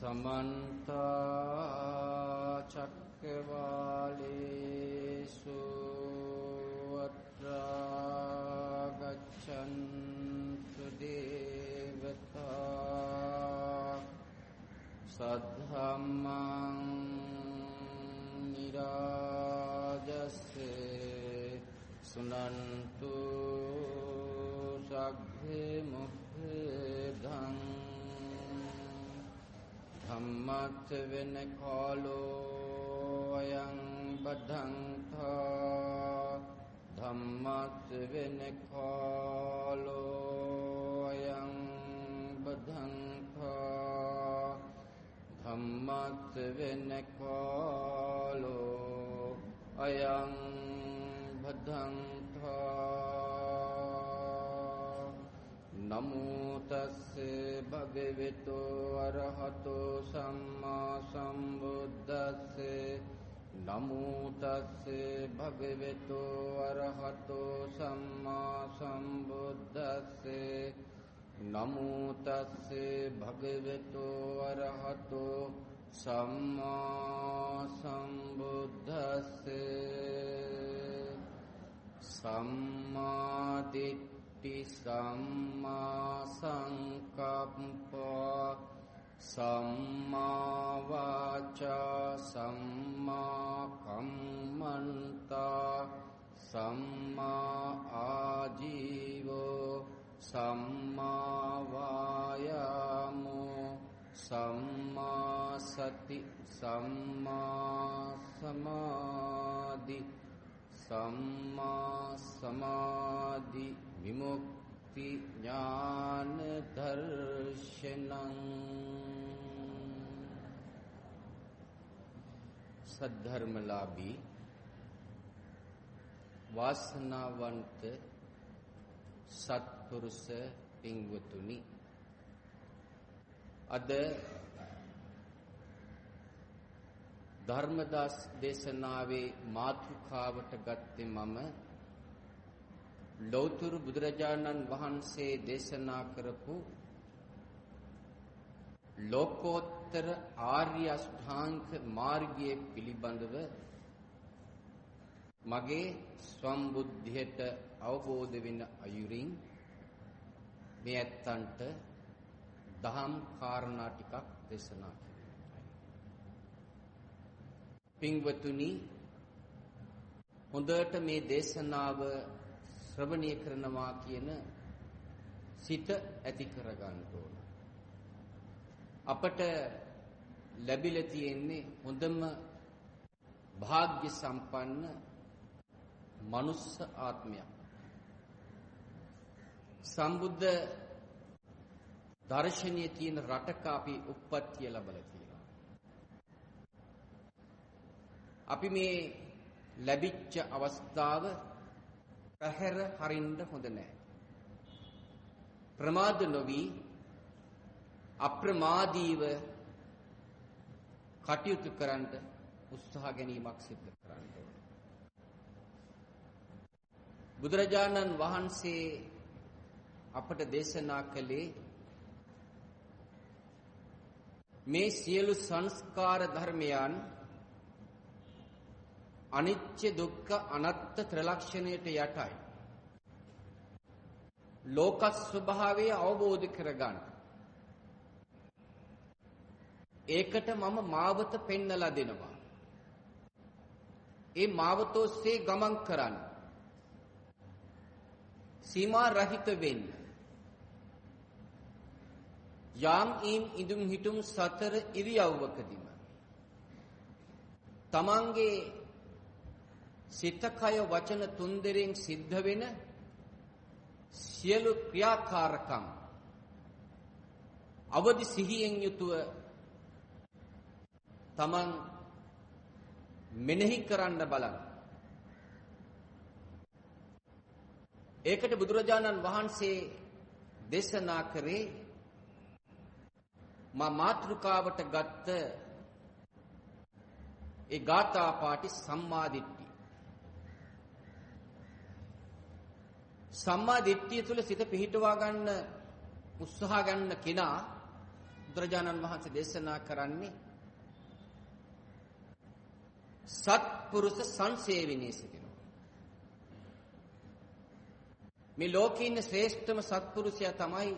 समन्त चक्रवालेषु अत्रा गच्छन्तु देवता सद्धम्मं निराजस्य सुनन्तु सग्गे मुग्धं धम्मत् विनकालो अयं बद्धंथा धम्मत् विनकालो अयं बद्धंथा धम्मत् विनकालो अयं बद्धंथा नमो तस्से भगवतो अरहतो सम्मा सम्बुद्धस्से नमो तस्से भगवतो अरहतो सम्मा सम्बुद्धस्से नमो तस्से भगवतो अरहतो सम्मा सम्बुद्धस्से सम्मादिट्ठि सम्मा संकप्प सम्मा वाचा सम्मा कम्मन्ता सम्मा आजीवो सम्मा वायामो सम्मा सति सम्मा समाधि सम्मा समाधि विमुक्ति ज्ञान दर्शनं सद्धर्मलाभी वासनावंत सत्पुरुष पिंगवतुनि अद ධර්මදාස් දේශනාවේ මාතෘකාවට ගත්තේ මම ලෞතර බුදුරජාණන් වහන්සේ දේශනා කරපු ලෝකෝත්තර ආර්ය අෂ්ටාංග මාර්ගයේ පිළිබඳව මගේ ස්වම්බුද්ධියට අවබෝධ වෙන අයුරින් මේ ඇත්තන්ට දහම් කාරණා ටිකක් දේශනා කළා. පින්වතුනි හොඳට මේ දේශනාව ශ්‍රවණය කරනවා කියන සිත ඇති කරගන්න ඕන. අපට ලැබිලා තියෙන්නේ හොඳම වාග්ය සම්පන්න මනුස්ස ආත්මයක්. සම්බුද්ධ දර්ශනීය තියෙන රටක අපි උප්පත්තිය ලැබලා තියෙනවා. අපි මේ ලැබිච්ච අවස්ථාව පැහැර හරින්න හොඳ නැහැ. ප්‍රමාද නොවි අප්‍රමාදීව කටයුතු කරන්න උත්සාහ ගැනීමක් සිදු කරන්න ඕනේ. බුදුරජාණන් වහන්සේ අපට දේශනා කළේ මේ සියලු සංස්කාර ධර්මයන් අනිත්‍ය දුක්ඛ අනාත්ම ත්‍රිලක්ෂණයට යටයි. ලෝක ස්වභාවය අවබෝධ කරගන්න. ඒකට මම මාවත පෙන්නලා දෙනවා. ඒ මාවත ඔස්සේ ගමන් කරන්න. සීමා රහිත වෙන්න. යම් ඉදුම් හිටුම් සතර ඉරියව්වකදීම තමන්ගේ සිත කය වචන තුන්දෙරෙන් සිද්ධ වෙන සියලු ක්‍රියාකාරකම් අවදි සිහියෙන් යුතුව තමන් මෙනෙහි කරන්න බලන්න. ඒකට බුදුරජාණන් වහන්සේ දේශනා කරේ මාතෘකාවට ගත්ත ඒ ගාථා පාඨි සම්මාදිට්ඨි. සම්මා දිට්ඨිය තුල සිත පිහිටවා ගන්න උත්සාහ ගන්න කෙනා බුදුරජාණන් වහන්සේ දේශනා කරන්නේ සත්පුරුෂ සංසේවිනී සිටිනවා. මේ ලෝකේ ඉන්න ශ්‍රේෂ්ඨම සත්පුරුෂයා තමයි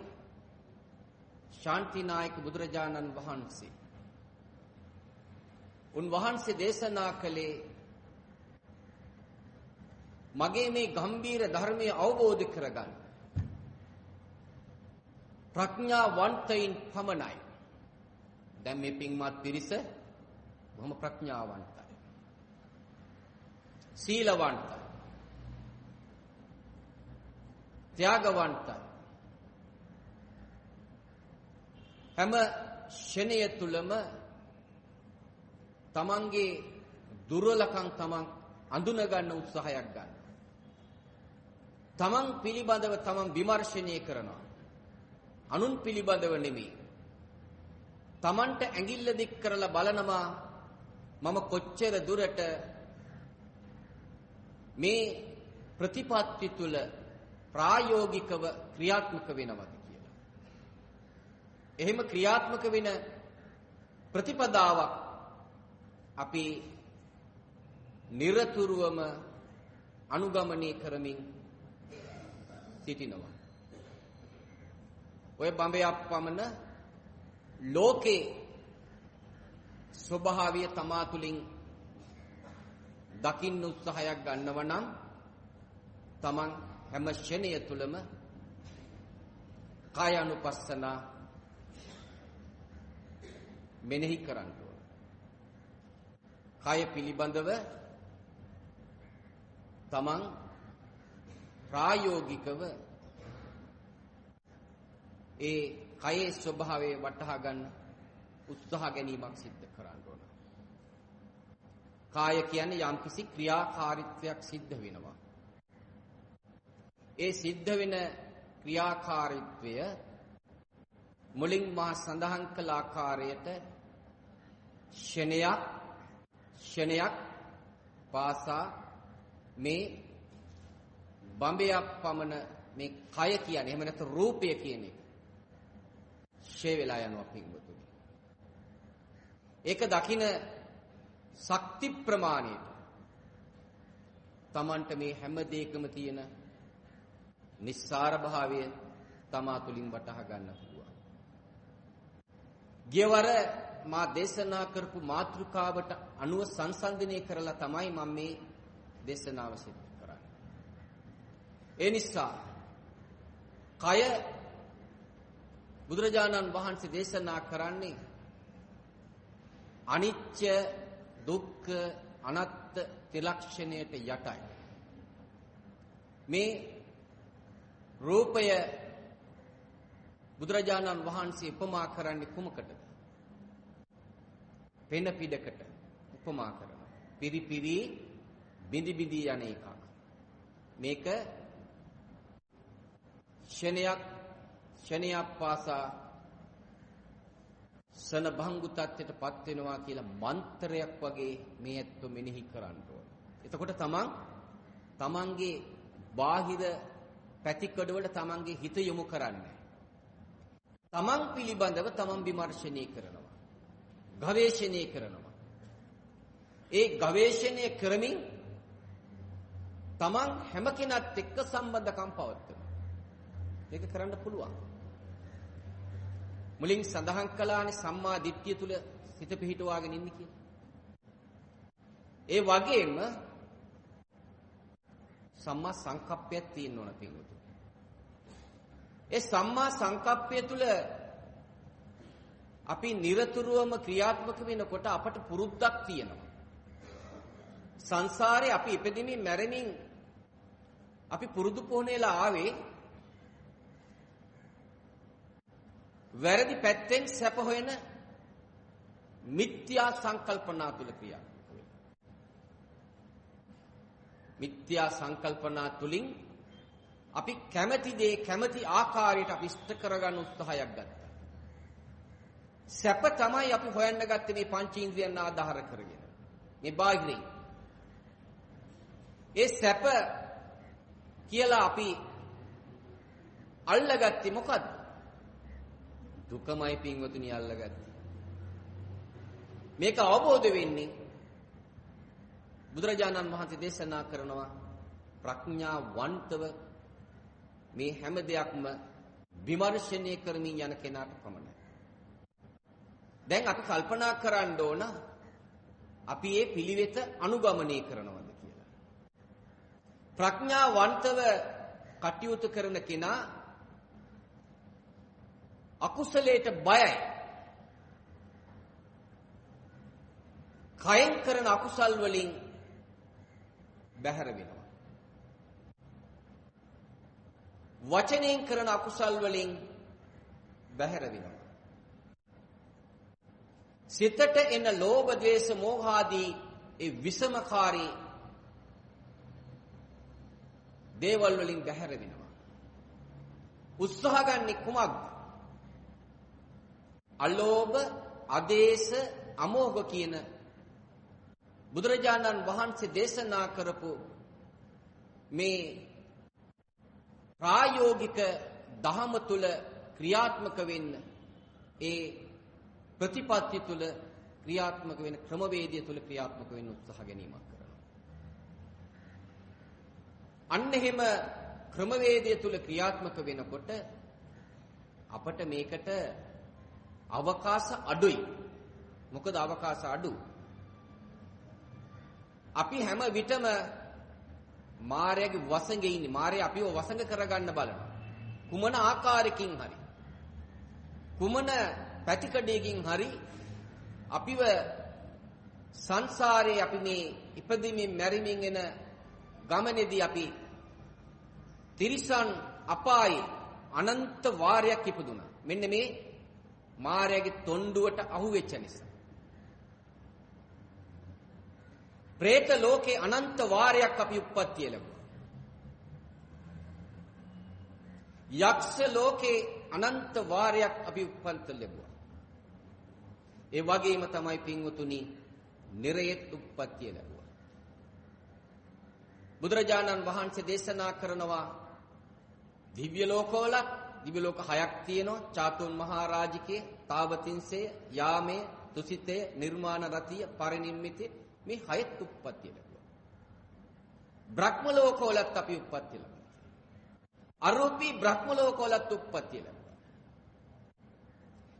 ශාන්තිනායක බුදුරජාණන් වහන්සේ. උන්වහන්සේ දේශනා කළේ මගේ මේ ගම්බීර ධර්මය අවබෝධ කරගන්න ප්‍රඥාවන්තයින් පමණයි. දැන් මේ පින්වත් පිරිස බොහොම ප්‍රඥාවන්තයි. සීලවන්තයි. ත්‍යාගවන්තයි. හැම ෂණය තුලම තමන්ගේ දුර්වලකම් තමන් අඳුන ගන්න උත්සාහයක් ගන්න. තමන් පිළිබඳව තමන් විමර්ශනය කරනවා. අනුන් පිළිබඳව නෙමෙයි. තමන්ට ඇඟිල්ල දික් කරලා බලනවා මම කොච්චර දුරට මේ ප්‍රතිපත්ති තුල ප්‍රායෝගිකව ක්‍රියාත්මක වෙනවද කියලා. එහෙම ක්‍රියාත්මක වෙන ප්‍රතිපදාවක් අපි නිරතුරුවම අනුගමනය කරමින් සිටිනවා. ඔය බඹයක් පමණ ලෝකේ ස්වභාවය තමා තුළින් දකින්න උත්සාහයක් ගන්නව නම් තමන් හැම ක්ෂණය තුළම කායානුපස්සනා මෙනෙහි කරන්න ඕන. කාය පිළිබඳව තමන් ප්‍රායෝගිකව ඒ කයේ ස්වභාවය වටහා ගන්න උත්සාහ ගැනීමක් සිද්ධ කරන්න ඕන. කාය කියන්නේ යම්කිසි ක්‍රියාකාරීත්වයක් සිද්ධ වෙනවා. ඒ සිද්ධ වෙන ක්‍රියාකාරීත්වය මුලින් මා සඳහන් කළ ආකාරයට ෂණයක් පාසා මේ බඹයක් පමණ මේ කය කියන්නේ එහෙම නැත්නම් රූපය කියන එක ෂේ වෙලා යනවා පින්වතුනි. ඒක දකින ශක්ති ප්‍රමාණයට තමන්ට මේ හැම දෙයකම තියෙන නිස්සාර භාවය තමා තුලින් වටහා ගන්න පුළුවන්. ගියවර මා දේශනා කරපු මාතෘකාවට අනුව සංසන්දනය කරලා තමයි මම මේ දේශනාව සිදු කරන්නේ. ඒ නිසා කය බුදුරජාණන් වහන්සේ දේශනා කරන්නේ අනිත්‍ය දුක්ඛ අනාත්ම ත්‍රිලක්ෂණයට යටයි. මේ රූපය බුදුරජාණන් වහන්සේ උපමා කරන්නේ කුමකටද? පෙන පිඩකට උපමා කරනවා. පිරිපිරි බිඳි බිඳි යන එකක්. මේක ෂණයක් පාසා සන භංගු තත්ත්වයටපත් වෙනවා කියලා මන්ත්‍රයක් වගේ මේ ඇත්ත මෙනෙහි කරන්න ඕන. එතකොට තමන්ගේ බාහිර පැතිකඩවල තමන්ගේ හිත යොමු කරන්නේ. තමන් පිළිබඳව තමන් විමර්ශනය කරනවා. ගවේෂණය කරනවා. ඒ ගවේෂණය කරමින් තමන් හැම කෙනත් එක්ක සම්බන්ධකම් පවත්වනවා. ඒක කරන්න පුළුවන්. මුලින් සඳහන් කළානේ සම්මා දිට්ඨිය තුල සිත පිහිටුවාගෙන ඉන්නේ කියලා. ඒ වගේම සම්මා සංකප්පයක් තියෙන්න ඕන පිටුතු. ඒ සම්මා සංකප්පය තුල අපි නිරතුරුවම ක්‍රියාත්මක වෙනකොට අපට පුරුද්දක් තියෙනවා. සංසාරේ අපි ඉපදෙමින් මැරෙමින් අපි පුරුදු පුහුණුලා ආවේ වැරදි පැත්තෙන් සැප හොයන මිත්‍යා සංකල්පනා තුල ක්‍රියාත්මක වෙනවා. මිත්‍යා සංකල්පනා තුලින් අපි කැමැති දේ කැමැති ආකාරයට අපි ඉෂ්ට කරගන්න උත්සාහයක් ගත්තා. සැප තමයි අපි හොයන්න ගත්තේ මේ පංචේන්ද්‍රියන් ආධාර කරගෙන. මේ බාහිරින්. ඒ සැප කියලා අපි අල්ලගත්තේ මොකද්ද? දුකමයි පින්වතුනි අල්ලගත්තේ. මේක අවබෝධ වෙන්නේ බුදුරජාණන් වහන්සේ දේශනා කරනවා ප්‍රඥාවන්තව මේ හැම දෙයක්ම විමර්ශනය කරමින් යන කෙනාට පමණයි. දැන් අපි කල්පනා කරන්න ඕන අපි මේ පිළිවෙත අනුගමනය කරනවද කියලා. ප්‍රඥාවන්තව කටයුතු කරන කෙනා අකුසලයට බයයි. කයෙන් කරන අකුසල් වලින් බැහැර වෙනවා. වචනයෙන් කරන අකුසල් වලින් බැහැර වෙනවා. සිතට එන ලෝභ, ද්වේෂ, මෝහ ආදී ඒ විසමකාරී දේවල් වලින් බැහැර වෙනවා. උත්සාහ ගන්නේ කුමක්ද? අලෝභ, අදේශ, අමෝහ කියන බුදුරජාණන් වහන්සේ දේශනා කරපු මේ ප්‍රායෝගික දහම තුල ක්‍රියාත්මක වෙන්න ඒ ප්‍රතිපත්ති තුල ක්‍රියාත්මක වෙන ක්‍රමවේදය තුල ක්‍රියාත්මක වෙන්න උත්සාහ ගැනීමක් කරනවා. අන්න එහෙම ක්‍රමවේදය තුල ක්‍රියාත්මක වෙනකොට අපට මේකට අවකාශ අඩුයි. මොකද අවකාශ අඩු. අපි හැම විටම මායාවේ වසඟේ ඉන්නේ. මායාව අපිව වසඟ කරගන්න බලනවා. කුමන ආකාරයකින් හරි කුමන පැතිකඩයකින් හරි අපිව සංසාරේ අපි මේ ඉපදීමින් මැරීමින් එන ගමනේදී අපි තිරිසන් අපායේ අනන්ත වාරයක් ඉපදුනා. මෙන්න මේ මායාවේ තොණ්ඩුවට අහු වෙච්ච නිසා. പ്രേත ලෝකේ අනන්ත වාරයක් අපි උප්පත්තිය ලැබුවා. යක්ෂ ලෝකේ අනන්ත වාරයක් අපි උප්පත්තිය ලැබුවා. ඒ වගේම තමයි පින්වතුනි නිරයෙත් උප්පත්තිය ලැබුවා. බුදුරජාණන් වහන්සේ දේශනා කරනවා දිව්‍ය ලෝකවල දිව්‍ය ලෝක 6ක් තියෙනවා. චාතුන් මහරජිකේ, තාවතින්සේ, යාමේ, තුසිතේ, නිර්මාණ රතිය, පරිනිම්මිතේ මේ 6ත් උප්පත්තිය ලැබුවා. බ්‍රහ්ම ලෝකවලත් අපි උප්පත්තිය ලැබුවා. අරූපී බ්‍රහ්ම ලෝකවලත් උප්පත්තිය ලැබුවා.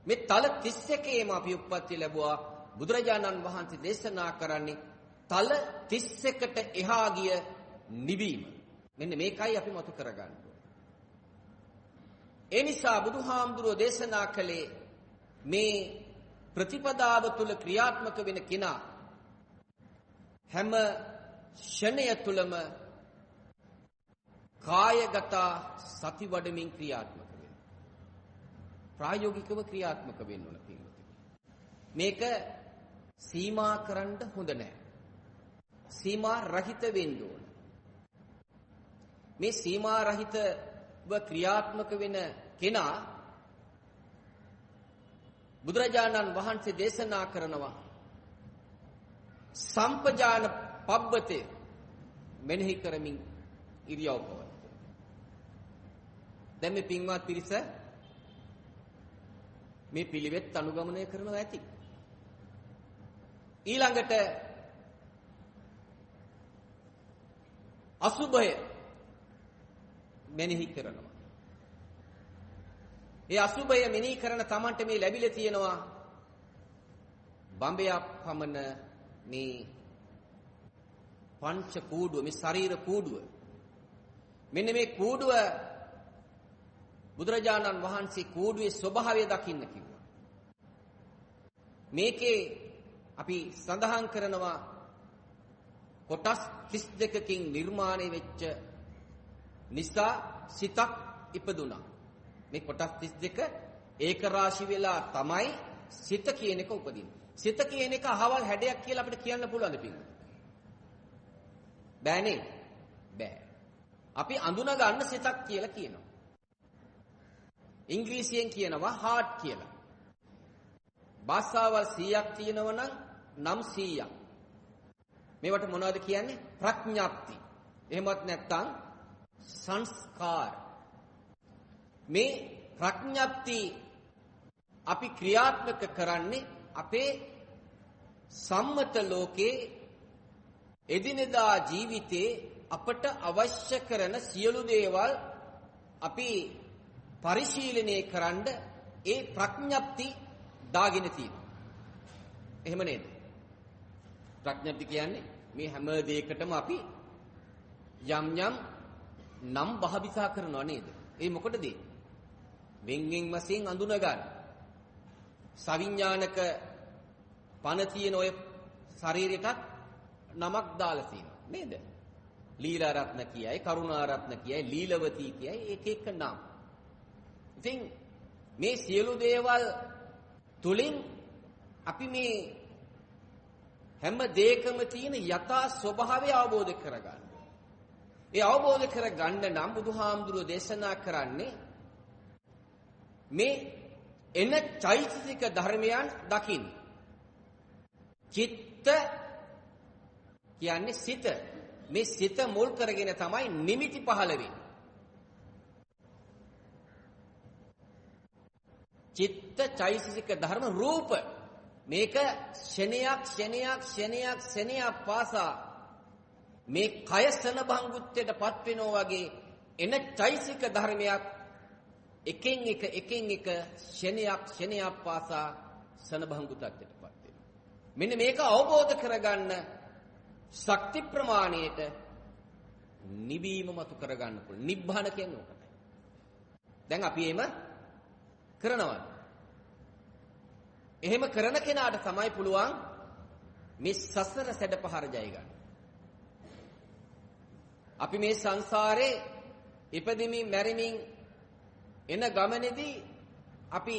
මේ තල 31ේම අපි උප්පත්තිය ලැබුවා. බුදුරජාණන් වහන්සේ දේශනා කරන්නේ තල 31කට එහා ගිය නිවීම. මෙන්න මේකයි අපි මතු කරගන්න ඕනේ. ඒ නිසා බුදුහාමුදුරුවෝ දේශනා කළේ මේ ප්‍රතිපදාව තුල ක්‍රියාත්මක වෙන කෙනා හැම ෂණය තුලම කායගත සති වඩමින් ක්‍රියාත්මක වෙනවා. ප්‍රායෝගිකව ක්‍රියාත්මක වෙන්න ඕන පිළිවෙත. මේක සීමා කරන්න හොඳ නැහැ. සීමා රහිත වෙන්න ඕන. මේ සීමා රහිතව ක්‍රියාත්මක වෙන කෙනා බුදුරජාණන් වහන්සේ දේශනා කරනවා සම්පජාන පබ්බතේ මෙනෙහි කරමින් ඉරියව් පවත්වන. දැන් මේ පින්වත් පිරිස මේ පිළිවෙත් අනුගමනය කරනවා ඇති. ඊළඟට අසුභය මෙනෙහි කරනවා. ඒ අසුභය මෙනෙහි කරන තමන්ට මේ ලැබිලා තියෙනවා බඹයක් පමණ මේ පංච කූඩුව, මේ ශරීර කූඩුව. මෙන්න මේ කූඩුව බුදුරජාණන් වහන්සේ කූඩුවේ ස්වභාවය දකින්න කිව්වා. මේකේ අපි සඳහන් කරනවා කොටස් 32කින් නිර්මාණය වෙච්ච නිසා සිතක් ඉපදුනා. මේ කොටස් 32 ඒක රාශි වෙලා තමයි සිත කියන එක උපදින්නේ. සිත කියන එක අහවල් හැඩයක් කියලා අපිට කියන්න පුළුවන්ද පිළිගන්න? බෑනේ. බෑ. අපි අඳුන ගන්න සිතක් කියලා කියනවා. ඉංග්‍රීසියෙන් කියනවා heart කියලා. භාෂාවල් 100ක් තියෙනවා නම් 100ක්. මේවට මොනවද කියන්නේ? ප්‍රඥාප්ති. එහෙමත් නැත්නම් සංස්කාර. මේ ප්‍රඥාප්ති අපි ක්‍රියාත්මක කරන්නේ අපේ සම්මත ලෝකේ එදිනෙදා ජීවිතේ අපට අවශ්‍ය කරන සියලු දේවල් අපි පරිශීලනය කරන්න ඒ ප්‍රඥප්ති දාගෙන තියෙනවා. එහෙම නේද? ප්‍රඥප්ති කියන්නේ මේ හැම දෙයකටම අපි යම් යම් නම් භාවිතා කරනවා නේද? ඒ මොකටද? වෙන්ගෙන් වශයෙන් අඳුන ගන්න. සවිඥානික පණ තියෙන ඔය ශරීරයටත් නමක් දාලා තියෙනවා නේද? ලීලා රත්න කියයි, කරුණා රත්න කියයි, ලීලවතී කියයි එක එක නම්. ඉතින් මේ සියලු දේවල් තුලින් අපි මේ හැම දෙයකම තියෙන යථා ස්වභාවය අවබෝධ කරගන්න. ඒ අවබෝධ කරගන්න නම් බුදුහාමුදුරුවෝ දේශනා කරන්නේ මේ එන චෛතසික ධර්මයන් දකින්න. චිත්ත කියන්නේ සිත. මේ සිත මුල් කරගෙන තමයි නිමිති පහළ වෙන්නේ. චිත්ත චෛතසික ධර්ම රූප. මේක ක්ෂණයක් පාසා මේ කය සන භංගුත්වයටපත් වෙනවා වගේ එන චෛතසික ධර්මයක් එකින් එක ක්ෂණයක් පාසා සන භංගුත්වයටපත් වෙනවා. මෙන්න මේක අවබෝධ කරගන්න ශක්ති ප්‍රමාණයට නිබීම මතු කරගන්න පුළුවන්. නිබ්බාන කියන්නේ ඔකයි. දැන් අපි එහෙම කරනවා. එහෙම කරන කෙනාට තමයි පුළුවන් මේ සසර සැඩපහර ජය ගන්න. අපි මේ සංසාරේ ඉපදෙමින් මැරෙමින් එන ගමනේදී අපි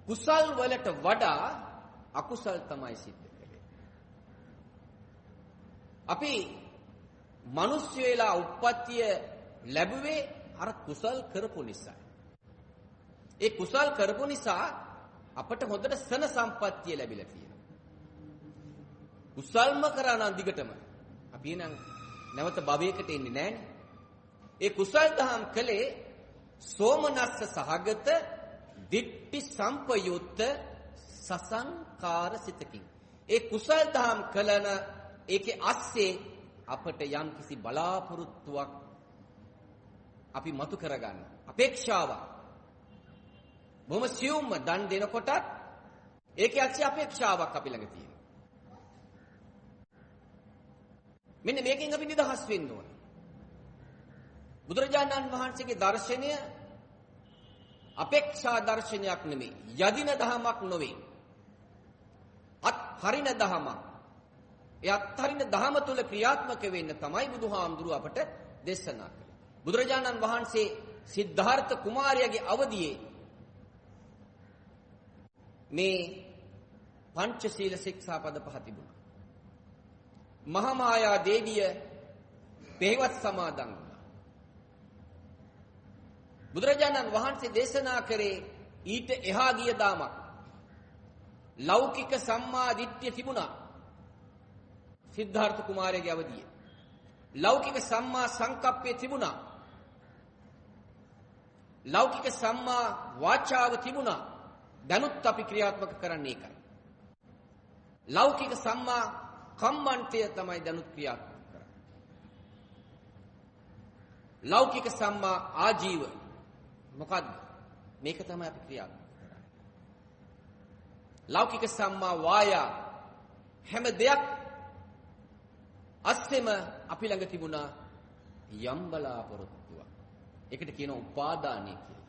කුසල් වලට වඩා අකුසල් තමයි සිද්ධ වෙන්නේ. අපි මිනිස් වෙලා උප්පත්තිය ලැබුවේ අර කුසල් කරපු නිසා. ඒ කුසල් කරපු නිසා අපට හොඳට සන සම්පත්තිය ලැබිලා තියෙනවා. කුසල්ම කරා නම් දිගටම අපි නම් නැවත භවයකට එන්නේ නැහනේ. ඒ කුසල් දහම් කලේ සෝමනස්ස සහගත දිට්ඨි සම්පයුත්ත සසංකාර සිතකින්. ඒ කුසල් දහම් කලන ඒකේ අස්සේ අපට යම් කිසි බලාපොරොත්තුවක් අපි මතු කරගන්න. අපේක්ෂාවක්. බොහොම සියුම්ම දන් දෙනකොටත් ඒකේ ඇති අපේක්ෂාවක් අපි ළඟ තියෙනවා. මෙන්න මේකෙන් අපි නිදහස් වෙන්න ඕන. බුදුරජාණන් වහන්සේගේ දර්ශනය අපේක්ෂා දර්ශනයක් නෙමෙයි. යදින දහමක් නොවේ. අත්හරින දහමක්. ඒ අත්හරින දහම තුල ක්‍රියාත්මක වෙන්න තමයි බුදුහාමුදුරුව අපට දේශනා කළේ. බුදුරජාණන් වහන්සේ සිද්ධාර්ථ කුමාරයාගේ අවදියේ මේ පංචශීල ශික්ෂාපද පහ තිබුණා. මහා මායා දේවිය පෙහෙවස් සමාදන් වුණා. බුදුරජාණන් වහන්සේ දේශනා කරේ ඊට එහා ගිය දාමක්. ලෞකික සම්මා දිට්ඨිය තිබුණා. සිද්ධාර්ථ කුමාරයාගේ අවදියේ. ලෞකික සම්මා සංකප්පය තිබුණා. ලෞකික සම්මා වාචාව තිබුණා. දැනුත් අපි ක්‍රියාත්මක කරන්නේ ඒකයි. ලෞකික සම්මා කම්මන්තය තමයි දැනුත් ක්‍රියාත්මක කරන්නේ. ලෞකික සම්මා ආජීව මොකද්ද? මේක තමයි අපි ක්‍රියාත්මක කරන්නේ. ලෞකික සම්මා වායා හැම දෙයක් අස්සෙම අපි ළඟ තිබුණා යම් බලාපොරොත්තුවක්. ඒකට කියනවා උපාදානයි කියලා.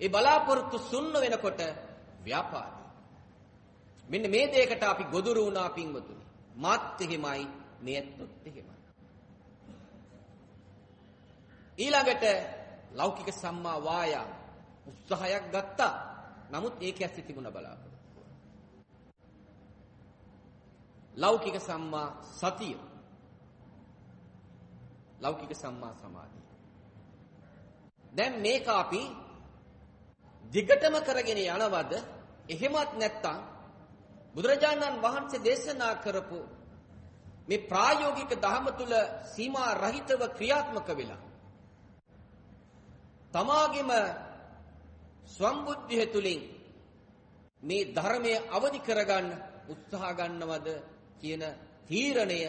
ඒ බලාපොරොත්තු සුන්න වෙනකොට ව්‍යාපාරය. මෙන්න මේ දෙයකට අපි ගොදුරු වුණා පින්වතුනි. මාත් එහෙමයි, මෙයත්ොත් එහෙමයි. ඊළඟට ලෞකික සම්මා වායා උත්සාහයක් ගත්තා. නමුත් ඒක ඇස්සේ තිබුණ බලාපොරොත්තු. ලෞකික සම්මා සතිය. ලෞකික සම්මා සමාධිය. දැන් මේක අපි දිගටම කරගෙන යනවද? එහෙමත් නැත්නම් බුදුරජාණන් වහන්සේ දේශනා කරපු මේ ප්‍රායෝගික ධර්ම තුල සීමා රහිතව ක්‍රියාත්මක වෙලා තමාගේම සම්බුද්ධිය තුලින් මේ ධර්මය අවදි කරගන්න උත්සාහ ගන්නවද කියන තීරණය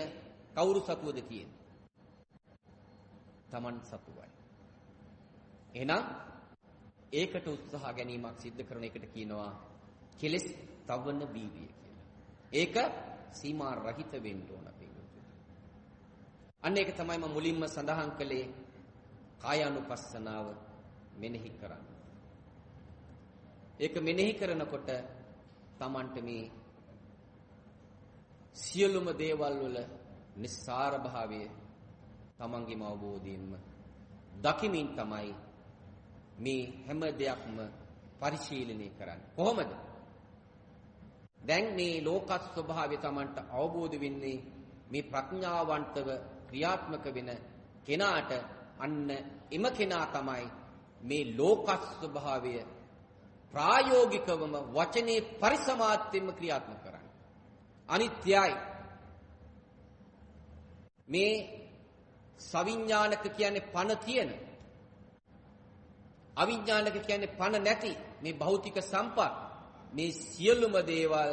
කවුරු සතුවද තියෙන්නේ? Taman සතුවයි. එහෙනම් ඒකට උත්සාහ ගැනීමක් සිද්ධ කරන එකට කියනවා කෙලෙස් තවන වීර්යය කියලා. ඒක සීමා රහිත වෙන්න ඕන පිළිතුරු. අන්න ඒක තමයි මම මුලින්ම සඳහන් කළේ කායානුපස්සනාව මෙනෙහි කරන්න. ඒක මෙනෙහි කරනකොට Tamanට මේ සියලුම දේවල් වල නිස්සාර භාවය Tamanගේම අවබෝධයෙන්ම දකිමින් තමයි මේ හැම දෙයක්ම පරිශීලනය කරන්නේ. කොහොමද? දැන් මේ ලෝක ස්වභාවය Tamanට අවබෝධ වෙන්නේ මේ ප්‍රඥාවන්තව ක්‍රියාත්මක වෙන කෙනාට. අන්න එම කෙනා තමයි මේ ලෝක ස්වභාවය ප්‍රායෝගිකවම වචනේ පරිසමාත්‍යෙම ක්‍රියාත්මක කරන්නේ. අනිත්‍යයි. මේ සවිඥානික කියන්නේ පණ තියෙන, අවිඥානික කියන්නේ පණ නැති මේ භෞතික සම්පත්, මේ සියලුම දේවල්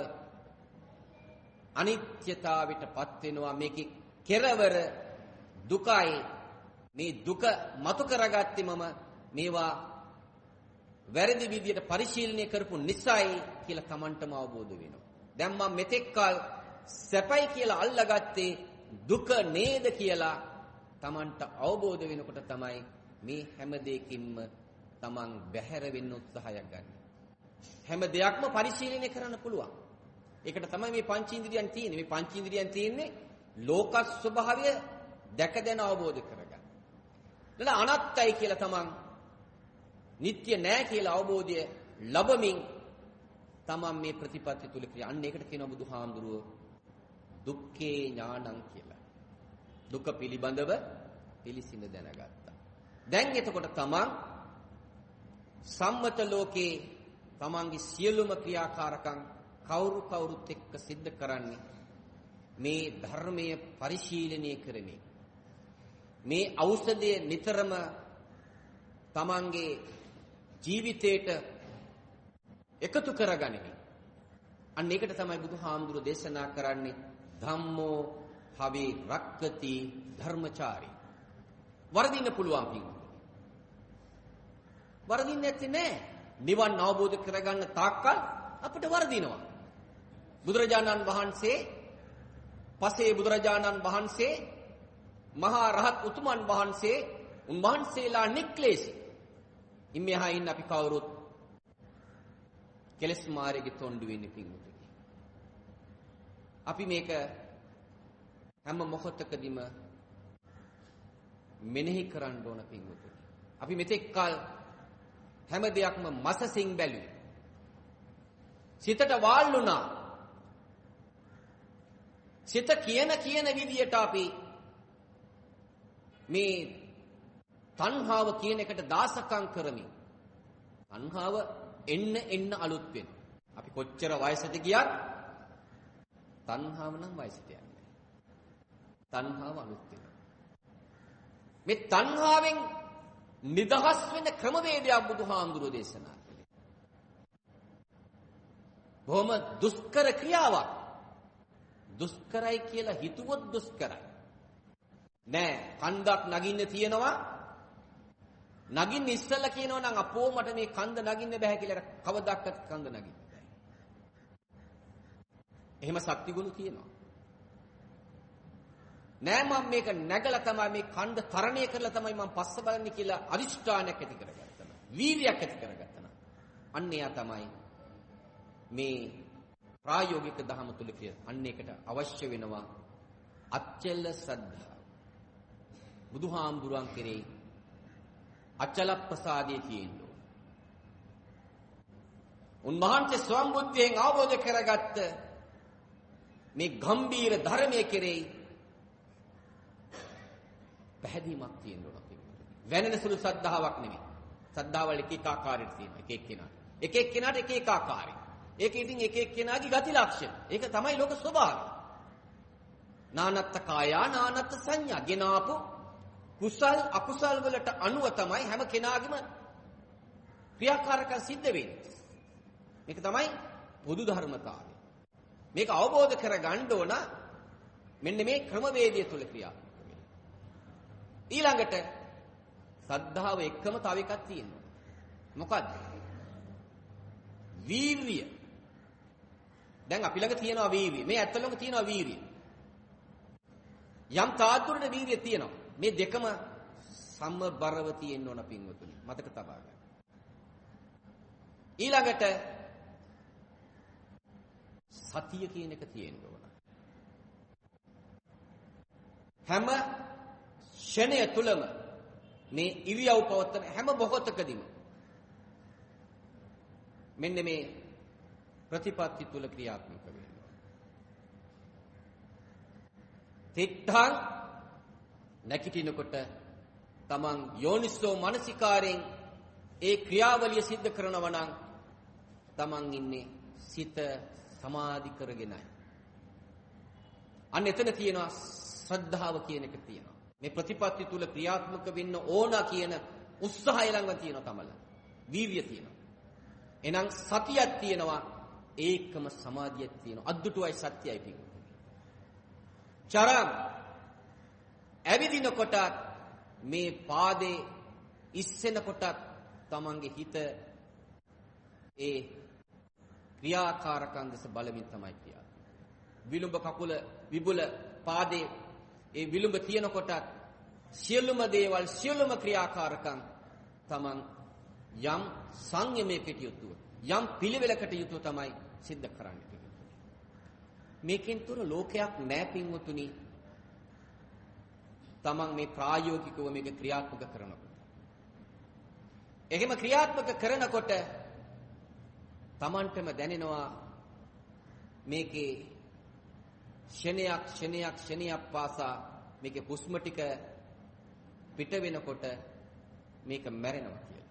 අනිත්‍යතාවයටපත් වෙනවා. මේකේ කෙරවර දුකයි. මේ දුක මතු කරගත්තේ මම මේවා වැරදි විදියට පරිශීලනය කරපු නිසායි කියලා Tamanටම අවබෝධ වෙනවා. දැන් මම මෙතෙක් කල සැපයි කියලා අල්ලගත්තේ දුක නේද කියලා Tamanට අවබෝධ වෙනකොට තමයි මේ හැම දෙයකින්ම Taman බැහැර වෙන්න උත්සාහයක් ගන්න. හැම දෙයක්ම පරිශීලනය කරන්න පුළුවන්. ඒකට තමයි මේ පංචේන්ද්‍රියන් තියෙන්නේ. මේ පංචේන්ද්‍රියන් තියෙන්නේ ලෝක ස්වභාවය දැක දැන අවබෝධ කරගන්න. නේද? අනත්තයි කියලා Taman නිට්ටය නෑ කියලා අවබෝධය ලැබමින් Taman මේ ප්‍රතිපත්ති තුල ක්‍රියා. අන්න ඒකට කියනවා බුදුහාමුදුරුවෝ දුක්ඛේ ඥානං කියලා. දුක පිළිබඳව පිළිසිඳ දැනගත්තා. දැන් එතකොට Taman සම්මත ලෝකේ Tamanගේ සියලුම ක්‍රියාකාරකම් කවුරුත් එක්ක සිද්ධ කරන්නේ මේ ධර්මයේ පරිශීලනය කරමින්. මේ ඖෂධය නිතරම Tamanගේ ජීවිතේට එකතු කරගනිමින්. අන්න ඒකට තමයි බුදුහාමුදුරුවෝ දේශනා කරන්නේ ධම්මෝ භවේ රක්කති ධර්මචාරී. වරදින්න පුළුවන් පිටු. වරදින්නේ නැත්තේ නෑ. නිවන් අවබෝධ කරගන්න තාක්කල් අපිට වරදිනවා. බුදුරජාණන් වහන්සේ, පසේ බුදුරජාණන් වහන්සේ, මහා රහත් උතුමන් වහන්සේ, උන්වහන්සේලා නික්ලේශී. ඉම්මෙහා ඉන්න අපි කවුරුත් කෙලස් මාර්ගයේ තොණ්ඩු වෙන්නේ පිටුටි. අපි මේක හැම මොහොතකදීම මෙනෙහි කරන්න ඕන පිටුටි. අපි මෙතෙක් කල හැම දෙයක්ම මසසින් බැලුවේ. සිතට වාල්ුණා. සිත කියන විදියට අපි මේ තණ්හාව කියන එකට දාසකම් කරමින් තණ්හාව එන්න අලුත් වෙනවා. අපි කොච්චර වයසට ගියත් තණ්හාව නම් වයසට යන්නේ නැහැ. තණ්හාව අලුත් වෙනවා. මේ තණ්හාවෙන් නිදහස් වෙන ක්‍රමවේදයක් බුදුහාමුදුරෝ දේශනා කළේ. බොහොම දුෂ්කර ක්‍රියාවක්. දුෂ්කරයි කියලා හිතුවොත් දුෂ්කරයි. නෑ, කන්දක් නගින්න තියෙනවා. නගින්න ඉස්සෙල්ලා කියනවා නම් අපෝ මට මේ කන්ද නගින්න බෑ කියලා කවදාවත් කන්ද නගින්න බෑ. එහෙම ශක්තිගුණ තියෙනවා. නෑ මම මේක නැගලා තමයි මේ කන්ද තරණය කරලා තමයි මම පස්ස බලන්නේ කියලා අදිෂ්ඨානයක් ඇති කරගත්තා. වීර්යයක් ඇති කරගත්තා. අන්න එයා තමයි මේ ප්‍රායෝගික ධර්ම තුල කියන. අන්න ඒකට අවශ්‍ය වෙනවා අචල ශ්‍රද්ධාව. බුදුහාමුදුරන් කෙරෙහි අචල ප්‍රසාදයේ තියෙනවා. උන්වහන්සේ ස්වම්බුද්ධියෙන් අවබෝධ කරගත්ත මේ ගම්බීර ධර්මයේ කෙරෙහි පැහැදීමක් තියෙනවා. වෙනන සුළු ශ්‍රද්ධාවක් නෙමෙයි. ශ්‍රද්ධාවල් එක එක ආකාරයට තියෙනවා. එක එක්කෙනාට එක එක ආකාරයි. ඒක ඉතින් එක එක්කෙනාගේ ගති ලක්ෂණ. ඒක තමයි ලෝක ස්වභාවය. නානත්ත කායා නානත්ත සංඥා. ගෙනාපු කුසල් අකුසල් වලට අනුව තමයි හැම කෙනාගේම ක්‍රියාකාරකම් සිද්ධ වෙන්නේ. මේක තමයි පොදු ධර්මතාවය. මේක අවබෝධ කරගන්න ඕන මෙන්න මේ ක්‍රමවේදය තුල ක්‍රියාත්මක වෙන්නේ. ඊළඟට සද්ධාව එක්කම තව එකක් තියෙනවා. මොකද්ද? වීර්ය. දැන් අපි ළඟ තියෙනවා වීර්ය. මේ ඇත්ත ළඟ තියෙනවා වීර්ය. යම් තාත්තුරට වීර්ය තියෙනවා. මේ දෙකම සමබරව තියෙන්න ඕන පින්වතුනි. මතක තබා ගන්න. ඊළඟට සතිය කියන එක තියෙන්න ඕන. හැම ක්ෂණය තුලම මේ ඉරියව් පවත්තන හැම මොහොතකදීම මෙන්න මේ ප්‍රතිපත්ති තුල ක්‍රියාත්මක වෙනවා. තිත්තං නැකිටිනකොට තමන් යෝනිසෝ මනසිකාරයෙන් ඒ ක්‍රියාවලිය සිද්ධ කරනවා නම් තමන් ඉන්නේ සිත සමාධි කරගෙනයි. අන්න එතන තියෙනවා ශ්‍රද්ධාව කියන එක තියෙනවා. මේ ප්‍රතිපත්ති තුල ක්‍රියාත්මක වෙන්න ඕන කියන උත්සාහය ළඟ තියෙනවා තමල. වීර්යය තියෙනවා. එහෙනම් සතියක් තියෙනවා ඒකම සමාධියක් තියෙනවා. අද්දුටුවයි සත්‍යයි පිටු. චරම් ඇවිදිනකොට මේ පාදේ ඉස්සෙනකොට තමන්ගේ හිත ඒ ක්‍රියාකාරකම් දෙස බලමින් තමයි කියන්නේ. විලුඹ කකුල විබුල පාදේ ඒ විලුඹ තියෙනකොට සියලුම දේවල් සියලුම ක්‍රියාකාරකම් තමන් යම් සංයමයකට යුතුව යම් පිළිවෙලකට යුතුව තමයි සිද්ධ කරන්නේ. මේකෙන් තුර ලෝකයක් නැහැ පින්වතුනි. තමන් මේ ප්‍රායෝගිකව මේක ක්‍රියාත්මක කරනකොට. එහෙම ක්‍රියාත්මක කරනකොට තමන්ටම දැනෙනවා මේකේ ක්ෂණයක් පාසා මේකේ හුස්ම ටික පිට වෙනකොට මේක මැරෙනවා කියලා.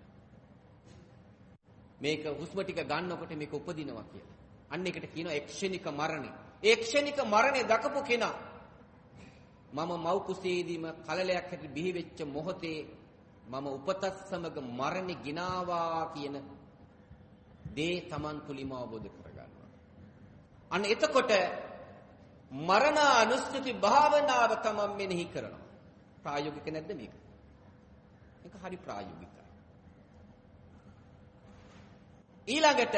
මේක හුස්ම ටික ගන්නකොට මේක උපදිනවා කියලා. අන්න එකට කියනවා ක්ෂණික මරණය. ඒ ක්ෂණික මරණය දකපු කෙනා මම මව් කුසේදීම කලලයක් හැටියට බිහි වෙච්ච මොහොතේ මම උපතත් සමග මරණය ගිනාවා කියන දේ Taman තුලින්ම අවබෝධ කරගන්නවා. අන්න එතකොට මරණ අනුස්සති භාවනාව Taman මෙනෙහි කරනවා. ප්‍රායෝගික නැද්ද මේක? මේක හරි ප්‍රායෝගිකයි. ඊළඟට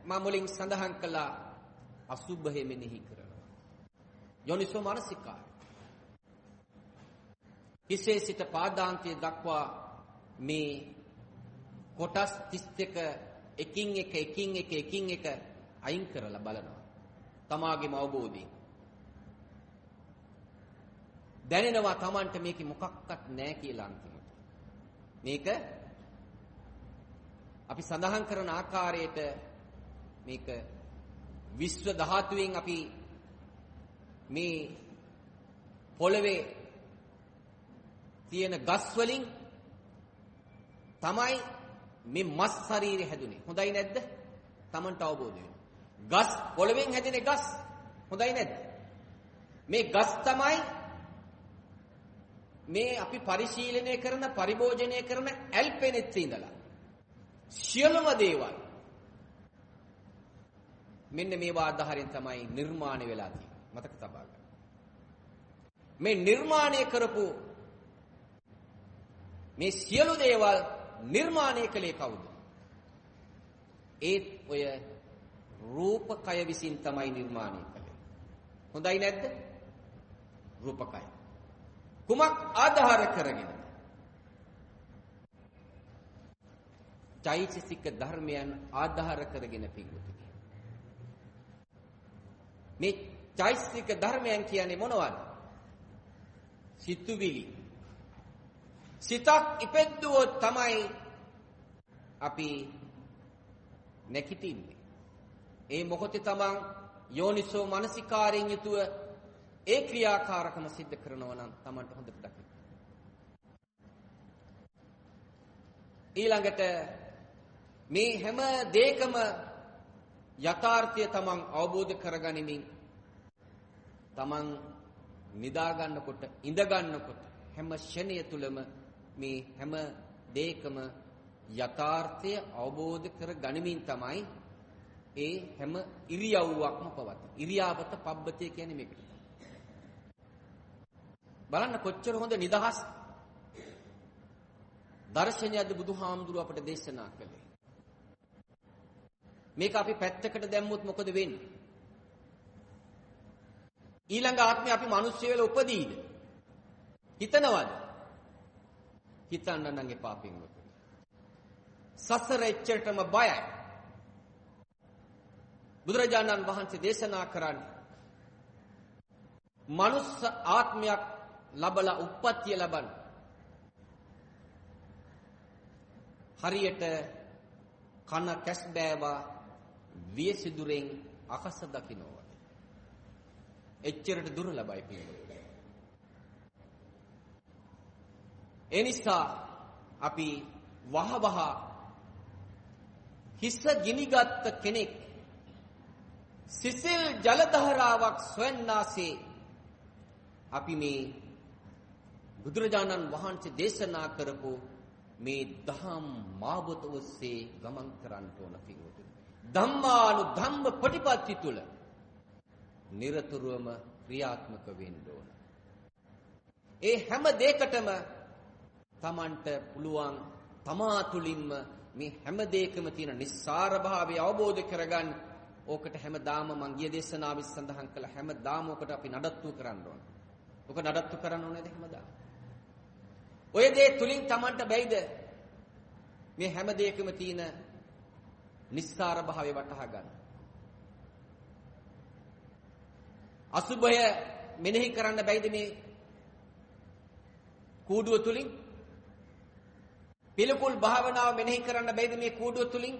මම මුලින් සඳහන් කළා අසුභය මෙනෙහි කරනවා. යෝනිසෝ මනසිකාරය. හිසේ සිට පාදාන්තය දක්වා මේ කොටස් 32 එකින් එක අයින් කරලා බලනවා. තමාගේම අවබෝධයෙන් දැනෙනවා Tamanට මේකේ මොකක්වත් නැහැ කියලා අන්තිමට. මේක අපි සඳහන් කරන ආකාරයට මේක විශ්ව ධාතුවෙන් අපි මේ පොළවේ තියෙන ගස් වලින් තමයි මේ මස් ශරීරය හැදුනේ. හොඳයි නැද්ද? Tamanට අවබෝධ වෙනවා. ගස් පොළවෙන් හැදෙන ගස්. හොඳයි නැද්ද? මේ ගස් තමයි මේ අපි පරිශීලනය කරන පරිභෝජනය කරන ඇල්පෙනෙත් ඉඳලා සියලුම දේවල් මෙන්න මේවා ආධාරයෙන් තමයි නිර්මාණය වෙලා තියෙන්නේ. මතක තබා ගන්න. මේ නිර්මාණය කරපු මේ සියලු දේවල් නිර්මාණය කළේ කවුද? ඒත් ඔය රූපකය විසින් තමයි නිර්මාණය කළේ. හොඳයි නැද්ද? රූපකය. කුමක් ආධාර කරගෙනද? චෛතසික ධර්මයන් ආධාර කරගෙන පිළිගුතුනි. මේ චෛතසික ධර්මයන් කියන්නේ මොනවද? සිතුවිලි. සිතක් ඉපෙද්දුවොත් තමයි අපි නැකිටින්නේ. ඒ මොහොතේ තමන් යෝනිසෝ මනසිකාරයෙන් යුතුව ඒ ක්‍රියාකාරකම සිද්ධ කරනවා නම් තමන්ට හොඳට දකින්න. ඊළඟට මේ හැම දෙයකම යථාර්ථය තමන් අවබෝධ කරගනිමින් තමන් නිදා ගන්නකොට ඉඳ ගන්නකොට හැම ක්ෂණය තුලම මේ හැම දෙයකම යථාර්ථය අවබෝධ කර ගනිමින් තමයි ඒ හැම ඉරියව්වක්ම පවතින. ඉරියාපත පබ්බතේ කියන්නේ මේකට. බලන්න කොච්චර හොඳ නිදහස් දර්ශනයක්ද බුදුහාමුදුරුව අපට දේශනා කළේ. මේක අපි පැත්තකට දැම්මොත් මොකද වෙන්නේ? ඊළඟ ආත්මේ අපි මිනිස්සු වෙලා උපදීද? හිතනවද? හිතන්න නම් එපා පින්වතුනි. සසර එච්චරටම බයයි. බුදුරජාණන් වහන්සේ දේශනා කරන්නේ මනුස්ස ආත්මයක් ලබලා උප්පත්තිය ලබන හරියට කන කැස් බෑවා වියසිදුරෙන් අකස දකින්නවා. එච්චරට දුර්ලභයි පිළිවෙල. ඒ නිසා අපි වහවහ හිස ගිනිගත් කෙනෙක් සිසිල් ජල ධාරාවක් සොයන්නාසේ අපි මේ බුදුරජාණන් වහන්සේ දේශනා කරපු මේ දහම් මාවත ඔස්සේ ගමන් කරන්න ඕන පිළිවෙල. ධම්මානුධම්ම ප්‍රතිපත්ති තුල නිරතුරුවම ක්‍රියාත්මක වෙන්න ඕන. ඒ හැම දෙයකටම Tamanට පුළුවන් තමා තුලින්ම මේ හැම දෙයකම තියෙන නිස්සාර භාවය අවබෝධ කරගන්න. ඕකට හැමදාම මං ගිය දේශනාවෙත් සඳහන් කළ හැමදාම ඕකට අපි නඩත්තු කරන්න ඕන. ඕක නඩත්තු කරන්න ඕනේද හැමදාම? ඔය දේ තුලින් Tamanට බැයිද මේ හැම දෙයකම තියෙන නිස්සාර භාවය වටහා ගන්න? අසුභය මෙනෙහි කරන්න බැයිද මේ කූඩුව තුලින්? පිළිකුල් භාවනාව මෙනෙහි කරන්න බැයිද මේ කූඩුව තුලින්?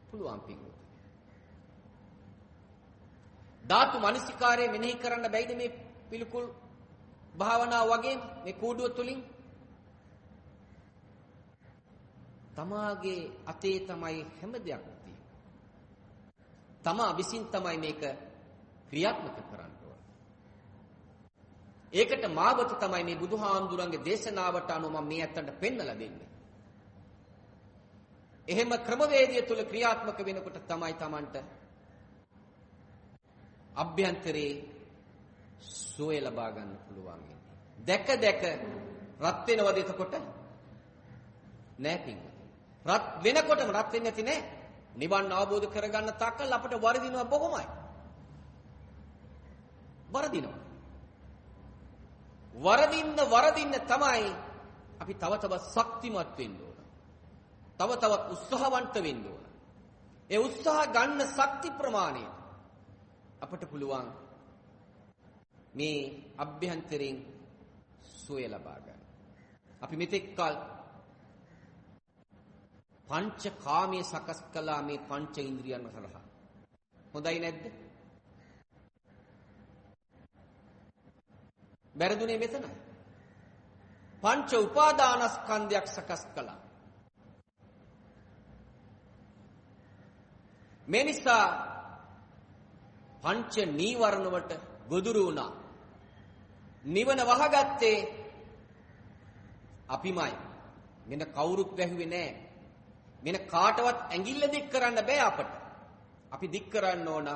පුළුවන් පිළිකුල්. ධාතු මනසිකාරය මෙනෙහි කරන්න බැයිද මේ පිළිකුල් භාවනාව වගේ මේ කූඩුව තුලින්? තමාගේ අතේ තමයි හැම දෙයක්ම තියෙන්නේ. තමා විසින් තමයි මේක ක්‍රියාත්මක කරන්න ඕන. ඒකට මාවත තමයි මේ බුදුහාමුදුරන්ගේ දේශනාවට අනුව මම මේ අතට පෙන්නලා දෙන්නේ. එහෙම ක්‍රමවේදය තුල ක්‍රියාත්මක වෙනකොට තමයි Tamanට අභ්‍යන්තරේ සෝය ලබා ගන්න පුළුවන්. දැක දැක රත් වෙනවද එතකොට? නෑ පිංගු. රත් වෙනකොටම රත් වෙන්නේ නැති නෑ. නිවන් අවබෝධ කරගන්න තාක්කල් අපිට වරදිනවා බොහොමයි. වරදිනවා. වරදින්න තමයි අපි තව තවත් ශක්තිමත් වෙන්න ඕන. තව තවත් උත්සාහවන්ත වෙන්න ඕන. ඒ උත්සාහ ගන්න ශක්ති ප්‍රමාණය අපට පුළුවන් මේ අභ්‍යන්තරයෙන් සුවය ලබා ගන්න. අපි මෙතෙක් කල පංච කාමයේ සකස් කළා මේ පංච ඉන්ද්‍රියන් හරහා. හොඳයි නැද්ද? බැරදුනේ මෙතනයි. පංච උපාදානස්කන්ධයක් සකස් කළා. මේ නිසා පංච නීවරණ වලට ගොදුරු වුණා. නිවන වහගත්තේ අපිමයි. වෙන කවුරුත් වැහුවේ නෑ. වෙන කාටවත් ඇඟිල්ල දික් කරන්න බෑ අපට. අපි දික් කරන්න ඕන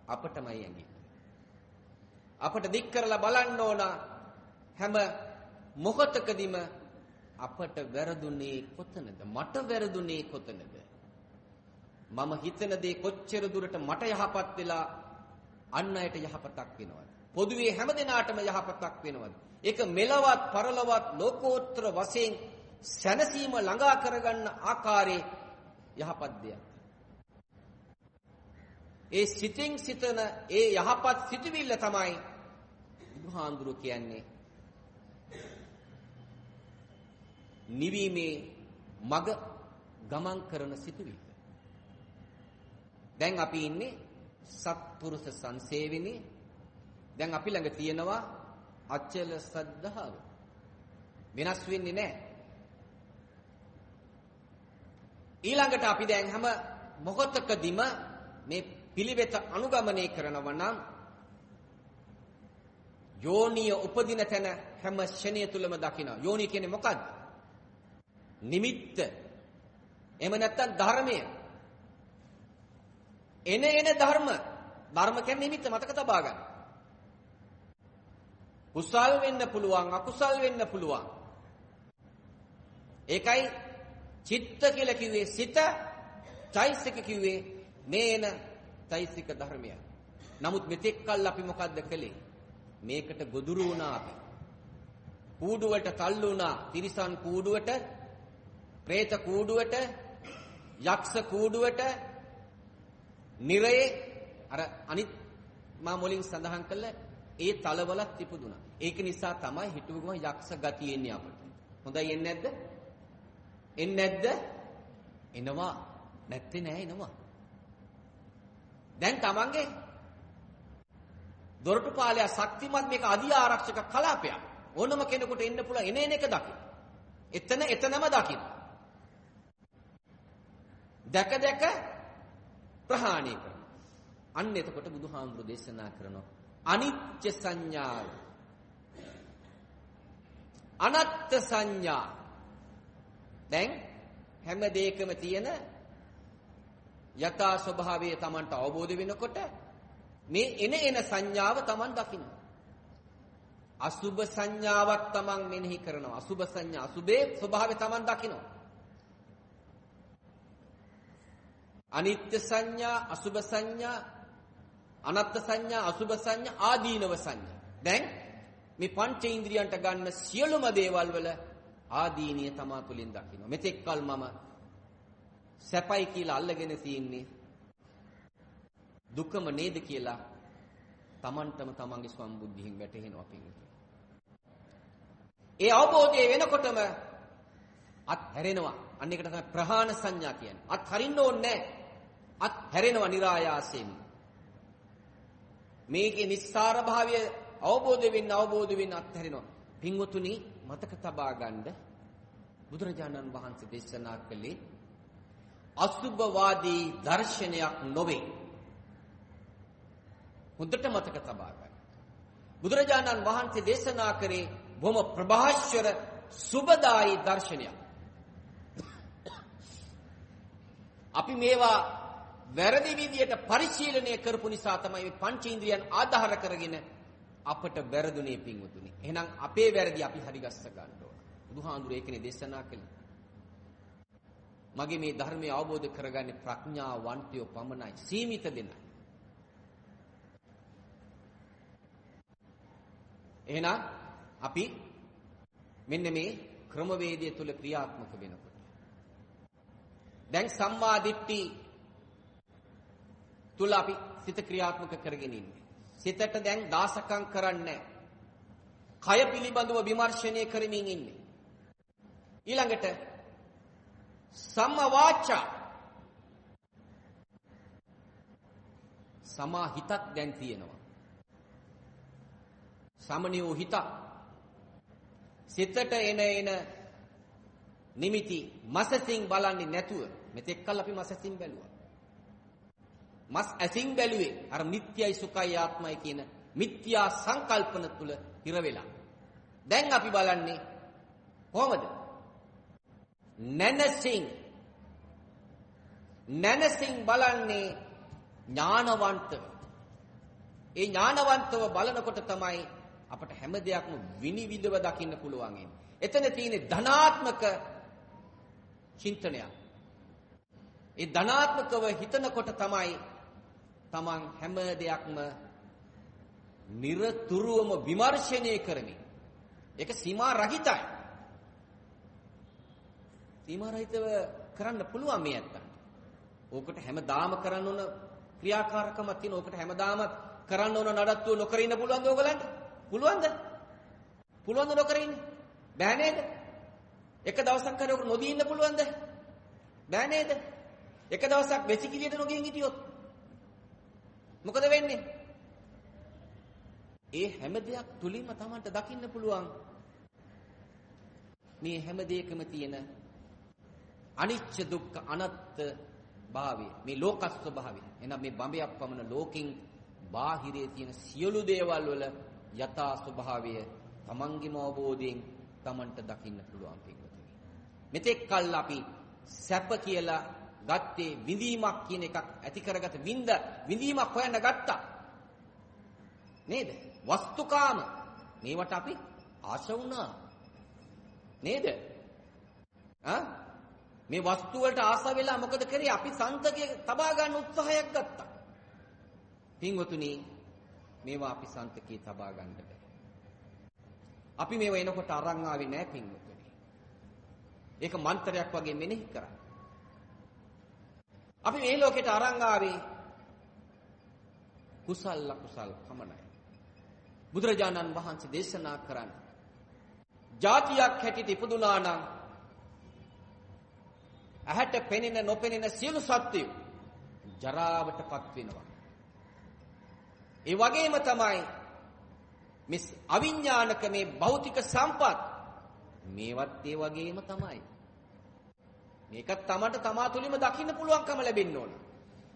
අපටමයි ඇඟිල්ල. අපට දික් කරලා බලන්න ඕන හැම මොහොතකදීම අපට වැරදුනේ කොතනද? මට වැරදුනේ කොතනද? මම හිතන දේ කොච්චර දුරට මට යහපත් වෙලා අන් අයට යහපතක් වෙනවද? පොදුවේ හැම දිනාටම යහපතක් වෙනවද? ඒක මෙලවත් පරලවත් ලෝකෝත්තර වශයෙන් සැනසීම ළඟා කරගන්න ආකාරයේ යහපත් දෙයක්. ඒ සිතින් සිතන ඒ යහපත් සිතුවිල්ල තමයි බුදුහාඳුරු කියන්නේ නිවීමේ මග ගමන් කරන සිතුවිල්ල. දැන් අපි ඉන්නේ සත්පුරුෂ සංසේවිනේ. දැන් අපි ළඟ තියෙනවා අචල ශ්‍රද්ධාව. වෙනස් වෙන්නේ නැහැ. ඊළඟට අපි දැන් හැම මොහොතකදීම මේ පිළිවෙත අනුගමනය කරනවා නම් යෝනිය උපදින තැන හැම ක්ෂණය තුලම දකිනවා. යෝනිය කියන්නේ මොකද්ද? නිමිත්ත. එහෙම නැත්නම් ධර්මය. එන ධර්ම. ධර්ම කියන්නේ නිමිත්ත මතක තබා ගන්න. කුසල් වෙන්න පුළුවන්, අකුසල් වෙන්න පුළුවන්. ඒකයි චිත්ත කියලා කිව්වේ සිත, චෛසික කිව්වේ මේන චෛසික ධර්මය. නමුත් මෙතෙක් කල් අපි මොකද්ද කළේ? මේකට ගොදුරු වුණා අපි. කූඩුවට තල්ලු වුණා. තිරිසන් කූඩුවට, പ്രേත කූඩුවට, යක්ෂ කූඩුවට, නිරයේ අර අනිත් මා මුලින් සඳහන් කළ ඒ තලවලත් ඉපදුණා. ඒක නිසා තමයි හිතුවම යක්ෂ ගතිය එන්නේ අපිට. හොඳයි එන්නේ නැද්ද? එන්නේ නැද්ද? එනවා. නැත්තේ නෑ එනවා. දැන් තමන්ගේ දොරටුපාලයා ශක්තිමත් මේක අධි ආරක්ෂක කලාපයක්. ඕනම කෙනෙකුට එන්න පුළුවන් එන එක දකින්න. එතනම දකින්න. දැක ප්‍රහාණය කරනවා. අන්න එතකොට බුදුහාමුදුරු දේශනා කරනවා අනිත්‍ය සංඥාව, අනත්ත් සංඥා. දැන් හැම දෙයකම තියෙන යථා ස්වභාවය Tamanට අවබෝධ වෙනකොට මේ එන සංඥාව Taman දකින්න. අසුභ සංඥාවක් Taman මෙනෙහි කරනවා. අසුභ සංඥා, අසුභේ ස්වභාවය Taman දකිනවා. අනිත්‍ය සංඥා, අසුභ සංඥා, අනත්ත් සංඥා, අසුභ සංඥා, ආදීනව සංඥා. දැන් මේ පංචේන්ද්‍රියන්ට ගන්න සියලුම දේවල් වල ආදීනිය තමා තුලින් දකින්න. මෙතෙක් කල මම සැපයි කියලා අල්ලගෙන තියෙන්නේ දුකම නේද කියලා තමන්ටම තමන්ගේ සම්බුද්ධියෙන් වැටහෙනවා පිළිතුර. ඒ අවබෝධය වෙනකොටම අත් හැරෙනවා. අන්න ඒකට තමයි ප්‍රහාණ සංඥා කියන්නේ. අත් හරින්න ඕනේ නැහැ. අත් හැරෙනවා નિરાයාසයෙන්. මේකේ නිස්සාර භාවය අවබෝධ වෙන්න අත් හැරෙනවා. පින්වතුනි මතක තබා ගන්න බුදුරජාණන් වහන්සේ දේශනා කළේ අසුභවාදී දර්ශනයක් නොවේ. හොඳට මතක තබා ගන්න. බුදුරජාණන් වහන්සේ දේශනා කරේ බොහොම ප්‍රභාස්වර සුබදායි දර්ශනයක්. අපි මේවා වැරදි විදියට පරිශීලනය කරපු නිසා තමයි මේ පංචේන්ද්‍රියන් ආධාර කරගෙන අපට වැරදුනේ පින්වතුනි. එහෙනම් අපේ වැරදි අපි හරිගස්ස ගන්න ඕන. බුදුහාඳුර ඒකනේ දේශනා කළේ. මගේ මේ ධර්මය අවබෝධ කරගන්නේ ප්‍රඥාවන්තයෝ පමණයි, සීමිත දෙනයි. එහෙනම් අපි මෙන්න මේ ක්‍රමවේදය තුල ක්‍රියාත්මක වෙනකොට දැන් සම්මා දිට්ඨි තුල අපි සිත ක්‍රියාත්මක කරගෙන ඉන්නේ. සිතට දැන් දාසකම් කරන්නේ කය පිළිබඳව විමර්ශනය කරමින් ඉන්නේ. ඊළඟට සම්මා වාචා සමා හිතක් දැන් තියෙනවා. සමනියෝ හිතක් සිතට එන නිමිති මසසින් බලන්නේ නැතුව මෙතෙක් කල් අපි මසසින් බැලුවා. මස් ඇසින් බැලුවේ අර නිට්ටයයි සුඛයි ආත්මයි කියන මිත්‍යා සංකල්පන තුල හිර වෙලා. දැන් අපි බලන්නේ කොහොමද? නැනසින් බලන්නේ ඥානවන්තව. ඒ ඥානවන්තව බලනකොට තමයි අපට හැම දෙයක්ම විනිවිදව දකින්න පුළුවන් වෙන්නේ. එතන තියෙන ධනාත්මක චින්තනයක්. ඒ ධනාත්මකව හිතනකොට තමයි තමන් හැම දෙයක්ම නිරතුරුවම විමර්ශනය කරමින්. ඒක සීමා රහිතයි. සීමා රහිතව කරන්න පුළුවන් මේ ඇත්ත. ඕකට හැමදාම කරන්න ඕන ක්‍රියාකාරකමක් තියෙන. ඕකට හැමදාම කරන්න ඕන නඩත්තුව නොකර ඉන්න පුළුවන්ද ඕගලන්ට? පුළුවන්ද? පුළුවන්ද නොකර ඉන්න? බෑ නේද? එක දවසක් හරි ඔක නොදී ඉන්න පුළුවන්ද? බෑ නේද? එක දවසක් වෙසිකිළියට නොගින් හිටියොත් මොකද වෙන්නේ? ඒ හැම දෙයක් තුලින්ම Tamanට දකින්න පුළුවන් මේ හැම දෙයකම තියෙන අනිච්ච දුක්ඛ අනත්ත් භාවය, මේ ලෝක ස්වභාවය. එහෙනම් මේ බඹයක් පමණ ලෝකෙන් බාහිරේ තියෙන සියලු දේවල් වල යථා ස්වභාවය Tamanගේම අවබෝධයෙන් Tamanට දකින්න පුළුවන් පිටුතුනි. මෙතෙක් කල් අපි සැප කියලා ගත්තේ විඳීමක් කියන එකක් ඇති කරගත විඳීමක් හොයන්න ගත්තා. නේද? වස්තුකාම මේවට අපි ආශ වුණා. නේද? මේ වස්තු වලට ආස වෙලා මොකද කරේ? අපි සන්තකේ තබා ගන්න උත්සාහයක් ගත්තා. පින්වතුනි, මේවා අපි සන්තකේ තබා ගන්න බෑ. අපි මේව එනකොට අරන් ආවේ නෑ පින්වතුනි. ඒක මන්ත්‍රයක් වගේ මෙනෙහි කරා. අපි මේ ලෝකෙට අරන් ආවේ කුසල ලකුසල් පමණයි. බුදුරජාණන් වහන්සේ දේශනා කරන්නේ ජාතියක් හැටියට ඉපදුනා නම් ඇහැට පෙනෙන නොපෙනෙන සියලු සත්ත්වයෝ ජරාවටපත් වෙනවා. ඒ වගේම තමයි මේ අවිඥානික මේ භෞතික සම්පත් මේවත් ඒ වගේම තමයි. මේක තමා තුළින්ම දකින්න පුළුවන්කම ලැබෙන්න ඕන.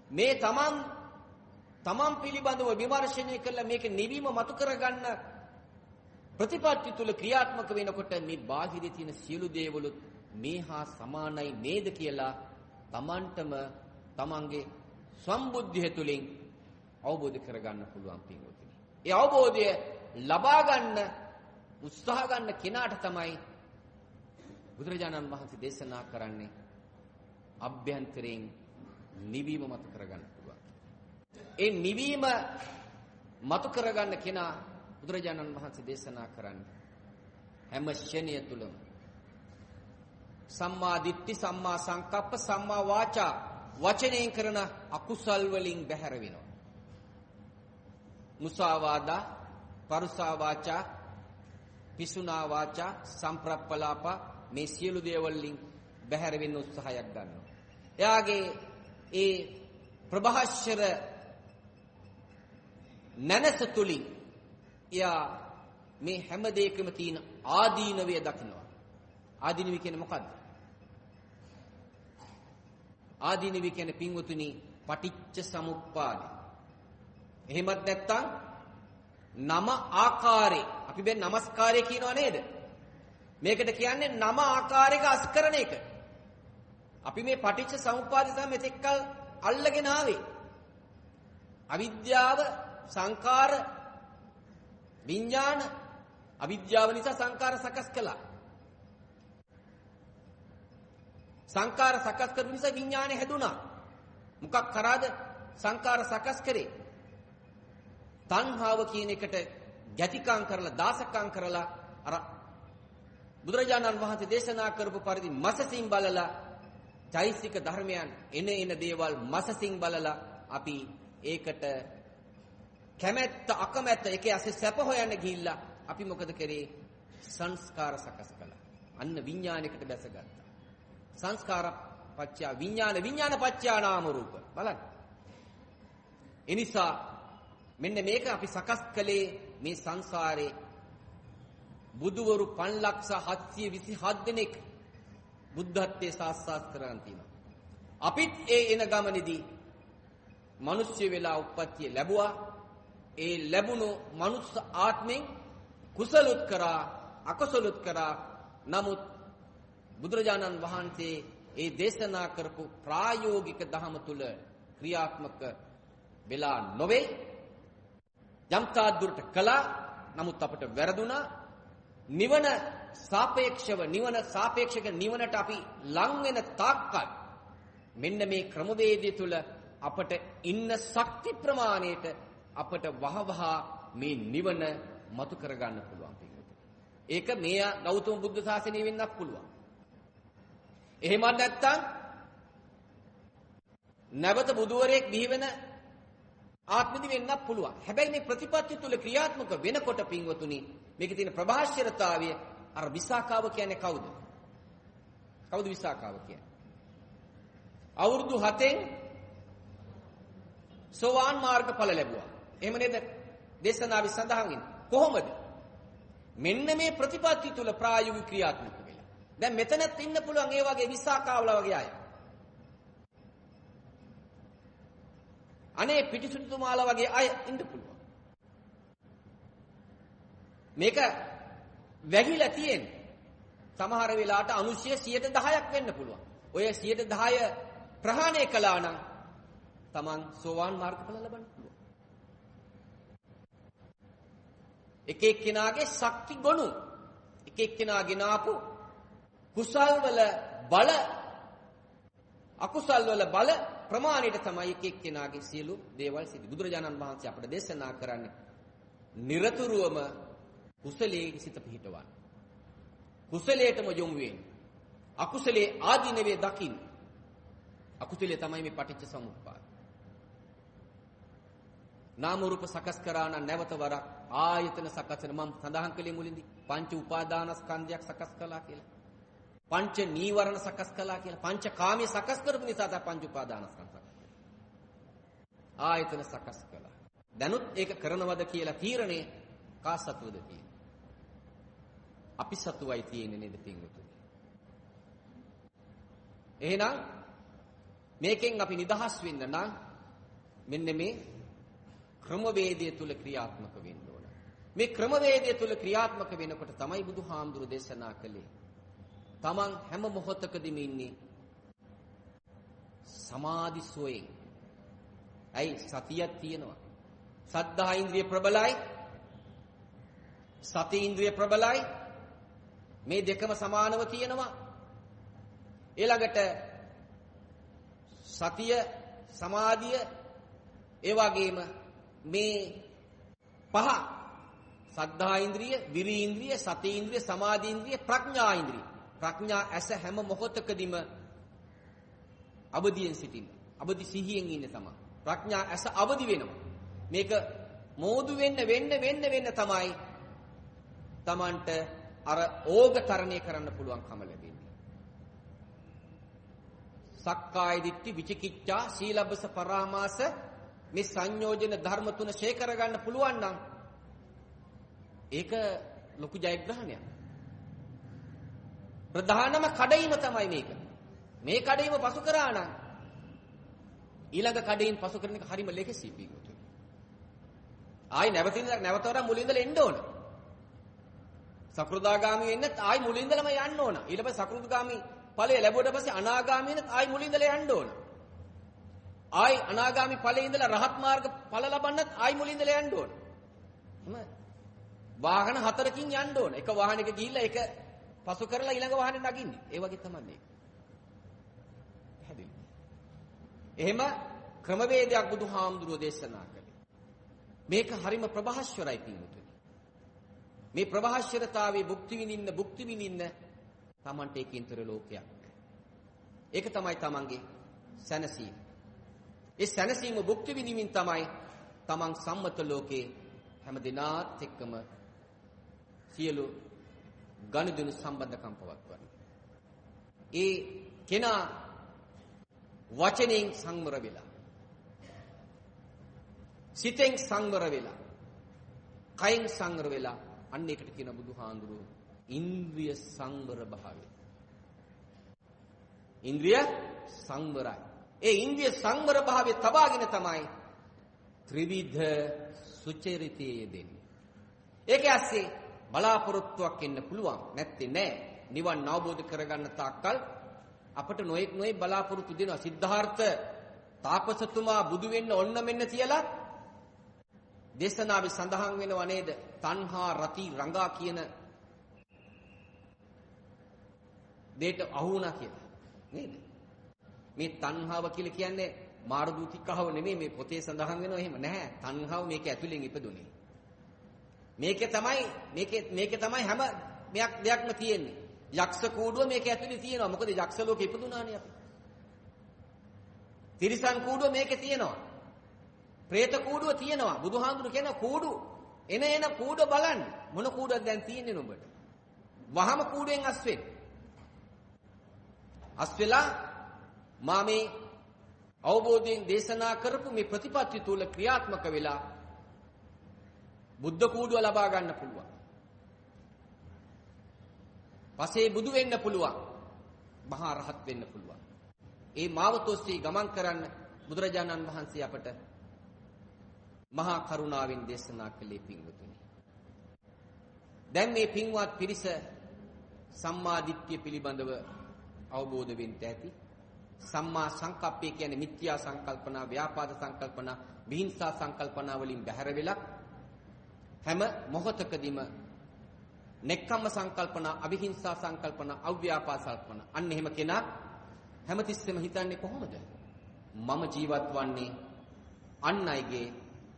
මේ තමන් පිළිබඳව විමර්ශනය කළා මේක නිවීම මතු කරගන්න ප්‍රතිපත්ති තුල ක්‍රියාත්මක වෙනකොට මේ බාහිරේ තියෙන සියලු දේවලුත් මේ හා සමානයි නේද කියලා තමන්ටම තමන්ගේ සම්බුද්ධිය තුලින් අවබෝධ කරගන්න පුළුවන් පින්වතුනි. ඒ අවබෝධය ලබා ගන්න උත්සාහ ගන්න කෙනාට තමයි බුදුරජාණන් වහන්සේ දේශනා කරන්නේ අභ්‍යන්තරයෙන් නිවීම මතු කරගන්න පුළුවන්. ඒ නිවීම මතු කරගන්න කෙනා බුදුරජාණන් වහන්සේ දේශනා කරන්නේ හැම ක්ෂණය තුලම සම්මා දිට්ඨි, සම්මා සංකප්ප, සම්මා වාචා වචනයෙන් කරන අකුසල් වලින් බැහැර වෙනවා. මුසාවාදා, පරුසා වාචා, පිසුනා වාචා, සම්ප්‍රප්පලාප මේ සියලු දේවල් වලින් බැහැර වෙන්න උත්සාහයක් ගන්නවා. එයාගේ ඒ ප්‍රභාෂර නැනස තුලින් එයා මේ හැම දෙයකම තියෙන ආදීනවය දකිනවා. ආදීනවය කියන්නේ මොකද්ද? ආදීනවය කියන්නේ පින්වතුනි පටිච්ච සමුප්පාදේ. එහෙමත් නැත්නම් නම ආකාරේ. අපි බෙන් නමස්කාරය කියනවා නේද? මේකට කියන්නේ නම ආකාරයක අස්කරන එක. අපි මේ පටිච්ච සමුප්පාදේ තමයි මෙතෙක්කල් අල්ලගෙන ආවේ. අවිද්‍යාව, සංකාර, විඥාන, අවිද්‍යාව නිසා සංකාර සකස් කළා. සංකාර සකස් කරපු නිසා විඥානය හැදුනා. මොකක් කරාද සංකාර සකස් කරේ? තණ්හාව කියන එකට ගැතිකම් කරලා දාසකම් කරලා අර බුදුරජාණන් වහන්සේ දේශනා කරපු පරිදි මසසින් බලලා චෛසික ධර්මයන් එන දේවල් මසසින් බලලා අපි ඒකට කැමැත්ත අකමැත්ත එකේ ඇස්සේ සැප හොයන්න ගිහිල්ලා අපි මොකද කරේ? සංස්කාර සකස් කළා. අන්න විඥානයකට බැසගත්තා. සංස්කාර පත්‍ය විඥාන, විඥාන පත්‍ය නාම රූප. බලන්න. එනිසා මෙන්න මේක අපි සකස් කළේ මේ සංසාරේ බුදුවරු 5727 දෙනෙක් බුද්ධත්වයේ සාක්ෂාත් කරගන්න තියෙනවා. අපිත් ඒ එන ගමනේදී මිනිස්සු වෙලා උප්පත්තිය ලැබුවා. ඒ ලැබුණු මනුස්ස ආත්මෙන් කුසලුත් කරා අකුසලුත් කරා. නමුත් බුදුරජාණන් වහන්සේ ඒ දේශනා කරපු ප්‍රායෝගික ධහම තුල ක්‍රියාත්මක වෙලා නොවේ. යම්තා දුරට කළා. නමුත් අපට වැරදුනා. නිවන සාපේක්ෂක නිවනට අපි ලං වෙන තාක්කල් මෙන්න මේ ක්‍රමවේදය තුල අපට ඉන්න ශක්ති ප්‍රමාණයට අපට වහවහ මේ නිවන මතු කරගන්න පුළුවන්. ඒක මේ ගෞතම බුද්ධ ශාසනය වෙන්නත් පුළුවන්. එහෙමත් නැත්නම් නැවත බුදුවරයෙක් බිහි වෙන ආත්මෙදි වෙන්නත් පුළුවන්. හැබැයි මේ ප්‍රතිපත්ති තුල ක්‍රියාත්මක වෙනකොට පින්වතුනි මේකේ තියෙන ප්‍රභාෂ්‍යරතාවය අර විසාකාව කියන්නේ කවුද? කවුද විසාකාව කියන්නේ? අවුරුදු 7න් සෝවාන් මාර්ගඵල ලැබුවා. එහෙම නේද? දේශනාවේ සඳහන් වෙන්නේ. කොහොමද? මෙන්න මේ ප්‍රතිපත්ති තුල ප්‍රායෝගික ක්‍රියාත්මක වෙලා. දැන් මෙතනත් ඉන්න පුළුවන් ඒ වගේ විසාකාවලා වගේ අය. අනේ පිටිසුතුමාලා වගේ අය ඉන්න පුළුවන්. මේක වැහිලා තියෙන්නේ. සමහර වෙලාවට අනුශය 10%ක් වෙන්න පුළුවන්. ඔය 10% ප්‍රහාණය කළා නම් තමන් සෝවාන් මාර්ගඵල ලබන්න පුළුවන්. එක එක්කෙනාගේ ශක්ති ගොනු එක එක්කෙනාගෙන ආපු කුසල් වල බල අකුසල් වල බල ප්‍රමාණයට තමයි එක එක්කෙනාගේ සියලු දේවල් සිදු. බුදුරජාණන් වහන්සේ අපට දේශනා කරන්නේ නිරතුරුවම කුසලයේ සිත පිහිටවන්න. කුසලයටම යොමු වෙන්න. අකුසලයේ ආදීනවේ දකින්න. අකුසලයේ තමයි මේ පටිච්ච සමුප්පාද. නාම රූප සකස් කරා නම් නැවත වරක් ආයතන සකස් වෙන මම සඳහන් කළේ මුලින්දී පංච උපාදානස්කන්ධයක් සකස් කළා කියලා. පංච නීවරණ සකස් කළා කියලා. පංච කාමයේ සකස් කරපු නිසා තමයි පංච උපාදානස්කන්ධ සකස් කළේ. ආයතන සකස් කළා. දැනුත් ඒක කරනවද කියලා තීරණය කා සතුවද තියෙන්නේ. අපි සතුවයි තියෙන්නේ නේද පින්වතුනි. එහෙනම් මේකෙන් අපි නිදහස් වෙන්න නම් මෙන්න මේ ක්‍රමවේදය තුල ක්‍රියාත්මක වෙන්න ඕන. මේ ක්‍රමවේදය තුල ක්‍රියාත්මක වෙනකොට තමයි බුදුහාමුදුරු දේශනා කළේ. තමන් හැම මොහොතකදීම ඉන්නේ සමාධි සෝයෙන්. ඇයි සතියක් තියෙනවා. සද්ධා ඉන්ද්‍රිය ප්‍රබලයි. සති ඉන්ද්‍රිය ප්‍රබලයි. මේ දෙකම සමානව තියෙනවා. ඊළඟට සතිය සමාධිය ඒ වගේම මේ පහ සද්ධා ඉන්ද්‍රිය, විරි ඉන්ද්‍රිය, සති ඉන්ද්‍රිය, සමාධි ඉන්ද්‍රිය, ප්‍රඥා ඉන්ද්‍රිය. ප්‍රඥා ඇස හැම මොහොතකදීම අවදියෙන් සිටින්න. අවදි සිහියෙන් ඉන්න තමයි. ප්‍රඥා ඇස අවදි වෙනවා. මේක මෝදු වෙන්න තමයි Tamanට අර ඕග තරණය කරන්න පුළුවන්කම ලැබෙන්නේ. සක්කාය දිට්ඨි විචිකිච්ඡා සීලබ්බස පරාමාස මේ සංයෝජන ධර්ම තුන ෂේ කරගන්න පුළුවන් නම් ඒක ලොකු ජයග්‍රහණයක්. ප්‍රධානම කඩයිම තමයි මේක. මේ කඩයිම පසු කරා නම් ඊළඟ කඩයින් පසු කරන එක හරිම ලෙහෙසි පිටුතු. ආයි නැවතවර මුලින්දලා එන්න ඕන. සකෘදාගාමී වෙන්නත් ආයි මුලින්දලම යන්න ඕන. ඊළඟ සකෘදාගාමී ඵලය ලැබුවට පස්සේ අනාගාමී වෙන්නත් ආයි මුලින්දලා යන්න ඕන. ආයි අනාගාමී ඵලයේ ඉඳලා රහත් මාර්ග ඵල ලබන්නත් ආයි මුලින්දලා යන්න ඕන. එහෙම වාහන හතරකින් යන්න ඕන. එක වාහනයක ගිහිල්ලා එක පසු කරලා ඊළඟ වාහනේ නගින්නේ. ඒ වගේ තමයි මේක. පැහැදිලි. එහෙම ක්‍රමවේදයක් බුදුහාමුදුරුවෝ දේශනා කළේ. මේක හරිම ප්‍රභාස්වරයි පින්වතුනි. මේ ප්‍රභාස්වරතාවයේ භුක්ති විඳින්න Tamante ඒකින්තර ලෝකයක්. ඒක තමයි Tamanගේ සැනසීම. ඒ සැනසීම භුක්ති විඳින්මින් තමයි Taman සම්මත ලෝකේ හැම දිනාත් එක්කම සියලු ගනුදෙනු සම්බන්ධකම් පවත්වන්නේ. ඒ කෙනා වචනෙන් සංවර වෙලා, සිතෙන් සංවර වෙලා, කයෙන් සංවර වෙලා, අන්න ඒකට කියන බුදුහාඳුරු ඉන්ද්‍රිය සංවර භාවය. ඉන්ද්‍රිය සංවරයි. ඒ ඉන්ද්‍රිය සංවර භාවය තබාගෙන තමයි ත්‍රිවිධ සුචරිතයේ දෙන්නේ. ඒක ඇස්සේ බලාපොරොත්තුවක් එන්න පුළුවන්. නැත්තේ නෑ. නිවන් අවබෝධ කරගන්න තාක්කල් අපට නොඑක් බලාපොරොත්තු දෙනවා. සිද්ධාර්ථ තාපසතුමා බුදු වෙන්න ඕන්න මෙන්න කියලා දේශනාවේ සඳහන් වෙනව නේද? තණ්හා රති රංගා කියන දෙයට අහු වුණා කියලා. නේද? මේ තණ්හාව කියලා කියන්නේ මාරදූතිකව නෙමෙයි මේ පොතේ සඳහන් වෙනව එහෙම නැහැ. තණ්හාව මේක ඇතුලෙන් ඉපදුනේ. මේකේ තමයි හැම දෙයක්ම තියෙන්නේ. යක්ෂ කූඩුව මේක ඇතුලේ තියෙනවා. මොකද යක්ෂ ලෝකෙ ඉපදුනානේ අපි. තිරිසන් කූඩුව මේකේ තියෙනවා. പ്രേත කූඩුව තියෙනවා. බුදුහාඳුරු කියන කූඩු එන කූඩුව බලන්න. මොන කූඩුවක්ද දැන් තියෙන්නේ නුඹට? වහම කූඩුවෙන් අස් වෙන්න. අස් වෙලා මා මේ අවබෝධයෙන් දේශනා කරපු මේ ප්‍රතිපත්ති තුල ක්‍රියාත්මක වෙලා බුද්ධ කූඩුව ලබා ගන්න පුළුවන්. පස්සේ බුදු වෙන්න පුළුවන්. මහා රහත් වෙන්න පුළුවන්. ඒ මාවතොස්සේ ගමන් කරන්න බුදුරජාණන් වහන්සේ අපට මහා කරුණාවෙන් දේශනා කළේ පින්වතුනි. දැන් මේ පින්වත් පිරිස සම්මා දිට්ඨිය පිළිබඳව අවබෝධ වෙන්න ඇති. සම්මා සංකප්පය කියන්නේ මිත්‍යා සංකල්පනා, ව්‍යාපාද සංකල්පනා, විහිංසා සංකල්පනා වලින් බැහැර වෙලා හැම මොහොතකදීම නෙක්ඛම්ම සංකල්පනා, අවිහිංසා සංකල්පනා, අව්‍යාපාද සංකල්පනා. අන්න එහෙම කෙනා හැමතිස්සෙම හිතන්නේ කොහොමද? මම ජීවත් වන්නේ අන් අයගේ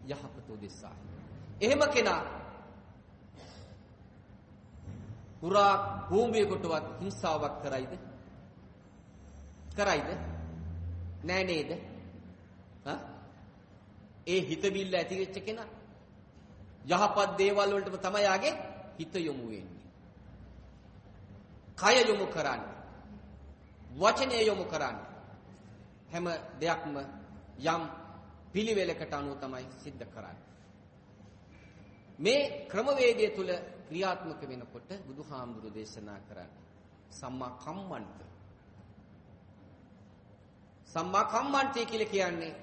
යහපත උදෙසා. එහෙම කෙනා පුරා භූමියකටවත් හිංසාවක් කරයිද? කරයිද? නෑ නේද? ඒ හිතවිල්ල ඇති වෙච්ච කෙනා යහපත් දේවල් වලටම තමයි යාගේ හිත යොමු වෙන්නේ. කය යොමු කරන්නේ. වචනය යොමු කරන්නේ. හැම දෙයක්ම යම් පිළිවෙලකට අනුව තමයි සිද්ධ කරන්නේ. මේ ක්‍රමවේදය තුල ක්‍රියාත්මක වෙනකොට බුදුහාමුදුරු දේශනා කරන්නේ සම්මා කම්මන්ත. සම්මා කම්මන්තය කියලා කියන්නේ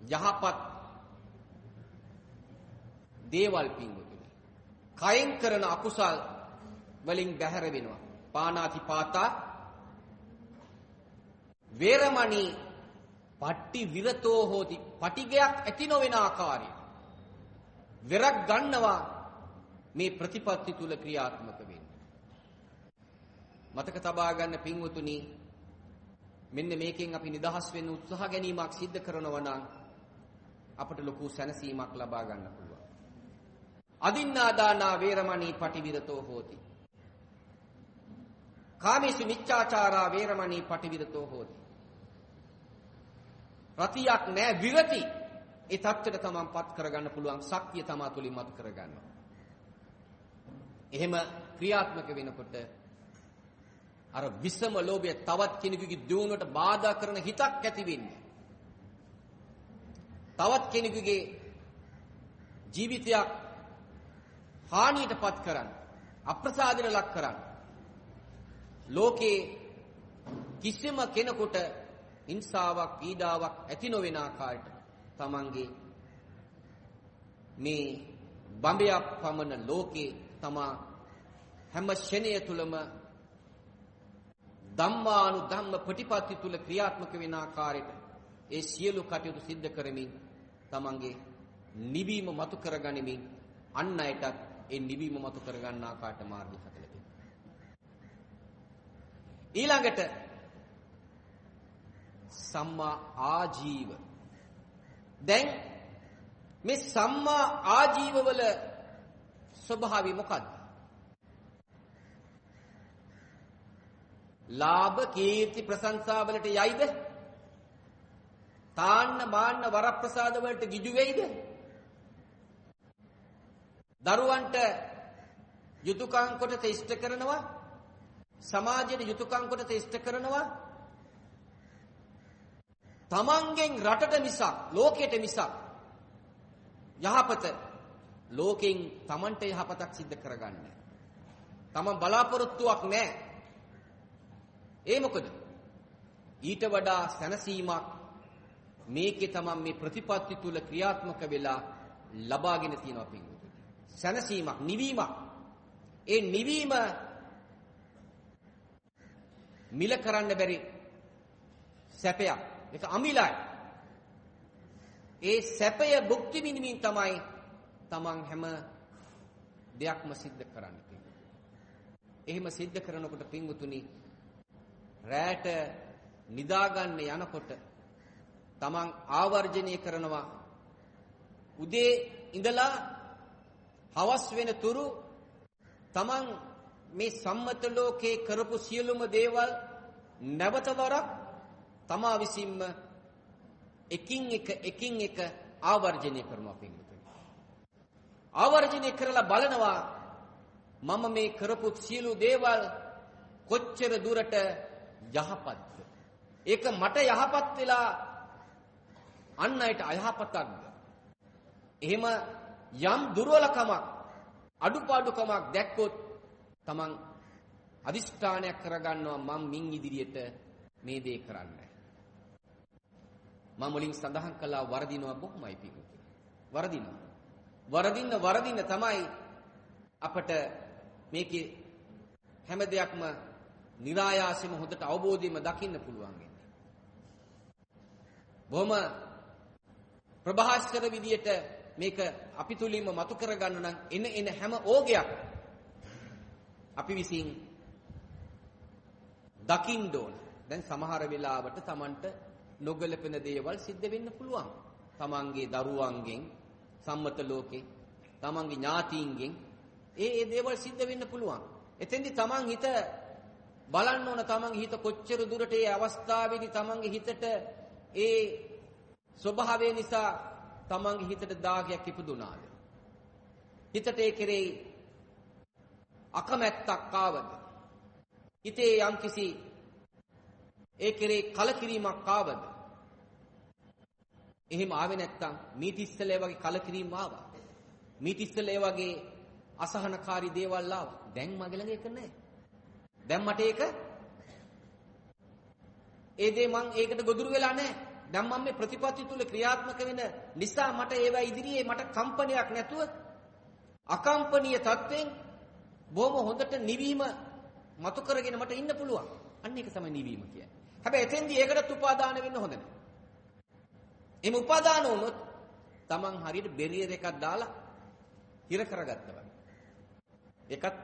යහපත් දේවල් පින්වතුනි. කයෙන් කරන අකුසල් වලින් බැහැර වෙනවා. පානාතිපාතා වේරමණී පට්ටි විරතෝ හෝති. පටිගයක් ඇති නොවන ආකාරයට වෙරක් ගන්නවා මේ ප්‍රතිපත්ති තුල ක්‍රියාත්මක වෙන්නේ. මතක තබා ගන්න පින්වතුනි, මෙන්න මේකෙන් අපි නිදහස් වෙන්න උත්සාහ ගැනීමක් සිද්ධ කරනවා නම් අපට ලොකු සැනසීමක් ලබා ගන්න පුළුවන්. අදින්නාදානා වේරමණී පටිවිරතෝ හෝති. කාමේසු මිච්ඡාචාරා වේරමණී පටිවිරතෝ හෝති. රතියක් නෑ, විරති. ඒ தත්තට තමන්පත් කරගන්න පුළුවන් ශක්තිය තමා තුලින් මත කරගන්නවා. එහෙම ක්‍රියාත්මක වෙනකොට අර විසම ලෝභය තවත් කෙනෙකුගේ දියුණුවට බාධා කරන හිතක් ඇති වෙන්නේ. තවත් කෙනෙකුගේ ජීවිතයක් හානියටපත් කරන්න, අප්‍රසාදයට ලක් කරන්න. ලෝකේ කිසිම කෙනෙකුට හිංසාවක්, පීඩාවක් ඇති නොවන ආකාරයට තමන්ගේ මේ බඹයක් පමණ ලෝකේ තමා හැම ෂණය තුලම ධම්මානුධම්ම ප්‍රතිපatti තුල ක්‍රියාත්මක වෙන ආකාරයට ඒ සියලු කටයුතු සිද්ධ කරමින් තමන්ගේ නිවීම මතු කරගනිමින් අන් අයටත් ඒ නිවීම මතු කරගන්න ආකාරයට මාර්ගය හදලා දෙනවා. ඊළඟට සම්මා ආජීව. දැන් මේ සම්මා ආජීවවල ස්වභාවය මොකක්ද? ලාභ, කීර්ති, ප්‍රශංසා වලට යයිද? තාන්න මාන්න වරප්‍රසාද වලට ගිජු වෙයිද? දරුවන්ට යුතුයකම් කොට ඉෂ්ට කරනවා, සමාජයට යුතුයකම් කොට ඉෂ්ට කරනවා. තමන්ගෙන් රටට මිසක්, ලෝකයට මිසක් යහපත ලෝකෙන් තමන්ට යහපතක් සිද්ධ කරගන්න. තමන් බලාපොරොත්තුවක් නැහැ. ඒ මොකද? ඊට වඩා සැනසීමක් මේකේ තමන් මේ ප්‍රතිපත්ති තුල ක්‍රියාත්මක වෙලා ලබාගෙන තියෙනවා පින්වතුනි. සැනසීමක්, නිවීමක්. ඒ නිවීම මිල කරන්න බැරි සැපයක්. ඒක අමිලයි. ඒ සැපය භුක්ති විඳින්මින් තමයි තමන් හැම දෙයක්ම සිද්ධ කරන්නේ. එහෙම සිද්ධ කරනකොට පින්වතුනි, රැට නිදාගන්න යනකොට තමන් ආවර්ජනය කරනවා. උදේ ඉඳලා හවස් වෙන තුරු තමන් මේ සම්මත ලෝකේ කරපු සියලුම දේවල් නැවතවරක් තමා විසින්ම එකින් එක ආවර්ජනය කරනවා පින්වතුනි. ආවර්ජනය කරලා බලනවා මම මේ කරපු සියලු දේවල් කොච්චර දුරට යහපත්ද? ඒක මට යහපත් වෙලා අන් අයට අයහපතක්ද? එහෙම යම් දුර්වලකමක්, අඩුපාඩුකමක් දැක්කොත් තමන් අදිෂ්ඨානයක් කරගන්නවා මම මින් ඉදිරියට මේ දේ කරන්නේ. මම මුලින් සඳහන් කළා වරදිනවා බොහොමයි පිටුපිට. වරදින්න තමයි අපට මේකේ හැම දෙයක්ම નિરાයාසෙම හොඳට අවබෝධයෙන්ම දකින්න පුළුවන් වෙන්නේ. බොහොම ප්‍රභාස්කර විදියට මේක අපි තුලින්ම මතු කරගන්න නම් එන හැම ඕගයක් අපි විසින් දකින්න ඕන. දැන් සමහර වෙලාවට Tamanට නොගැලපෙන දේවල් සිද්ධ වෙන්න පුළුවන්. Tamanගේ දරුවන්ගෙන්, සම්මත ලෝකේ, Tamanගේ ඥාතීන්ගෙන් ඒ දේවල් සිද්ධ වෙන්න පුළුවන්. එතෙන්දි Taman හිත බලන්න ඕන Tamanගේ හිත කොච්චර දුරට ඒ අවස්ථාවේදී Tamanගේ හිතට ඒ ස්වභාවය නිසා Tamanගේ හිතට දාගයක් ඉපදුනාද? හිතට ඒ කෙරෙහි අකමැත්තක් ආවද? හිතේ යම්කිසි ඒ කෙරෙහි කලකිරීමක් ආවද? එහෙම ආවේ නැත්තම් මීට ඉස්සෙල්ලා වගේ කලකිරීම ආවා. මීට ඉස්සෙල්ලා වගේ අසහනකාරී දේවල් ආවා. දැන් මගේ ළඟ ඒක නැහැ. දැන් මට ඒක ඒ දේ මං ඒකට ගොදුරු වෙලා නැහැ. දැන් මම මේ ප්‍රතිපත්ති තුල ක්‍රියාත්මක වෙන නිසා මට ඒවා ඉදිරියේ මට කම්පනයක් නැතුව අකම්පනීය තත්වෙන් බොහොම හොඳට නිවීම මතු කරගෙන මට ඉන්න පුළුවන්. අන්න ඒක තමයි නිවීම කියන්නේ. හැබැයි එතෙන්දී ඒකටත් උපාදාන වෙන්න හොඳ නැහැ. එimhe උපාදාන වුණොත් Taman හරියට බෙරියර් එකක් දාලා හිර කරගත්තා වගේ. ඒකත්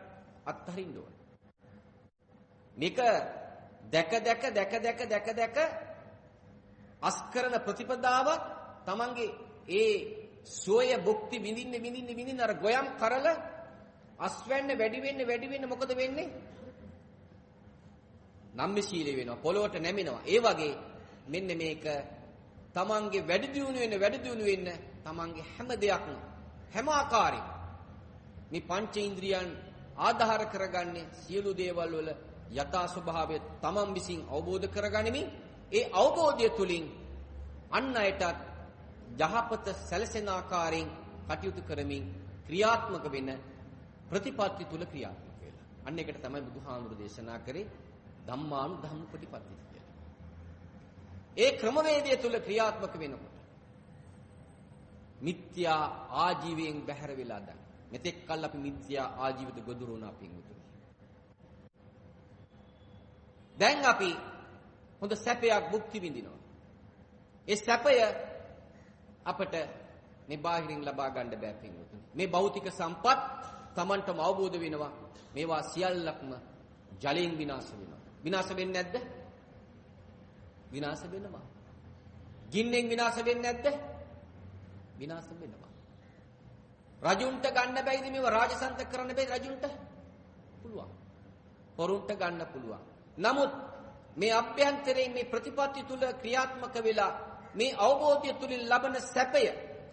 අත්හරින්න ඕන. මේක දැක අස්කරන ප්‍රතිපදාවක් Tamanගේ ඒ සෝය භුක්ති විඳින්න අර ගොයම් කරල අස්වැන්න වැඩි වෙන්න මොකද වෙන්නේ? නම්මශීලී වෙනවා, පොළොවට නැමෙනවා. ඒ වගේ මෙන්න මේක Tamanගේ වැඩි දියුණු වෙන්න Tamanගේ හැම දෙයක්ම හැම ආකාරයෙන් මේ පංචේන්ද්‍රියන් ආධාර කරගන්නේ සියලු දේවල් වල යථා ස්වභාවය Taman විසින් අවබෝධ කරගනිමින් ඒ අවබෝධය තුලින් අන් අයටත් යහපත සැලසෙන ආකාරයෙන් කටයුතු කරමින් ක්‍රියාත්මක වෙන ප්‍රතිපත්ති තුල ක්‍රියාත්මක වෙලා. අන්න ඒකට තමයි බුදුහාමුදුරු දේශනා කරේ ධම්මානුධම්ම ප්‍රතිපත්ති කියලා. ඒ ක්‍රමවේදය තුල ක්‍රියාත්මක වෙනකොට මිත්‍යා ආජීවයෙන් බැහැර වෙලා දැන් මෙතෙක් කල් අපි මිත්‍යා ආජීවිත ගොදුරු වුණා පින්වතුනි. දැන් අපි හොඳ සැපයක් භුක්ති විඳිනවා. ඒ සැපය අපට මේ බාහිරින් ලබා ගන්න බෑ පින්වතුනි. මේ භෞතික සම්පත් Tamanටම අවබෝධ වෙනවා. මේවා සියල්ලක්ම ජලයෙන් විනාශ වෙනවා. විනාශ වෙන්නේ නැද්ද? විනාශ වෙනවා. ගින්නෙන් විනාශ වෙන්නේ නැද්ද? විනාශ වෙනවා. රජුන්ට ගන්න බැයිද මේව රාජසන්තක කරන්න බැයි රජුන්ට? පුළුවන්. පොරුන්ට ගන්න පුළුවන්. නමුත් මේ අභ්‍යන්තරයෙන් මේ ප්‍රතිපත්ති තුල ක්‍රියාත්මක වෙලා මේ අවබෝධය තුලින් ලබන සැපය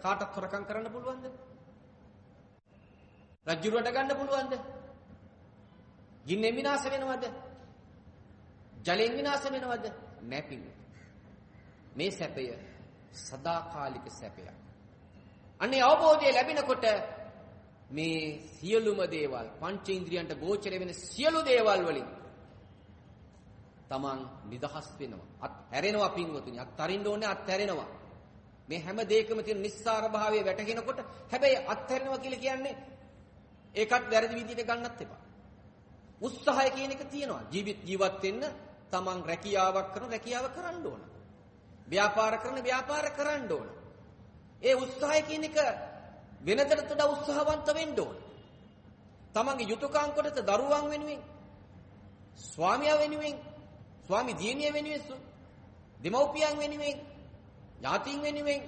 කාටත් හොරකම් කරන්න පුළුවන්ද? රජුරට ගන්න පුළුවන්ද? ගින්නෙන් විනාශ වෙනවද? ජලයෙන් විනාශ වෙනවද? නැපින්. මේ සැපය සදාකාලික සැපයක්. අනේ අවබෝධය ලැබෙනකොට මේ සියලුම දේවල් පංචේන්ද්‍රියන්ට ගෝචර වෙන සියලු දේවල් වලින් Taman නිදහස් වෙනවා. අත්හැරෙනවා පින්වතුනි. අත්හරින්න ඕනේ අත්හැරෙනවා. මේ හැම දෙයකම තියෙන නිස්සාර භාවය වැටහෙනකොට හැබැයි අත්හැරෙනවා කියලා කියන්නේ ඒකත් වැරදි විදිහට ගන්නත් එපා. උත්සාහය කියන එක තියෙනවා. ජීවත් වෙන්න Taman රැකියාවක් කරන්න ඕන. ව්‍යාපාර කරන්න ඕන. ඒ උත්සාහය කියන එක වෙනදට වඩා උත්සාහවන්ත වෙන්න ඕන. Tamanගේ යුතුයකම් කොටස දරුවන් වෙනුවෙන්, ස්වාමියා වෙනුවෙන්, ස්වාමි දියණිය වෙනුවෙන්, දෙමව්පියන් වෙනුවෙන්, ඥාතීන් වෙනුවෙන්,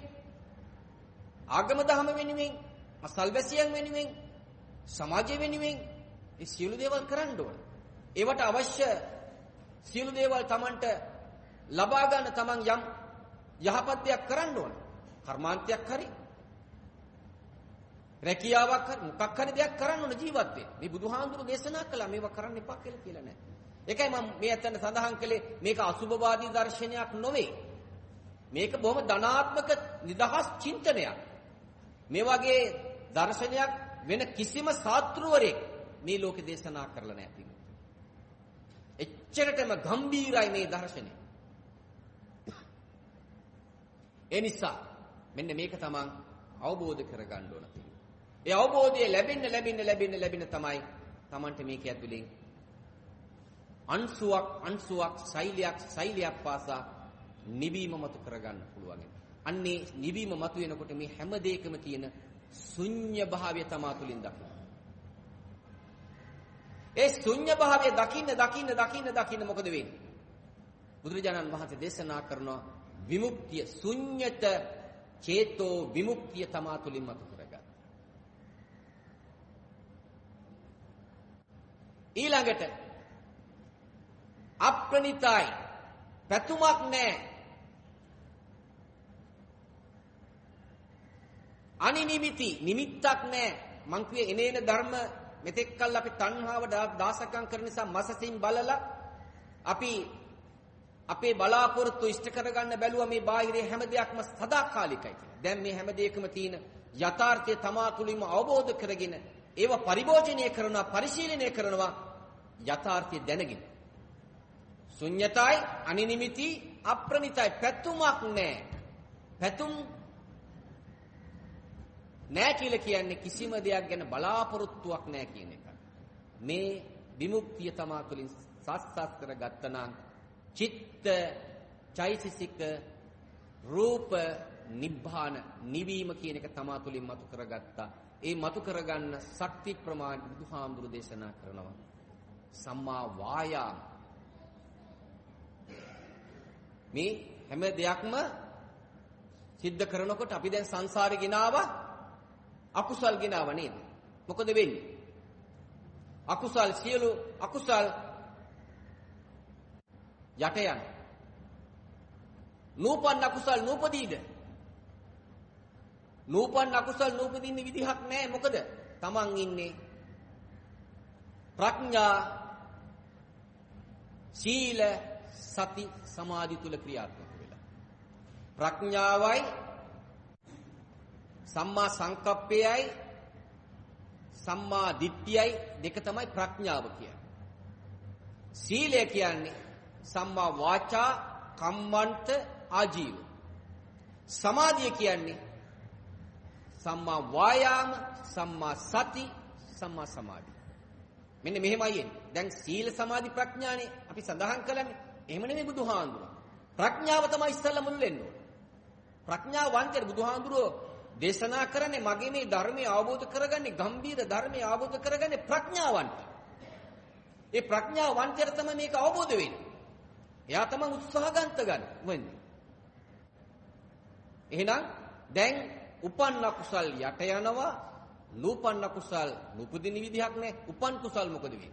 ආගම දහම වෙනුවෙන්, අසල්වැසියන් වෙනුවෙන්, සමාජය වෙනුවෙන් මේ සියලු දේවල් කරන්න ඕන. ඒවට අවශ්‍ය සියලු දේවල් Tamanට ලබා ගන්න Taman යම් යහපත් දෙයක් කරන්න ඕන. කර්මාන්තයක් හරි රැකියාවක් හරි මොකක් හරි දෙයක් කරන්න ඕන ජීවත් වෙන්න. මේ බුදුහාඳුරු දේශනා කළා මේවා කරන්න එපා කියලා නෑ. ඒකයි මම මේ අතන සඳහන් කළේ මේක අසුභවාදී දර්ශනයක් නොවේ. මේක බොහොම ධනාත්මක නිදහස් චින්තනයක්. මේ වගේ දර්ශනයක් වෙන කිසිම ශාස්ත්‍රවරයෙක් මේ ලෝකේ දේශනා කරලා නැහැ පිටු. එච්චරටම ගැඹීරයි මේ දර්ශනය. ඒ නිසා මෙන්න මේක තමන් අවබෝධ කරගන්න ඕන පිටු. ඒ අවබෝධය ලැබෙන්න තමයි තමන්ට මේක ඇතුලෙන් අංශුවක් සෛලයක් පාසා නිවීම මතු කරගන්න පුළුවන්. අන්නේ නිවීම මතු වෙනකොට මේ හැම දෙයකම තියෙන ශුන්‍ය භාවය තමා තුලින් දකින්න. ඒ ශුන්‍ය භාවය දකින්න මොකද වෙන්නේ? බුදුරජාණන් වහන්සේ දේශනා කරනවා විමුක්තිය ශුන්‍යත චේතෝ විමුක්තිය තමා තුලින් මතු කරගන්න. ඊළඟට අප්‍රණිතයි පැතුමක් නැහැ. අනිනිමිති නිමිත්තක් නැහැ. මං කියේ එනේන ධර්ම මෙතෙක් කල් අපි තණ්හාව දාසකම් කරන නිසා මසසින් බලලා අපි අපේ බලාපොරොත්තු ඉෂ්ට කරගන්න බැලුවා මේ බාහිරේ හැම දෙයක්ම සදාකාලිකයි කියලා. දැන් මේ හැම දෙයකම තියෙන යථාර්ථය තමා තුළින්ම අවබෝධ කරගෙන ඒව පරිභෝජනය කරනවා, පරිශීලනය කරනවා යථාර්ථය දැනගෙන. ශුන්‍යතයි, අනිනිමිති, අප්‍රණිතයි පැතුමක් නැහැ. පැතුම් නැහැ කියලා කියන්නේ කිසිම දෙයක් ගැන බලාපොරොත්තුවක් නැහැ කියන එක. මේ විමුක්තිය තමා තුළින් සාක්ෂාත් කරගත්තා නම් චිත්ත චෛතසික රූප නිබ්බාන නිවීම කියන එක තමා තුළින් මතු කරගත්තා. ඒ මතු කරගන්න ශක්ති ප්‍රමාණ බුදුහාමුදුරු දේශනා කරනවා. සම්මා වායාම. මේ හැම දෙයක්ම සිද්ධ කරනකොට අපි දැන් සංසාරේ ගෙනාවා අකුසල් ගෙනාවා නේද? මොකද වෙන්නේ? අකුසල් සියලු අකුසල් යට යන. නූපන් අකුසල් නූපදීද? නූපන් අකුසල් නූපදින්න විදිහක් නැහැ. මොකද තමන් ඉන්නේ ප්‍රඥා සීල සති සමාධි තුල ක්‍රියාත්මක වෙලා. ප්‍රඥාවයි සම්මා සංකප්පයයි සම්මා දිට්ඨියයි දෙක තමයි ප්‍රඥාව කියන්නේ. සීලය කියන්නේ සම්මා වාචා කම්මන්ත ආජීව. සමාධිය කියන්නේ සම්මා වායාම සම්මා සති සම්මා සමාධි. මෙන්න මෙහෙමයි එන්නේ. දැන් සීල සමාධි ප්‍රඥානේ අපි සඳහන් කළානේ. එහෙම නෙමෙයි බුදුහාඳුරා. ප්‍රඥාව තමයි ඉස්සල්ලා මුල් වෙන්නේ. ප්‍රඥාවන්තය බුදුහාඳුරෝ දේශනා කරන්නේ මගේ මේ ධර්මය අවබෝධ කරගන්නේ ගම්බීර ධර්මය අවබෝධ කරගන්නේ ප්‍රඥාවන්ත. ඒ ප්‍රඥාවන්තයට තමයි මේක අවබෝධ වෙන්නේ. එයා තමයි උත්සාහගන්ත ගන්න වෙන්නේ. එහෙනම් දැන් උපන්න කුසල් යට යනවා, නූපන්න කුසල් නූපදින විදිහක් නැහැ. උපන් කුසල් මොකද වෙන්නේ?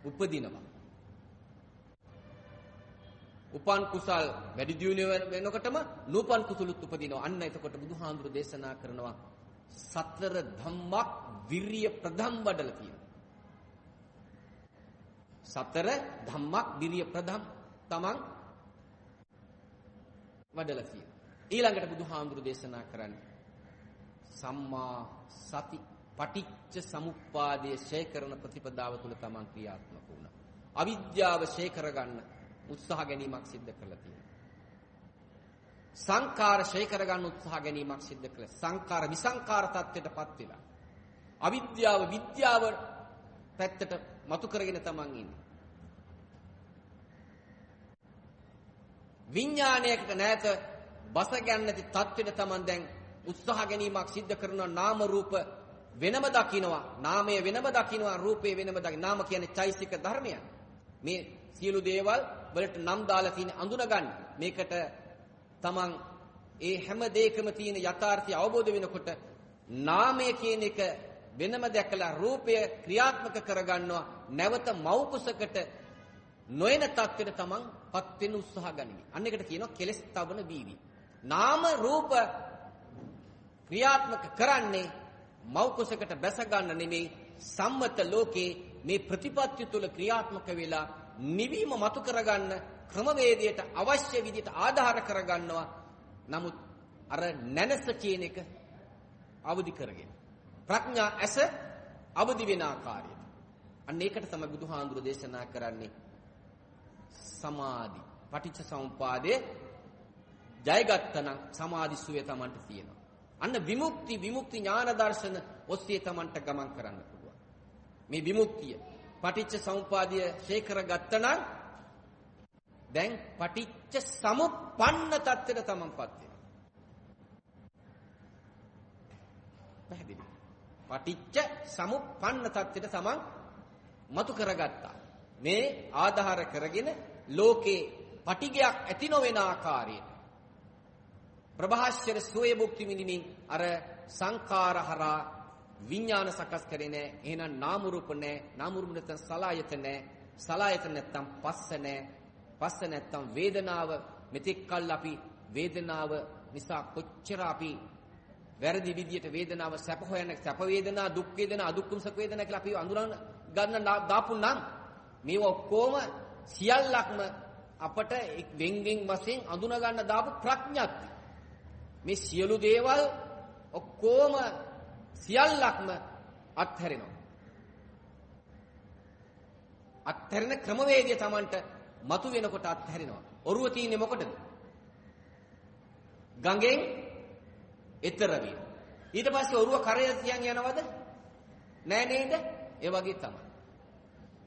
උපදිනවා. උපන් කුසල් වැඩි දියුණු වෙනකොටම නූපන් කුසලුත් උපදිනවා. අන්න එතකොට බුදුහාඳුර දේශනා කරනවා සතර ධම්මක් විරිය ප්‍රධම් වඩලා තියෙනවා. සතර ධම්මක් විරිය ප්‍රධම් තමන් වඩලා තියෙනවා. ඊළඟට බුදුහාඳුර දේශනා කරන්නේ සම්මා සති පටිච්ච සමුප්පාදයේ ඡය කරන ප්‍රතිපදාව තුළ තමන් ක්‍රියාත්මක වුණා. අවිද්‍යාව ඡය කරගන්න උත්සාහ ගැනීමක් සිද්ධ කරලා තියෙනවා. සංකාර ඡය කරගන්න උත්සාහ ගැනීමක් සිද්ධ කළා. සංකාර විසංකාර තත්ත්වයටපත් වෙලා. අවිද්‍යාව විද්‍යාව පැත්තට මතු කරගෙන තමන් ඉන්නේ. විඥානයකට නැත බස ගන්න නැති තත්ත්වෙට තමන් දැන් උත්සාහ ගැනීමක් සිද්ධ කරනවා. නාම රූප වෙනම දකින්නවා. නාමය වෙනම දකින්නවා. රූපය වෙනම දකින්න. නාම කියන්නේ චෛසික ධර්මයන්. මේ සියලු දේවල් වලට නම් දාලා තියෙන අඳුනගන්න. මේකට තමන් ඒ හැම දෙයකම තියෙන යථාර්ථය අවබෝධ වෙනකොට නාමය කියන එක වෙනම දැකලා රූපය ක්‍රියාත්මක කරගන්නවා. නැවත මෞකුසකට නොයන තත්ත්වෙට තමන් පත් වෙන්න උත්සාහ ගනිමි. අන්න එකට කියනවා කෙලස් තවන බීවි. නාම රූප ක්‍රියාත්මක කරන්නේ මෞකුසකට බැස ගන්න නෙමෙයි, සම්මත ලෝකේ මේ ප්‍රතිපත්ති තුල ක්‍රියාත්මක වෙලා නිවීම මතු කරගන්න ක්‍රමවේදයට අවශ්‍ය විදිහට ආධාර කරගන්නවා. නමුත් අර නැනස කියන එක අවදි කරගෙන ප්‍රඥා ඇස අවදි වෙන ආකාරයට. අන්න ඒකට තමයි බුදුහාඳුර දේශනා කරන්නේ සමාධි. පටිච්ච සමුප්පාදයේ ජයගත්තනම් සමාධි සුවේ Tamanට තියෙනවා. අන්න විමුක්ති ඥාන දර්ශන ඔස්සේ Tamanට ගමන් කරන්න පුළුවන්. මේ විමුක්තිය පටිච්ච සමුපාදය ශේකර ගත්තනම් දැන් පටිච්ච සමුප්පන්න තත්ත්වයට තමන්පත් වෙනවා. පැහැදිලි. පටිච්ච සමුප්පන්න තත්ත්වයට තමන් මතු කරගත්තා. මේ ආධාර කරගෙන ලෝකේ පටිගයක් ඇති නොවන ආකාරයට ප්‍රභාස්වර සෝය භුක්ති විඳින්මින් අර සංඛාරහරා විඥාන සකස් කරේ නැහැ. එහෙනම් නාම රූප නැහැ. නාම රූප නැත්නම් සලආයතන නැහැ. සලආයතන නැත්නම් පස්ස නැහැ. පස්ස නැත්නම් වේදනාව. මෙතෙක් කල් අපි වේදනාව නිසා කොච්චර අපි වැරදි විදියට වේදනාව සැප හොයන සැප වේදනා දුක් වේදනා අදුක්කම සුඛ වේදනා කියලා අපි අඳුරන ගන්න දාපු නම් මේව ඔක්කොම සියල්ලක්ම අපට වෙන් වෙන් වශයෙන් අඳුන ගන්න දාපු ප්‍රඥාත්ති. මේ සියලු දේවල් ඔක්කොම සියල්ලක්ම අත්හැරෙනවා. අත්හැරෙන ක්‍රමවේදය Tamanට මතු වෙනකොට අත්හැරෙනවා. ඔරුව තියෙන්නේ මොකටද? ගඟෙන් එතර වීම. ඊට පස්සේ ඔරුව කරේ තියන් යනවද? නෑ නේද? ඒ වගේ තමයි.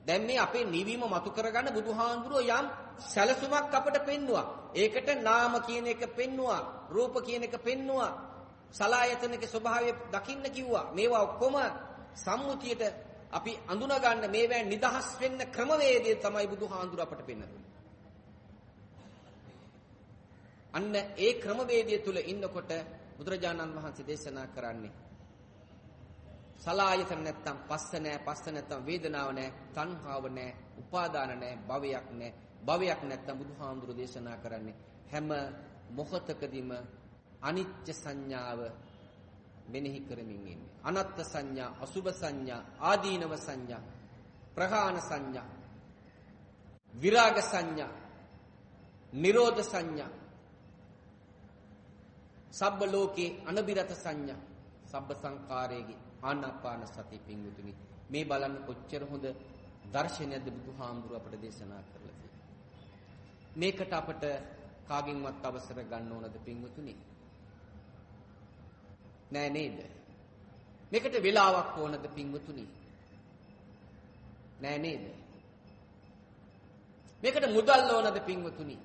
දැන් මේ අපේ නිවීම මතු කරගන්න බුදුහාඳුරෝ යම් සැලසුමක් අපට පෙන්නවා. ඒකට නාම කියන එක පෙන්නවා, රූප කියන එක පෙන්නවා, සලආයතනක ස්වභාවය දකින්න කිව්වා. මේවා ඔක්කොම සම්මුතියට අපි අඳුන ගන්න මේවෙන් නිදහස් වෙන්න ක්‍රමවේදය තමයි බුදුහාඳුර අපට පෙන්වන්නේ. අන්න ඒ ක්‍රමවේදය තුල ඉන්නකොට බුදුරජාණන් වහන්සේ දේශනා කරන්නේ සලආයතන නැත්තම් පස්ස නැහැ, පස්ස නැත්තම් වේදනාව නැහැ, තණ්හාව නැහැ, උපාදාන නැහැ, භවයක් නැහැ. භවයක් නැත්තම් බුදුහාමුදුරු දේශනා කරන්නේ හැම මොහොතකදීම අනිත්‍ය සංඥාව මෙනෙහි කරමින් ඉන්නේ. අනත්ත් සංඥා, අසුභ සංඥා, ආදීනව සංඥා, ප්‍රහාණ සංඥා, විරාග සංඥා, නිරෝධ සංඥා, සබ්බ ලෝකේ අනබිරත සංඥා, සබ්බ සංකාරයේ ආනාපාන සති පිංගුතුනි. මේ බලන්න කොච්චර හොඳ දර්ශනයක්ද බුදුහාමුදුරුව අපට දේශනා කරලා තියෙන්නේ. මේකට අපට කාගෙන්වත් අවසර ගන්න ඕනද පිංගුතුනි? නෑ නේද? මේකට වෙලාවක් ඕනද පිංගුතුනි? නෑ නේද? මේකට මුදල් ඕනද පිංගුතුනි?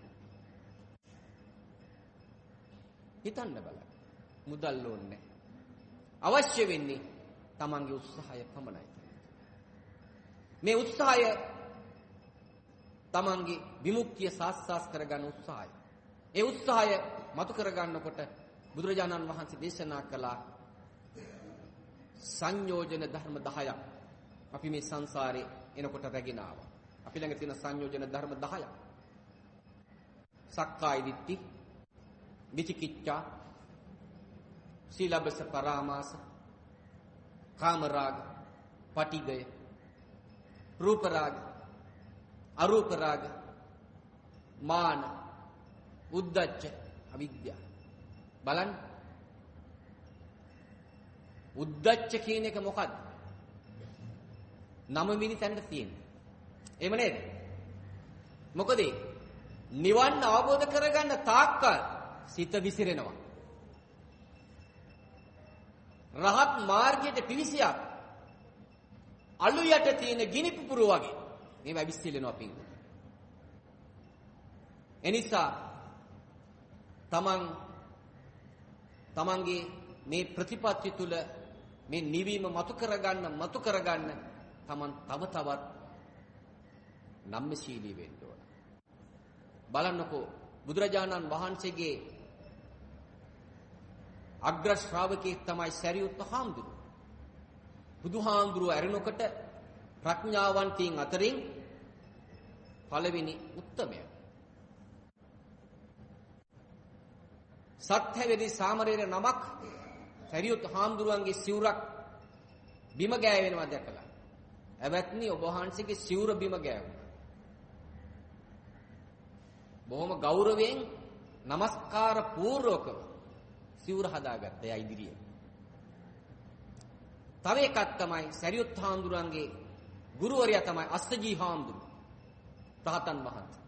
හිතන්න බලන්න. මුදල් ඕනේ. අවශ්‍ය වෙන්නේ තමන්ගේ උත්සාහය පමණයි. මේ උත්සාහය තමන්ගේ විමුක්තිය සාක්ෂාත් කරගන්න උත්සාහය. ඒ උත්සාහය මතු කරගන්නකොට බුදුරජාණන් වහන්සේ දේශනා කළා සංයෝජන ධර්ම 10ක්. අපි මේ සංසාරේ එනකොට රැගෙන ආවා. අපි ළඟ තියෙන සංයෝජන ධර්ම 10ක්. සක්කාය දිට්ඨි, විචිකිච්ඡා, සීලබ්බස පරාමාස, කාමරාග, පටිඝය, රූපරාග, අරූපරාග, මාන, උද්ධච්ච, අවිද්‍යාව. බලන්න. උද්ධච්ච කියන එක මොකද්ද? 9 වෙනි තැනට තියෙන්නේ. එහෙම නේද? මොකද නිවන් අවබෝධ කරගන්න තාක්කල් සිත විසිරෙනවා. රහත් මාර්ගයට පිවිසියක් අලු යට තියෙන ගිනි පුපුර වගේ මේව ඇවිස්සිලෙනවා පිංගු. එනිසා තමන්ගේ මේ ප්‍රතිපත්ති තුල මේ නිවීම මතු කරගන්න තමන් තව තවත් නම්‍යශීලී වෙන්න ඕන. බලන්නකෝ බුදුරජාණන් වහන්සේගේ අග්‍ර ශ්‍රාවකයෙක් තමයි සරියුත් හාමුදුරුවෝ. බුදුහාමුදුරුවෝ ඇරෙනකොට ප්‍රඥාවන්තයින් අතරින් පළවෙනි උත්තමයා. සත්‍යවේදී සාමරේර නමක් සරියුත් හාමුදුරුවන්ගේ සිවුරක් බිම ගෑවෙනවා දැකලා. එවත්නි ඔබ වහන්සේගේ සිවුර බිම ගෑවුණා. බොහොම ගෞරවයෙන් নমස්කාර පූර්වකව සිවුර හදාගත්ත එයා ඉදිරියේ. තව එකක් තමයි සරියුත් හාමුදුරන්ගේ ගුරුවරයා තමයි අස්සජී හාමුදුරුවෝ. රහතන් වහන්සේ.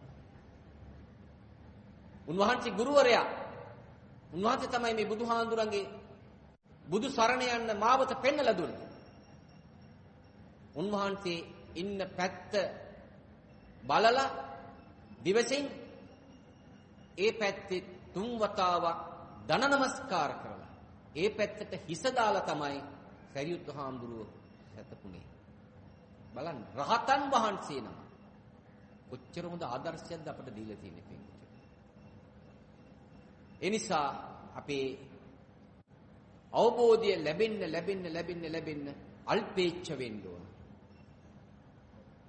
උන්වහන්සේ ගුරුවරයා. උන්වහන්සේ තමයි මේ බුදුහාමුදුරන්ගේ බුදු සරණ යන්න මාවත පෙන්වලා දුන්නේ. උන්වහන්සේ ඉන්න පැත්ත බලලා දිවසින් ඒ පැත්තේ 3 වතාවක් දන නමස්කාර කරලා ඒ පැත්තට හිස දාලා තමයි සරියුත් හාමුදුරුවෝ සැතපුනේ. බලන්න රහතන් වහන්සේ නම කොච්චර හොඳ ආදර්ශයක්ද අපිට දීලා තියෙන්නේ පින්වතුනි. ඒ නිසා අපේ අවබෝධය ලැබෙන්න අල්පේච්ඡ වෙන්න ඕන.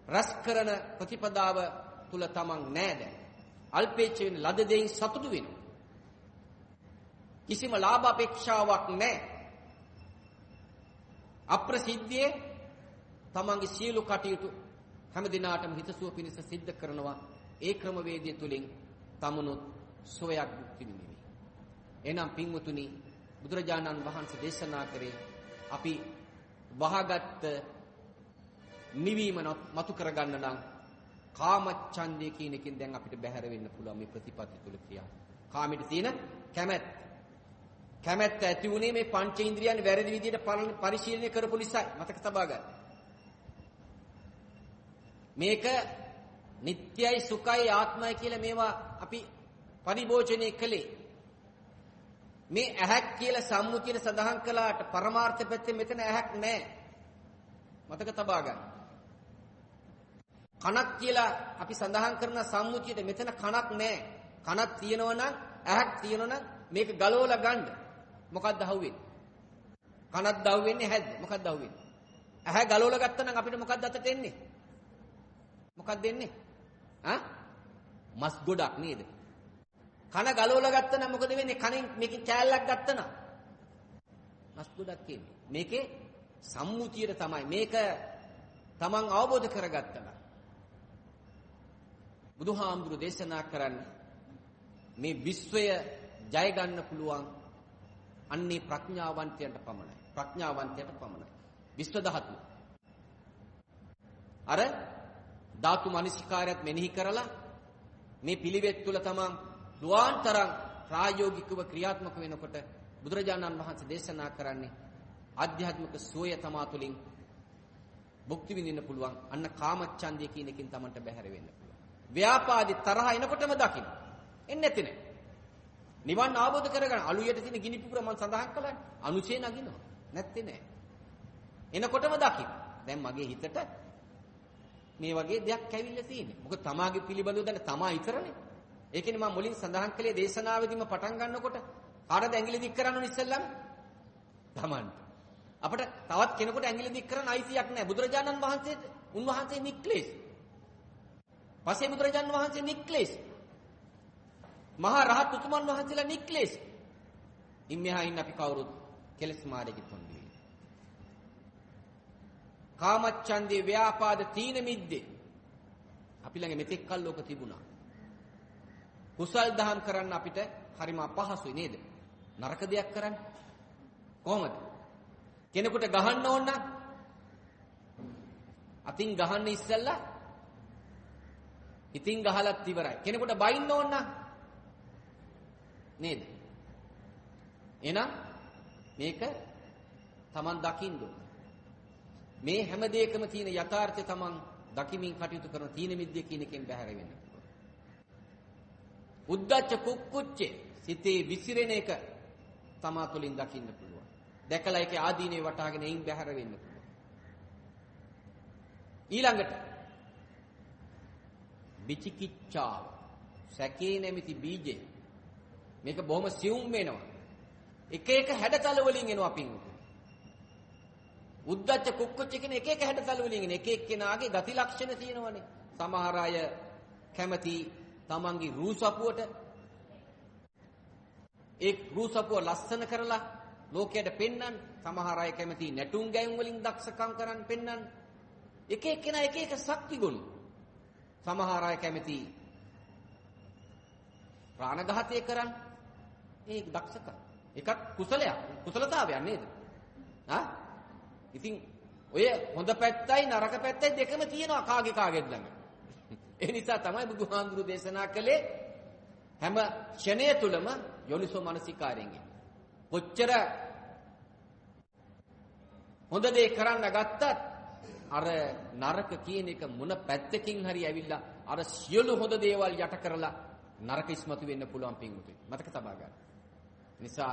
රස කරන ප්‍රතිපදාව තුල තමන් නෑද. අල්පේච්ඡ වෙන ලද දෙයින් සතුටු වෙනවා. කිසිම ලාභ අපේක්ෂාවක් නැහැ. අප්‍රසිද්ධියේ තමන්ගේ සියලු කටයුතු හැම දිනාටම හිතසුව පිණිස සිද්ධ කරනවා. ඒ ක්‍රමවේදය තුලින් තමනුත් සෝයක් මුක්ති විඳිනවා. එනම් පින්වතුනි බුදුරජාණන් වහන්සේ දේශනා කරේ අපි වහගත් නිවීම මතු කරගන්න නම් කාමච්ඡන්දය කියන එකෙන් දැන් අපිට බැහැර වෙන්න පුළුවන් මේ ප්‍රතිපත්ති තුල කියා. කාමෙට තියෙන කැමැත්ත ඇති උනේ මේ පංචේන්ද්‍රියන් වැරදි විදිහට පරිශීලනය කරපු නිසායි. මතක තබා ගන්න. මේක නිට්ටයයි සුඛයි ආත්මයි කියලා මේවා අපි පරිභෝජනය කළේ. මේ ඇහක් කියලා සම්මුතියට සඳහන් කළාට පරමාර්ථ පැත්තේ මෙතන ඇහක් නැහැ. මතක තබා ගන්න. කනක් කියලා අපි සඳහන් කරන සම්මුතියට මෙතන කනක් නැහැ. කනක් තියෙනවා නම් ඇහක් තියෙනවා නම් මේක ගලවලා ගන්න. මොකක්ද අහුවෙන්නේ? කනක් දහුවෙන්නේ හැද්ද? මොකක්ද අහුවෙන්නේ? ඇහැ ගලවලා ගත්තා නම් අපිට මොකක්ද අතට එන්නේ? මොකක්ද එන්නේ? මස් ගොඩක් නේද? කන ගලවලා ගත්තා නම් මොකද වෙන්නේ? කනෙන් මේකෙන් කෑල්ලක් ගත්තා නම් මස් ගොඩක් එන්නේ. මේකේ සම්මුතියට තමයි මේක තමන් අවබෝධ කරගත්තා නම් බුදුහාමුදුරු දේශනා කරන්නේ මේ විශ්වය ජය ගන්න පුළුවන් අන්නේ ප්‍රඥාවන්තයන්ට පමණයි. ප්‍රඥාවන්තයට පමණයි. විශ්ව ධාතු. අර ධාතු මනසිකාරයත් මෙනෙහි කරලා මේ පිළිවෙත් තුල තමන් දුආන්තරං ප්‍රායෝගිකව ක්‍රියාත්මක වෙනකොට බුදුරජාණන් වහන්සේ දේශනා කරන්නේ ආධ්‍යාත්මික සෝය තමා තුළින් භුක්ති විඳින්න පුළුවන්. අන්න කාමච්ඡන්දය කියන එකෙන් තමන්ට බැහැර වෙන්න පුළුවන්. ව්‍යාපාදි තරහ එනකොටම දකින්න. එන්නේ නැති නේ. නිවන් අවබෝධ කරගන්න අලුයට තියෙන ගිනි පුපුර මම සඳහන් කළා. අනුසේ නගිනවා. නැත්තේ නෑ. එනකොටම දකින්න. දැන් මගේ හිතට මේ වගේ දෙයක් ඇවිල්ලා තියෙන්නේ. මොකද තමාගේ පිළිබඳව දැන තමා ඉතරනේ. ඒකනේ මම මුලින් සඳහන් කළේ දේශනාවෙදිම පටන් ගන්නකොට කාටද ඇඟිලි දික් කරන්න ඕන ඉස්සෙල්ලාම? තමන්ට. අපිට තවත් කෙනෙකුට ඇඟිලි දික් කරන්න අයිතියක් නැහැ. බුදුරජාණන් වහන්සේට උන්වහන්සේ නික්ලේශ. පස්සේ බුදුරජාණන් වහන්සේ නික්ලේශ. මහා රහත් උතුමන් වහන්සේලා නික්ලේශ. ඉම්මහා ඉන්න අපි කවුරුත් කෙලස් මාර්ගෙ තොන්දේ. කාමච්ඡන්දේ ව්‍යාපාද තීන මිද්දේ. අපි ළඟ මෙතෙක් කල් ලෝක තිබුණා. කුසල් දහම් කරන්න අපිට හරිම අපහසුයි නේද? නරක දෙයක් කරන්න. කොහොමද? කෙනෙකුට ගහන්න ඕන නම් අතින් ගහන්න ඉස්සෙල්ලා ඉතින් ගහලත් ඉවරයි. කෙනෙකුට බයින්න ඕන නම් නේද? එහෙනම් මේක Taman දකින්න ඕන. මේ හැම දෙයකම තියෙන යථාර්ථය Taman දකිමින් කටයුතු කරන තීන මිද්දේ කියන එකෙන් බැහැර වෙන්න පුළුවන්. උද්දච්ච කුක්කුච්චේ සිතේ විසිරෙන එක තමා තුළින් දකින්න පුළුවන්. දැකලා ඒකේ ආදීනේ වටහාගෙන එයින් බැහැර වෙන්න පුළුවන්. ඊළඟට විචිකිච්ඡාව සැකේ නැමැති බීජය මේක බොහොම සියුම් වෙනවා. එක එක හැඩතල වලින් එනවා පින්වතුනි. උද්දච්ච කුක්කුච්ච කියන එක එක හැඩතල වලින් එන එක එක්කෙනාගේ ගති ලක්ෂණ තියෙනවනේ. සමහර අය කැමති තමන්ගේ රූසපුවට ඒ රූසපුව ලස්සන කරලා ලෝකයට පෙන්වන්න. සමහර අය කැමති නැටුම් ගැයුම් වලින් දක්ෂකම් කරන් පෙන්වන්න. එක එක්කෙනා එක එක ශක්ති ගුණ. සමහර අය කැමති ප්‍රාණඝාතය කරන්න. ඒක දක්ෂකම්. එකක් කුසලයක්. කුසලතාවයක් නේද? ඉතින් ඔය හොඳ පැත්තයි නරක පැත්තයි දෙකම තියෙනවා කාගෙද ළඟ. ඒ නිසා තමයි බුදුහාමුදුරු දේශනා කළේ හැම ක්ෂණය තුලම යෝනිසෝ මනසිකාරයෙන් කොච්චර හොඳ දේ කරන්න ගත්තත් අර නරක කියන එක මොන පැත්තකින් හරි ඇවිල්ලා අර සියලු හොඳ දේවල් යට කරලා නරක ඉස්මතු වෙන්න පුළුවන් පින්වතුනි. මතක තබා ගන්න. නිසා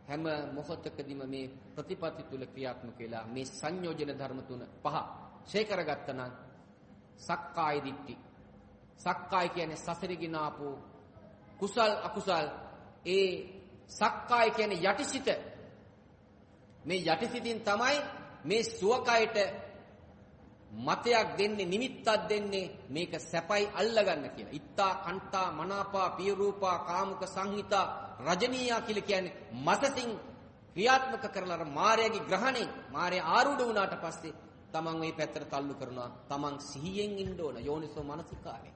හැම මොහොතකදීම මේ ප්‍රතිපatti තුල ක්‍රියාත්මක වෙලා මේ සංයෝජන ධර්ම තුන පහ ශේ කරගත්තා නම් සක්කාය දිට්ඨි. සක්කාය කියන්නේ සසරගෙන ආපු කුසල් අකුසල්. ඒ සක්කාය කියන්නේ යටිසිත. මේ යටිසිතින් තමයි මේ සුවකයට මතයක් දෙන්නේ, නිමිත්තක් දෙන්නේ මේක සැපයි අල්ලගන්න කියලා. ඉත්තා කන්තා මනාපා පිය රූපා කාමුක සංහිතා රජනීයා කියලා කියන්නේ මසසින් ක්‍රියාත්මක කරලා මායාවේ ග්‍රහණයෙන් මායාවේ ආරූඪ වුණාට පස්සේ තමන් මේ පැත්තට තල්ලු කරනවා. තමන් සිහියෙන් ඉන්න ඕන යෝනිසෝ මනසිකාරය.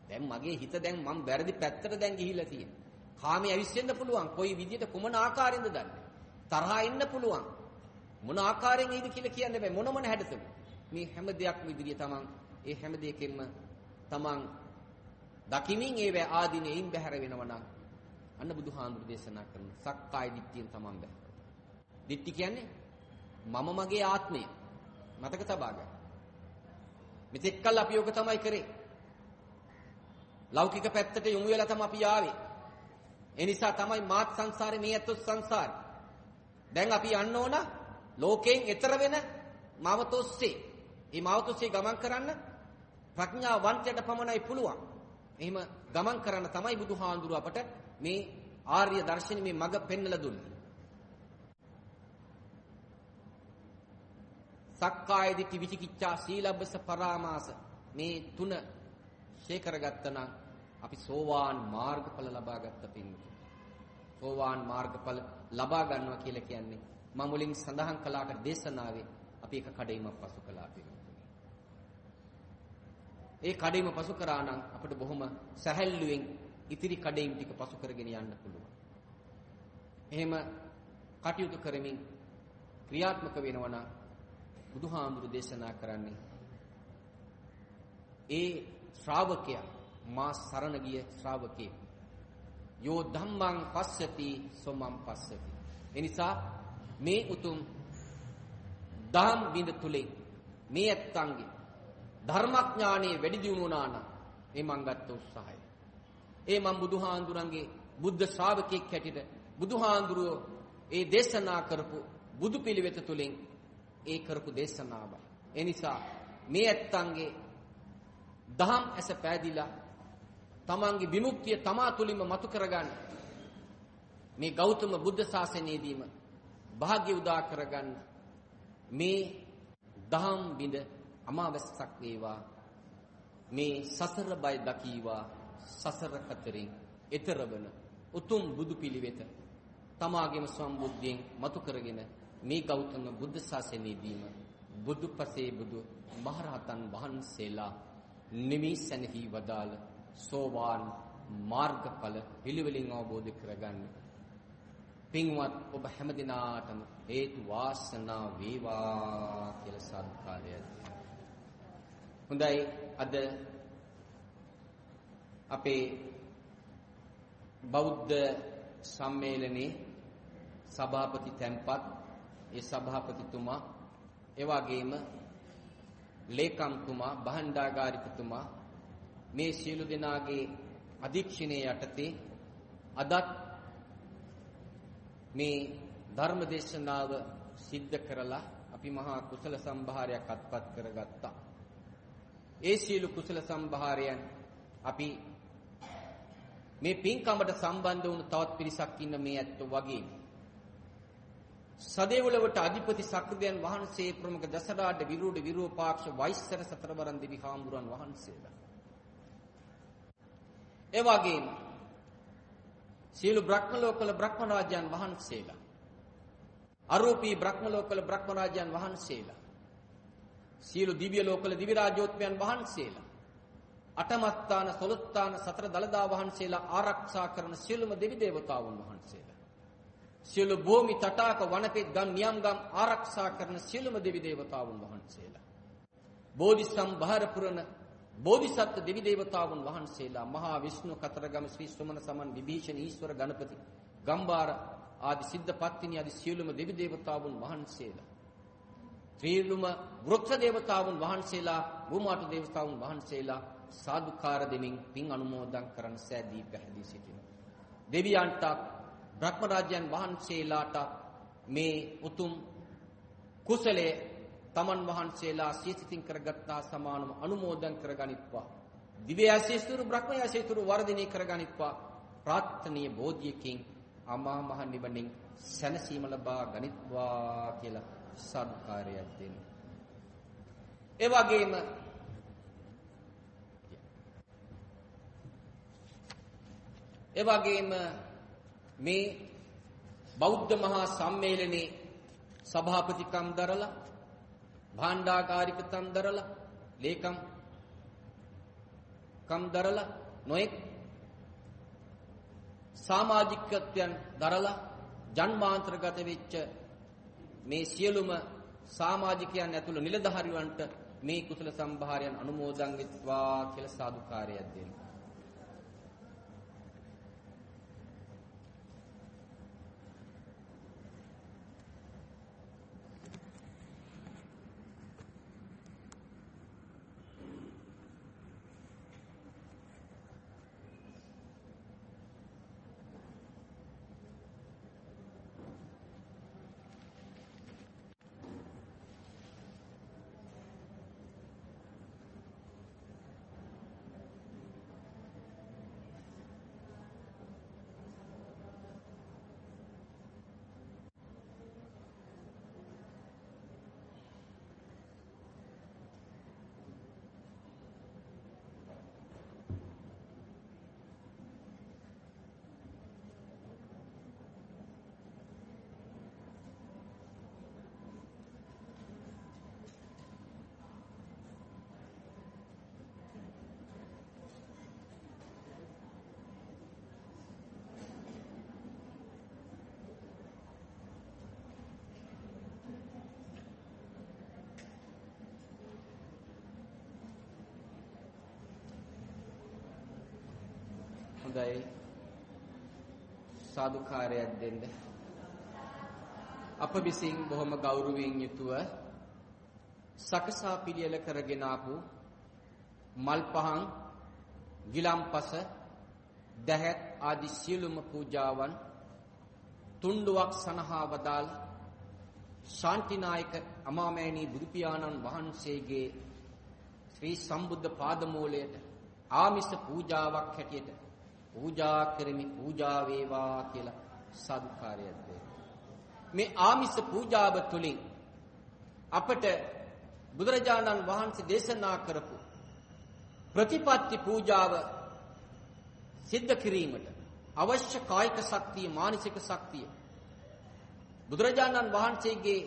දැන් මගේ හිත දැන් මම වැරදි පැත්තට දැන් ගිහිල්ලා තියෙනවා. කාමයේ අවිස්සෙන්න පුළුවන්. කොයි විදිහට කුමන ආකාරයෙන්ද දන්නේ. තරහා ඉන්න පුළුවන්. මොන ආකාරයෙන් එයිද කියලා කියන්න බෑ. මොන හැඩතද. මේ හැම දෙයක්ම ඉදිරිය තමන් ඒ හැම දෙයකින්ම තමන් දකිමින් ඒව ආදීනෙයින් බැහැර වෙනවා නම් අන්න බුදුහාමුදුරු දේශනා කරන සක්කාය දිට්ඨියෙන් තමන් බැහැ. දිට්ඨි කියන්නේ මම මගේ ආත්මය. මතක තබා ගන්න. මෙතෙක් කල් අපි යෝග තමයි කරේ. ලෞකික පැත්තට යොමු වෙලා තමයි අපි ආවේ. ඒ නිසා තමයි මාත් සංසාරේ මේ ඇත්තොත් සංසාරේ. දැන් අපි යන්න ඕන ලෝකයෙන් එතර වෙන මාවතොස්සේ. මේ මාවතොස්සේ ගමන් කරන්න ප්‍රඥාවන්තයට පමණයි පුළුවන්. එහෙම ගමන් කරන්න තමයි බුදුහාඳුරු අපට මේ ආර්ය දර්ශන මේ මඟ පෙන්වලා දුන්නේ. සක්කාය දිට්ඨි විචිකිච්ඡා සීලබ්බස පරාමාස මේ තුන ශේ කරගත්තා නම් අපි සෝවාන් මාර්ගඵල ලබා ගත්ත පින්වතුනි. සෝවාන් මාර්ගඵල ලබා ගන්නවා කියලා කියන්නේ මම මුලින් සඳහන් කළාට දේශනාවේ අපි එක කඩේමක් පසු කළා පින්වතුනි. ඒ කඩේම පසු කරා නම් අපිට බොහොම සැහැල්ලුවෙන් ඉතිරි කඩේම් ටික පසු කරගෙන යන්න පුළුවන්. එහෙම කටයුතු කරමින් ක්‍රියාත්මක වෙනවා නම් බුදුහාමුදුරු දේශනා කරන්නේ ඒ ශ්‍රාවකයා මා සරණ ගිය ශ්‍රාවකේ යෝ ධම්මං පස්සති සොමං පස්සති. එනිසා මේ උතුම් ධම් බිඳ තුලින් මේ ඇත්තන්ගේ ධර්මඥානයේ වැඩි දියුණු වුණා නම් මේ මං ගත්ත උත්සාහය. ඒ මං බුදුහාඳුරන්ගේ බුද්ධ ශ්‍රාවකෙක් හැටියට බුදුහාඳුරෝ ඒ දේශනා කරපු බුදු පිළිවෙත තුලින් ඒ කරපු දේශනාවයි. ඒ නිසා මේ ඇත්තන්ගේ දහම් ඇස පෑදිලා තමන්ගේ විමුක්තිය තමා තුලින්ම මතු කරගන්න මේ ගෞතම බුද්ධ ශාසනයේදීම භාග්‍ය උදා කරගන්න මේ දහම් බිඳ අමාවැස්සක් වේවා. මේ සසර බය දකීවා. සසර කතරින් එතර වන උතුම් බුදු පිළිවෙත තමාගේම සම්බුද්ධියෙන් මතු කරගෙන මේ ගෞතම බුද්ධ ශාසනයේදීම බුදුපසේ බුදු මහරහතන් වහන්සේලා නිමිසෙනෙහි වදාළ සෝවාන් මාර්ගඵල පිළිවෙලින් අවබෝධ කරගන්න පින්වත් ඔබ හැමදිනාටම හේතු වාසනා වේවා කියලා සාදුකාරය. හොඳයි, අද අපේ බෞද්ධ සම්මේලනයේ සභාපති තැන්පත් ඒ සභාපතිතුමා ඒ වගේම ලේකම්තුමා භාණ්ඩාගාරිකතුමා මේ සියලු දෙනාගේ අධීක්ෂණයේ යටතේ අදත් මේ ධර්ම දේශනාව සිද්ධ කරලා අපි මහා කුසල සම්භාරයක් අත්පත් කරගත්තා. ඒ සියලු කුසල සම්භාරයන් අපි මේ පින්කමට සම්බන්ධ වුණු තවත් පිරිසක් ඉන්න මේ ඇත්තෝ වගේ සදේවලවට අධිපති සක්‍රදයන් වහන්සේ ප්‍රමුඛ දසරාඩ විරූඪ විරූපාක්ෂ වෛස්සර සතරවරන් දෙවි හාමුදුරන් වහන්සේලා ඒ වගේම සියලු බ්‍රහ්ම ලෝකවල බ්‍රහ්ම රාජයන් වහන්සේලා අරූපී බ්‍රහ්ම ලෝකවල බ්‍රහ්ම රාජයන් වහන්සේලා සියලු දිව්‍ය ලෝකවල දිව්‍ය රාජෝත්මයන් වහන්සේලා අටමස්ථාන සොළොස්ථාන සතර දළදා වහන්සේලා ආරක්ෂා කරන සියලුම දෙවි දේවතාවුන් වහන්සේලා සියලු භූමි තටාක වනපෙත් ගම් නියම්ගම් ආරක්ෂා කරන සියලුම දෙවි දේවතාවුන් වහන්සේලා බෝධි සම්භාර පුරන බෝධිසත්ව දෙවි දේවතාවුන් වහන්සේලා මහා විෂ්ණු කතරගම ශ්‍රී සුමන සමන් විභීෂණ ඊශ්වර ගණපති ගම්බාර ආදී සිද්ධපත්තිනි ආදී සියලුම දෙවි දේවතාවුන් වහන්සේලා ත්‍රිලුම වෘක්ෂ දේවතාවුන් වහන්සේලා, භූමාට දේවතාවුන් වහන්සේලා සාදුකාර දෙමින් පින් අනුමෝදන් කරන් සෑදී පැහැදී සිටිනවා. දෙවියන්ට, බ්‍රහ්ම රාජ්‍යයන් වහන්සේලාට මේ උතුම් කුසලයේ තමන් වහන්සේලා සිතින් කරගත්තා සමානම අනුමෝදන් කරගනිත්වා. දිව්‍ය ආශීර්වාද බ්‍රහ්ම ආශීර්වාද වර්ධනය කරගනිත්වා. ප්‍රාර්ථනීය බෝධියකින් අමා මහ නිවනින් සැනසීම ලබා ගනිත්වා කියලා සාදුකාරයක් දෙන්න. ඒ වගේම මේ බෞද්ධ මහා සම්මේලනයේ සභාපතිකම් දරලා, භාණ්ඩාගාරිකකම් දරලා, ලේකම් කම් දරලා, නොඑක් සමාජිකත්වයන් දරලා ජන්මාන්තරගත වෙච්ච මේ සියලුම සමාජිකයන් ඇතුළු නිලධාරියන්ට මේ කුසල සම්භාරයන් අනුමෝදන් වෙත්වා කියලා සාදුකාරයක් දෙන්න. හොඳයි, සාදුකාරයක් දෙන්න. අප විසින් බොහොම ගෞරවයෙන් යුතුව සකසා පිළියෙල කරගෙන ආපු මල් පහන්, ගිලම්පස, දැහැත් ආදී සියලුම පූජාවන් තුන්ඩුවක් සනහා වදාළ ශාන්තිනායක අමාමෑණී බුදු පියාණන් වහන්සේගේ ශ්‍රී සම්බුද්ධ පාදමූලයට ආමිස පූජාවක් හැටියට පූජා කරමි, පූජා වේවා කියලා සාදුකාරයක් දෙන්න. මේ ආමිස පූජාව තුළින් අපට බුදුරජාණන් වහන්සේ දේශනා කරපු ප්‍රතිපත්ති පූජාව සිද්ධ කිරීමට අවශ්‍ය කායික ශක්තිය, මානසික ශක්තිය බුදුරජාණන් වහන්සේගේ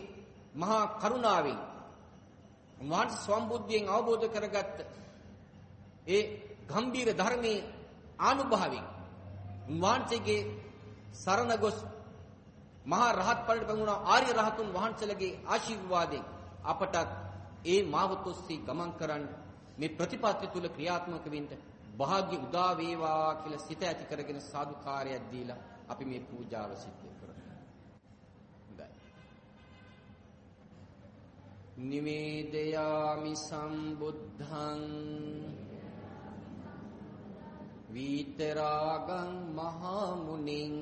මහා කරුණාවෙන්, උන්වහන්සේ සම්බුද්ධියෙන් අවබෝධ කරගත්ත ඒ ගම්බීර ධර්මයේ ආනුභාවයෙන්, උන්වහන්සේගේ සරණ ගොස් මහා රහත් ඵලයට පැමුණා ආර්ය රහතුන් වහන්සේලගේ ආශිර්වාදයෙන් අපට ඒ මාවතොස්සේ ගමන් කරන්න, මේ ප්‍රතිපත්ති තුල ක්‍රියාත්මක වෙන්න භාග්‍ය උදා වේවා කියලා සිත ඇති කරගෙන සාදුකාරයක් දීලා අපි මේ පූජාව සිද්ධ කරමු. නිවේදයාමි සම්බුද්ධං විතරාගං මහා මුනිං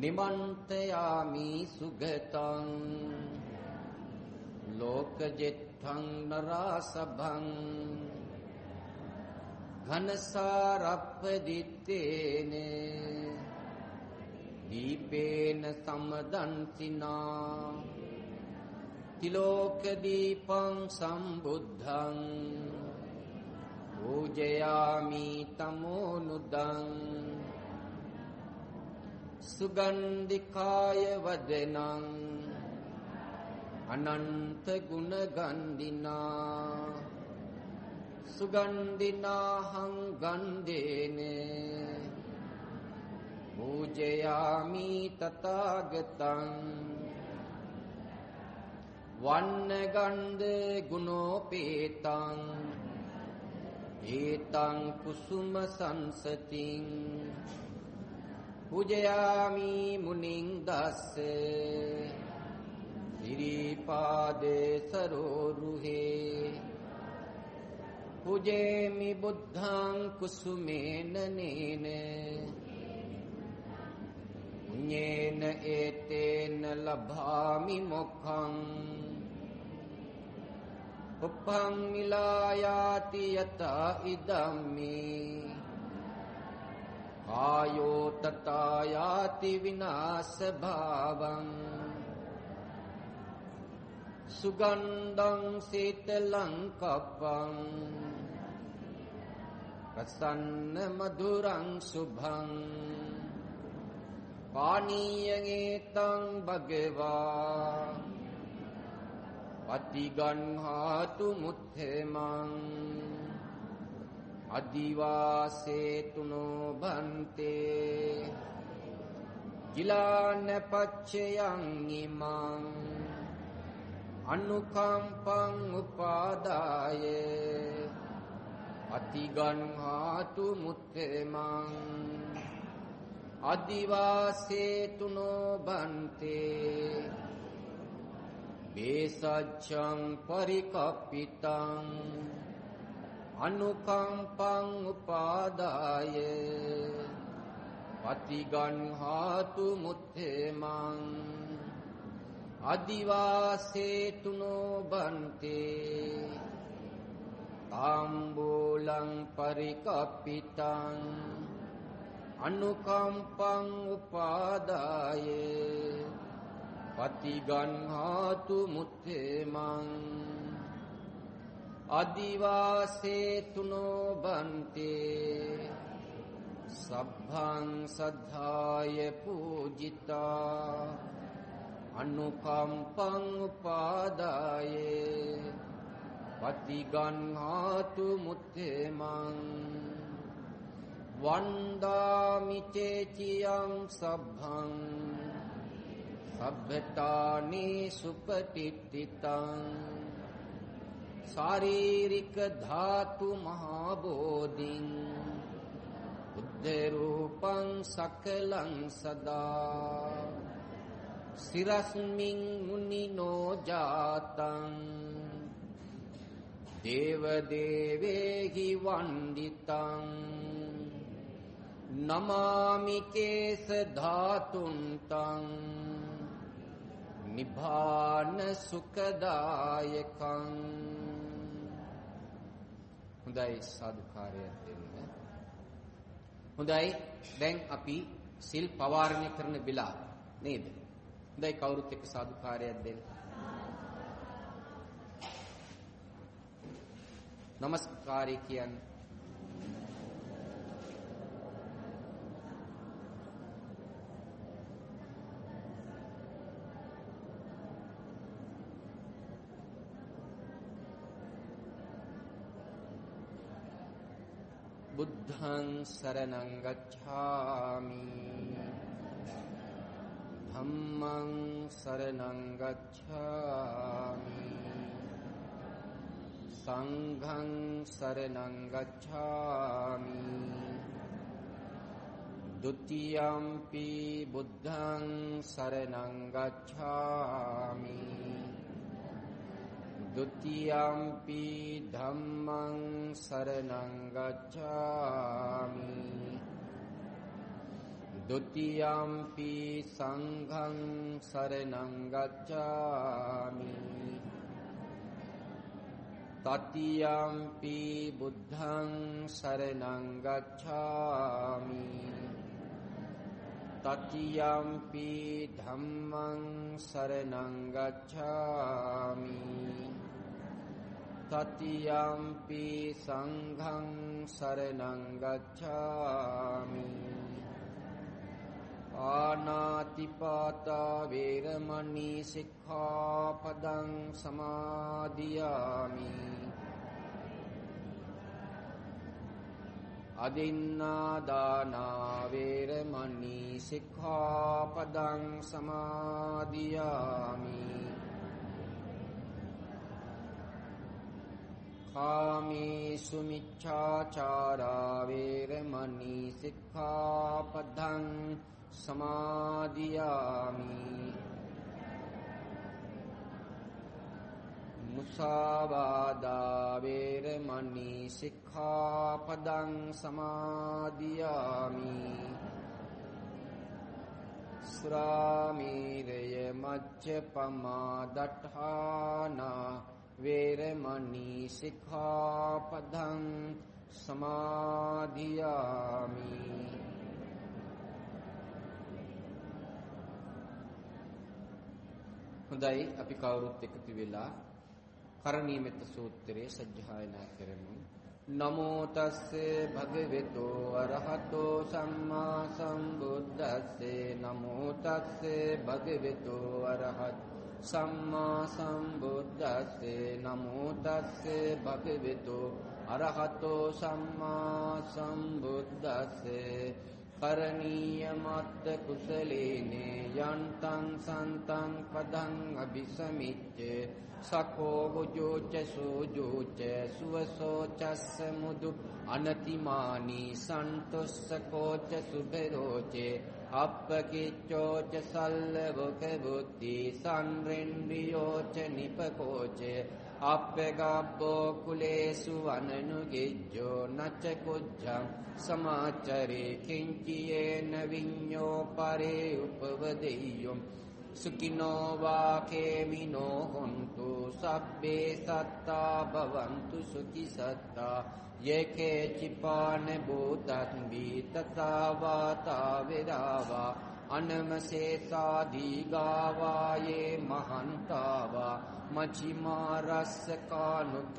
නිමන්තයාමි සුගතං ලෝකජෙත්තං නරසභං ඝනසාරප්පදිත්තේන දීපේන සම්දන්තිනා තිලෝක දීපං සම්බුද්ධං පූජයාමි තමෝනුදං සුගන්ධිකාය වදනං අනන්ත ගුණ ගන්ධිනා සුගන්ධිනාහං ගන්ධේන පූජයාමි තථාගතං වන්න ගන්ධ ගුණෝපේතං ඒතං කුසුම සංසතින් පූජයාමි මුනිං දස්ස सिरीपादे सरोरुहे पूजेमि बुद्धं कुसुमेन नेन पुण्येन एतेन लभामि मोक्षं उपं मिलायाति यथा इदम्मि कायो तथा याति विनाश भावं सुगंधं शीतलं कपं प्रसन्न मधुरं शुभं पानीयं भगवा पतिगन्हातु मुद्धेमं अधिवासेतु नो भन्ते किलान पच्यं इमं अनुकंपं उपादाय अतिगन्हातु मुद्धेमं अधिवासेतु नो भन्ते बेसज्जं परिकपितं अनुकंपं उपादाय अतिगन्हातु मुद्धेमं अधिवासेतु नो भन्ते ताम्बूलं परिकपितं अनुकंपं उपादाय पतिगन्हातु मुद्धेमं अधिवासेतु नो भन्ते सभ्भं सद्धाय पूजिता अनुकंपं उपादाय पतिगन्हातु मुद्धेमं वन्दामि चेचियं सभ्भं सभ्यतानि सुपतिष्ठितं शारीरिक धातु महाबोधिं बुद्धरूपं सकलं सदा शिरस्मिं मुनिनो जातं देवदेवेहि वन्दितं नमामि केशधातुं तं निभान सुखदायकं හොඳයි සාදුකාරයක් දෙන්න. හොඳයි දැන් අපි සිල් පවාරණය කරන වෙලාව නේද? හොඳයි කවුරුත් එක්ක සාදුකාරයක් දෙන්න. නමස්කාරය කියන්නේ बुद्धं शरणं गच्छामि धम्मं शरणं गच्छामि संघं शरणं गच्छामि द्वितीयंपि बुद्धं शरणं गच्छामि द्वितीयंपि धम्मं शरणं गच्छामि द्वितीयंपि संघं शरणं गच्छामि तृतीयंपि बुद्धं शरणं गच्छामि तृतीयंपि धम्मं शरणं गच्छामि तृतीयंपि संघं शरणं गच्छामि पानातिपाता वेरमणि सिक्खापदं समादियामि अदिन्नादाना वेरमणि सिक्खापदं समादियामि कामेषु मिच्छाचारा वेरमणि सिक्खापदं समादियामि මුසාවාදා වේරමණී සික්ඛාපදං සමාදියාමි. සුරාමේරය මච්ඡපමා දට්ඨානා වේරමණී සික්ඛාපදං සමාදියාමි. හොඳයි, අපි කවුරුත් එකතු වෙලා කරණීයමෙත්ත සූත්‍රයේ සජ්ජායනා කරමු. නමෝ තස්සේ භගවතු අරහතෝ සම්මා සම්බුද්දස්සේ. නමෝ තස්සේ භගවතු අරහත් සම්මා සම්බුද්දස්සේ. නමෝ තස්සේ භගවතු අරහතෝ සම්මා සම්බුද්දස්සේ. කරණීයමත්ත කුසලේනේ යන්තං සන්තං පදං අபிසමිච්ඡේ සකෝ වුජෝච සෝජෝච සුවසෝ චස්ස මුදු අනතිමානී සන්තොස්සකෝච සුබරෝචේ අප්පකිච්ඡෝච සල්ලවක බුද්ධි සංරෙන්වියෝච නිපකෝචේ අප්පගබ්බෝ කුලේසු වනනුගිජ්ජෝ නච්ච කුච්ඡං සමාචරේ කිංචියේන විඤ්ඤෝ පරේ උපවදෙය්‍යොම් සුඛිනෝ වාකේමිනෝ හොන්තු සබ්බේ සත්තා භවන්තු සුඛි සත්තා යේකේ චිපාන භූතං බීතතා වාතා වේදාවා අනමසේසා දීගාවායේ මහන්තාවා මචිමා රස්සකානුකතුලා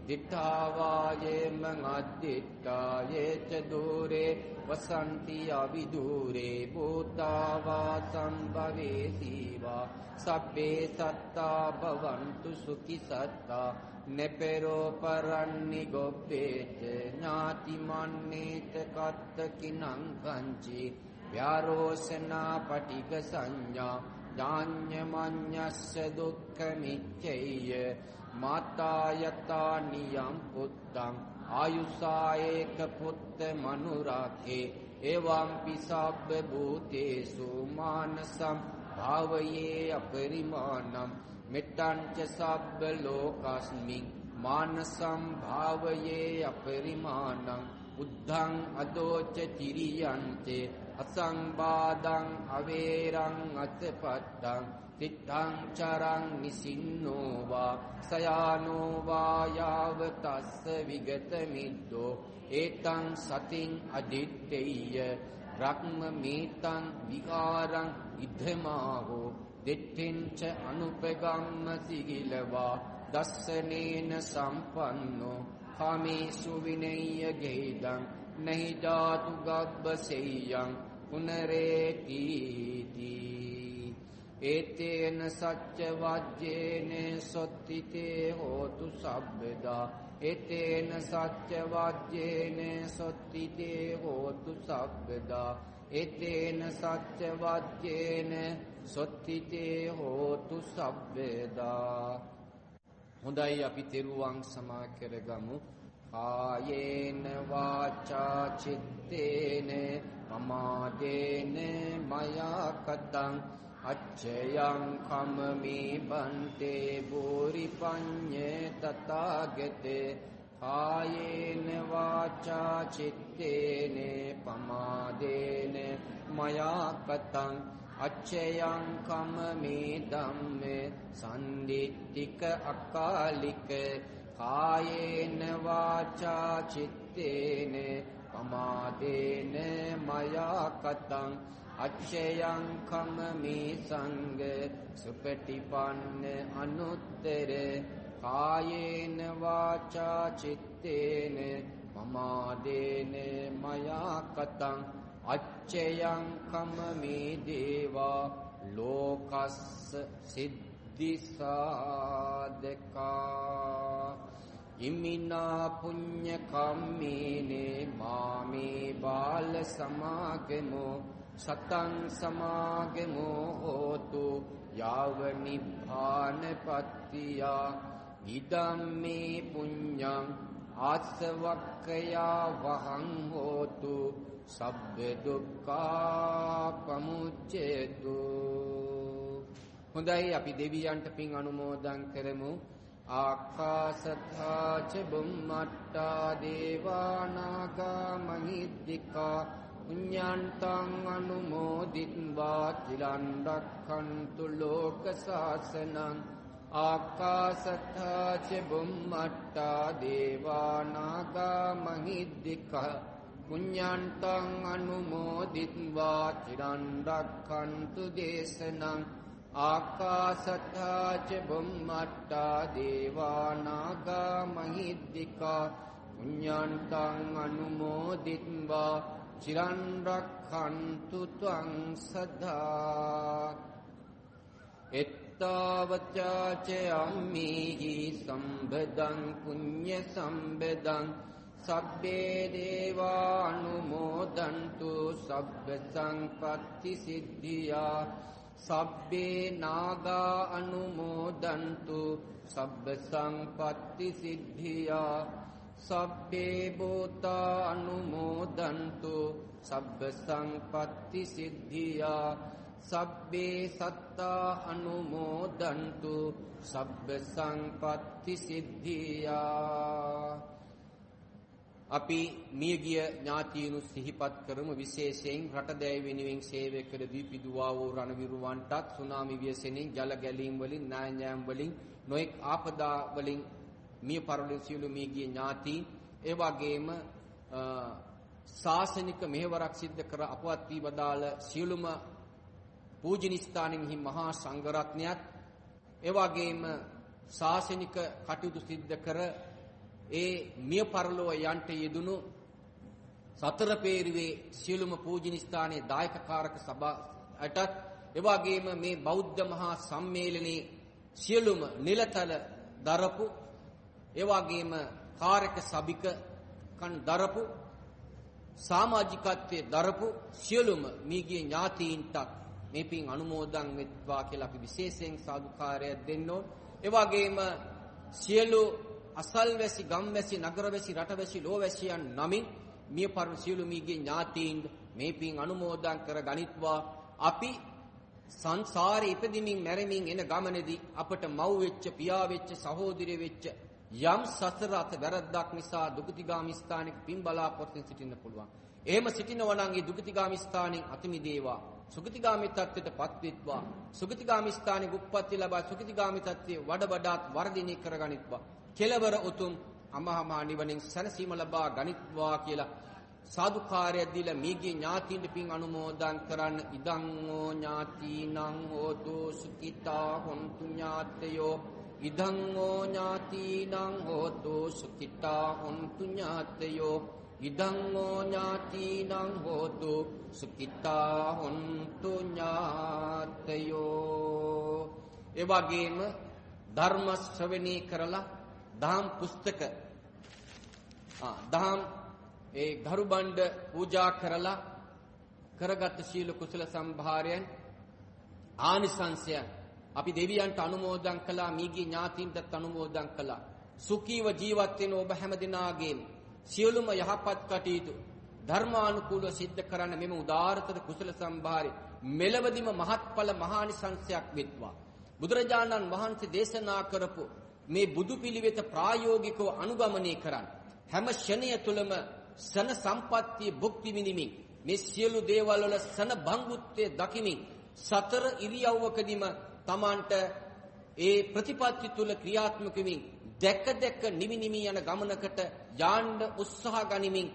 දිඨාවායේ මංඅද්දිඨායේ ච දූරේ වසන්ති අවිදූරේ භූතාවා සම්භවේසීවා සබ්බේ සත්තා භවන්තු සුඛි සත්තා නෙපෙරෝ පරන්නි ගොබ්බේච ඥාති මන්නේත කත්ත කිනං කංචි ව්‍යාරෝසනා පටිග සංඥා ඥාඤ්ඤ මඤ්ඤස්ස දුක්ඛ මිච්ඡේය මාතා යතා නියම් පුත්තං ආයුසා ඒක පුත්ත මනුරාකේ එවං පිසබ්බ භූතේසු මානසම් භාවයේ අපරිමාණම් මෙත්තං ච සබ්බ ලෝකස්මින් මානසම් භාවයේ අපරිමාණං උද්ධං අදෝච තිරියන්තේ අසංබාදං අවේරං අත්පත්තං තිත්තං චරං නිසින්නෝ වා සයානෝ වා යාව තස්ස විගත මිද්දෝ ඒතං සතින් අදිත්තේය රක්ම මේතං විකාරං ඉද්ධමාහෝ දෙට්ඨෙන්ච අනුපගම්ම සිගිලවා දස්සනේන සම්පන්නෝ කාමේසු විනය්‍ය ගේදං නහි ධාතු ගබ්බසෙය්‍යං පුනරේති ඒතේන සච්ච වජ්ජේන සොත්තිතේ හෝතු සබ්බදා ඒතේන සච්ච වජ්ජේන සොත්තිතේ හෝතු සබ්බදා ඒතේන සච්ච වජ්ජේන සොත්තිතේ හෝතු සබ්බදා. හොඳයි, අපි තෙරුවන් සමා කරගමු. කායේන වාචා චිත්තේන පමාදේන මයා කතං අච්ඡයං කම්මේ බන්තේ බෝරි පඤ්ඤේ තථාගතේ. කායේන වාචා චිත්තේන පමාදේන මයා කතං අච්ඡයං කම්මේ ධම්මේ සම්දිත්තික අකාලික. කායේන වාචා චිත්තේන පමාදේන මයා කතං අච්ඡයං කම්මේ සංඝ සුපටිපන්න අනුත්තර. කායේන වාචා චිත්තේන පමාදේන මයා කතං අච්ඡයං කම්මේ දේවා ලෝකස්ස සිද්ධිසාදකා. ඉමිනා පුඤ්ඤ කම්මේනේ මාමේ බාල සමාගමෝ සතං සමාගමෝ හෝතු යාව නිබ්බානපත්තියා. ඉදම්මේ පුඤ්ඤං ආසවක්ඛයා වහං හෝතු සබ්බ දුක්ඛා පමුච්ඡේතු. හොඳයි අපි දෙවියන්ට පින් අනුමෝදන් කරමු. ආකාසත්තා ච බුම්මට්ටා දේවා නාග මහිද්దికා පුඤ්ඤන්තං අනුමෝදිත්වා චිරන් රක්ඛන්තු ලෝක සාසනං. ආකාසත්තා ච බුම්මට්ටා දේවා නාග මහිද්దికා පුඤ්ඤන්තං අනුමෝදිත්වා චිරන් රක්ඛන්තු දේශනං. ආකාසත්තා ච බුම්මට්ටා දේවා නාග මහිද්దికා පුඤ්ඤන්තං අනුමෝදිත්වා චිරන් රක්ඛන්තු ත්වං සදා. එත්තාවච අම්මිහි සම්බදං පුඤ්ඤ සම්බදං සබ්බේ දේවා අනුමෝදන්තු සබ්බ සංපත්ති සිද්ධියා. සබ්බේ නාගා අනුමෝදන්තු සබ්බ සංපත්ති සිද්ධියා. සබ්බේ භූතා අනුමෝදන්තු සබ්බ සංපත්ති සිද්ධියා. සබ්බේ සත්තා අනුමෝදන්තු සබ්බ සංපත්ති සිද්ධියා. අපි මියගිය ඥාතීනු සිහිපත් කරමු. විශේෂයෙන් රටදැයි වෙනුවෙන් සේවය කළ දීපිදුවා වූ රණවිරුවන්ටත් සුනාමි ව්‍යසනයෙන් ජල ගැලීම් වලින් නායඥයන් වලින් නොඑක් ආපදා වලින් මිය පරලොව සියලු මියගිය ඥාතීන් ඒ වගේම ශාසනික මෙහෙවරක් සිද්ධ කර අපවත් වී වදාළ සියලුම පූජනීය ස්ථානින්හි මහා සංඝරත්නයත් ඒ වගේම ශාසනික කටයුතු සිද්ධ කර ඒ මිය පරලොව යන්ට යෙදුණු සතර පේරුවේ සියලුම පූජනීය ස්ථානයේ දායකකාරක සභාවටත් ඒ වගේම මේ බෞද්ධ මහා සම්මේලනයේ සියලුම නිලතල දරපු ඒ වගේම කාර්යක සභික කන් දරපු සමාජිකත්වයේ දරපු සියලුම මියගිය ඥාතීන්ටත් මේ පින් අනුමෝදන් වෙත්වා කියලා අපි විශේෂයෙන් සාදුකාරයක් දෙන්න ඕන. ඒ වගේම සියලු අසල්වැසි, ගම්වැසි, නගරවැසි, රටවැසි, ලෝවැසියන් නමින් මිය පරම සියලු මියගිය ඥාතීන් මේ පින් අනුමෝදන් කර ගනිත්වා. අපි සංසාරේ ඉපදිමින් මැරෙමින් එන ගමනේදී අපට මව් වෙච්ච, පියා වෙච්ච, සහෝදරිය වෙච්ච යම් සතර අත වැරද්දක් නිසා දුගතිගාමී ස්ථානයක පින් බලාපොරොත්තු සිටින්න පුළුවන්. එහෙම සිටිනවා නම් ඒ දුගතිගාමී ස්ථානෙන් අත මිදේවා. සුගතිගාමී තත්ත්වයටපත් වෙත්වා. සුගතිගාමී ස්ථානයේ උප්පත්ති ලබා සුගතිගාමී තත්ත්වයේ වඩාත් වර්ධනය කරගනිත්වා. කෙලවර උතුම් අමහා නිවනින් සැනසීම ලබා ගනිත්වා කියලා සාදුකාරය දීලා මියගිය ඥාතීන්ට පින් අනුමෝදන් කරන්න. ඉදං ඕ ඥාතීනං හෝතු සුඛිතා හොන්තු ඥාතයෝ. ඉදං ඕ ඥාතීනං හෝතු සුඛිතා හොන්තු ඥාතයෝ. ඉදං ඕ ඥාතීනං හෝතු සුඛිතා හොන්තු ඥාතයෝ. ඒ වගේම ධර්ම ශ්‍රවණී කරලා දහම් පුස්තක දහම් ඒ ධරුබණ්ඩ පූජා කරලා කරගත් සීල කුසල සම්භාරයන් ආනිසංසයන් අපි දෙවියන්ට අනුමෝදන් කළා. මියගිය ඥාතීන්ටත් අනුමෝදන් කළා. සුඛීව ජීවත් වෙන ඔබ හැම දිනාගේම සියලුම යහපත් කටයුතු ධර්මානුකූලව සිද්ධ කරන්න මෙම උදාාරතර කුසල සම්භාරය මෙලවදීම මහත්ඵල මහානිසංසයක් වෙත්වා. බුදුරජාණන් වහන්සේ දේශනා කරපු මේ බුදු පිළිවෙත ප්‍රායෝගිකව අනුගමනය කරන්න. හැම ක්ෂණය තුළම සන සම්පත්තිය භුක්ති විඳිමින් මේ සියලු දේවල් වල සන භංගුත්වයේ දකිමින් සතර ඉරියව්වකදීම Tamanට ඒ ප්‍රතිපත්ති තුල ක්‍රියාත්මක වෙමින් දැක නිමිනිමි යන ගමනකට යාන්න උත්සාහ ගනිමින්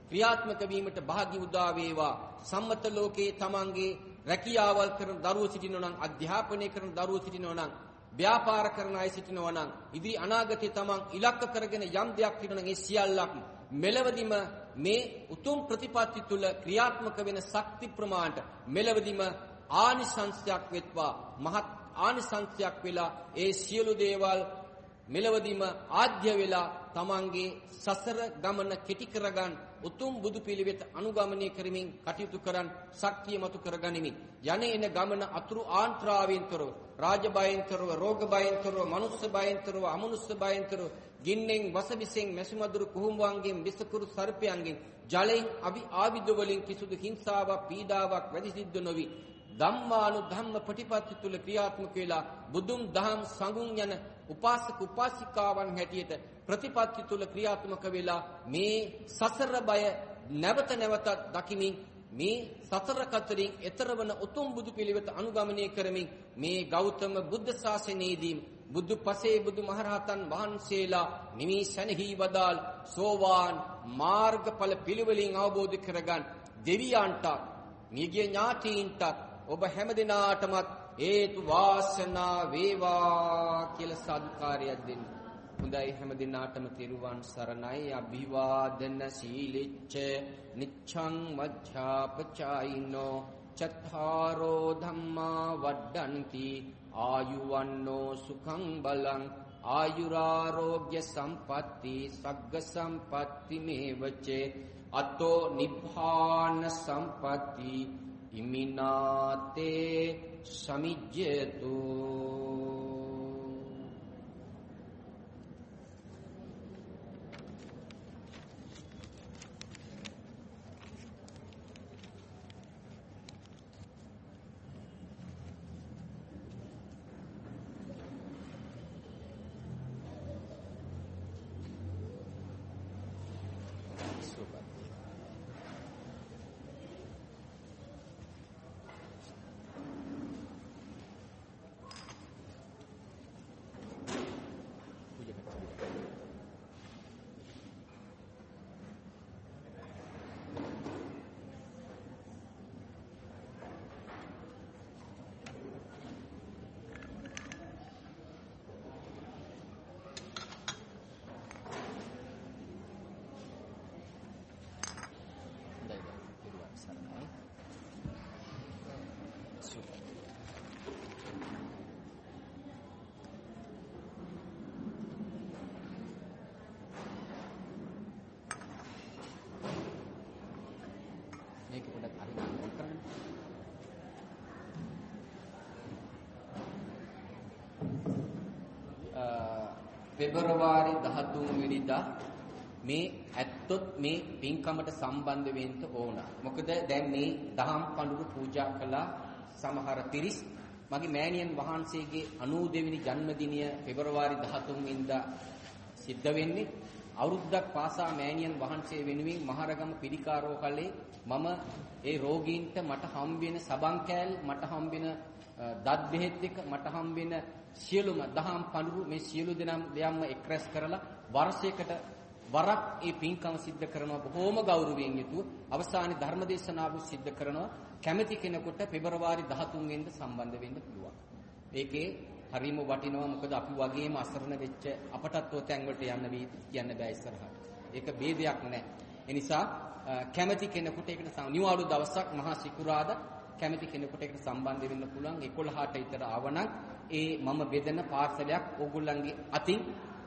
ක්‍රියාත්මක වීමට භාග්‍ය උදා වේවා. සම්මත ලෝකේ Tamanගේ රැකියාවල් කරන දරුවෝ සිටිනවා නම්, අධ්‍යාපනය කරන දරුවෝ සිටිනවා නම්, ව්‍යාපාර කරන අය සිටිනවා නම්, ඉදිරි අනාගතයේ Taman ඉලක්ක කරගෙන යම් දෙයක් තියෙනවා නම් ඒ සියල්ලක්ම මෙලවදීම මේ උතුම් ප්‍රතිපත්ති තුල ක්‍රියාත්මක වෙන ශක්ති ප්‍රමාණයට මෙලවදීම ආනිසංසයක් වෙත්වා. මහත් ආනිසංසයක් වෙලා ඒ සියලු දේවල් මෙලවදීම ආද්‍ය වෙලා Tamanගේ සසර ගමන කෙටි කරගන්න උතුම් බුදු පිළිවෙත අනුගමනය කරමින් කටයුතු කරන් ශක්තිය මතු කරගනිමින් යන්නේ එන ගමන අතුරු ආන්ත්‍රාවෙන්තරව, රාජ බයෙන්තරව, රෝග බයෙන්තරව, මනුස්ස බයෙන්තරව, අමනුස්ස බයෙන්තරව, ගින්නෙන්, වසවිසෙන්, මැසුමදුරු කුහුඹුවන්ගෙන්, විසකුරු සර්පයන්ගෙන්, ජලයෙන්, ආවිද වලින් කිසිදු හිංසාවක්, පීඩාවක් වැඩි සිද්ධ නොවි ධම්මානුධම්ම ප්‍රතිපatti තුල ක්‍රියාත්මක වෙලා බුදුන් දහම් සංගුන් යන උපාසක උපාසිකාවන් හැටියට ප්‍රතිපatti තුල ක්‍රියාත්මක වෙලා මේ සසර බය නැවත නැවතත් දකිමින් මේ සතර කතරින් එතර වන උතුම් බුදු පිළිවෙත අනුගමනය කරමින් මේ ගෞතම බුද්ධ ශාසනයේදී බුදු පසේ බුදු මහරහතන් වහන්සේලා නිමිසනෙහි වදාල් සෝවාන් මාර්ගඵල පිළිවෙලින් අවබෝධ කරගන්න දෙවියන්ට මියගිය ඥාතීන්ට ඔබ හැමදිනාටමත් හේතු වාසනා වේවා කියලා සාදුකාරයක් දෙන්න. හොඳයි හැමදිනාටම තිරුවන් සරණයි. අභිවාදන සීලිච්ච නිච්ඡං මච්ඡාපචායිනෝ චත්තාරෝ ධම්මා වඩ්ඩන්ති ආයුවන්නෝ සුඛං බලං ආයුරාෝග්‍ය සම්පatti සග්ග සම්පatti මේවචේ අතෝ නිබ්බාන සම්පatti ඉමිනාතේ සමිජ්ජතු. පෙබරවාරි 13 වෙනිදා මේ ඇත්තොත් මේ පින්කමට සම්බන්ධ වෙන්න ඕන. මොකද දැන් මේ දහම් පඬුරු පූජා කළා සමහර පිරිස්. මගේ මෑණියන් වහන්සේගේ 92 වෙනි ජන්මදිනය පෙබරවාරි 13 වෙනිදා සිද්ධ වෙන්නේ. අවුරුද්දක් පාසා මෑණියන් වහන්සේ වෙනුවෙන් මහරගම පිළිකාරෝ කලේ මම ඒ රෝගීන්ට මට හම්බෙන සබන් කෑල් මට හම්බෙන දත් බෙහෙත් එක මට හම්බෙන සියලුම දහම් පඬුරු මේ සියලු දෙනාම එක්රැස් කරලා වර්ෂයකට වරක් ඒ පින්කම සිද්ධ කරනවා බොහෝම ගෞරවයෙන් යුතුව. අවසානයේ ධර්මදේශනාව සිද්ධ කරනවා. කැමැති කෙනෙකුට පෙබරවාරි 13 වෙනිදා සම්බන්ධ වෙන්න පුළුවන්. ඒකේ හරිම වටිනවා. මොකද අපි වගේම අසරණ වෙච්ච අපටත් ඔය තැන් වලට යන්න බෑ ඉස්සරහට. ඒක ભેදයක් නැහැ. ඒ නිසා කැමැති කෙනෙකුට ඒකට නිවාඩු දවසක් මහා සිකුරාදා කැමැති කෙනෙකුට ඒකට සම්බන්ධ වෙන්න පුළුවන්. 11ට විතර ආවනම් ඒ මම බෙදෙන පාර්සලයක් ඕගොල්ලන්ගේ අතින්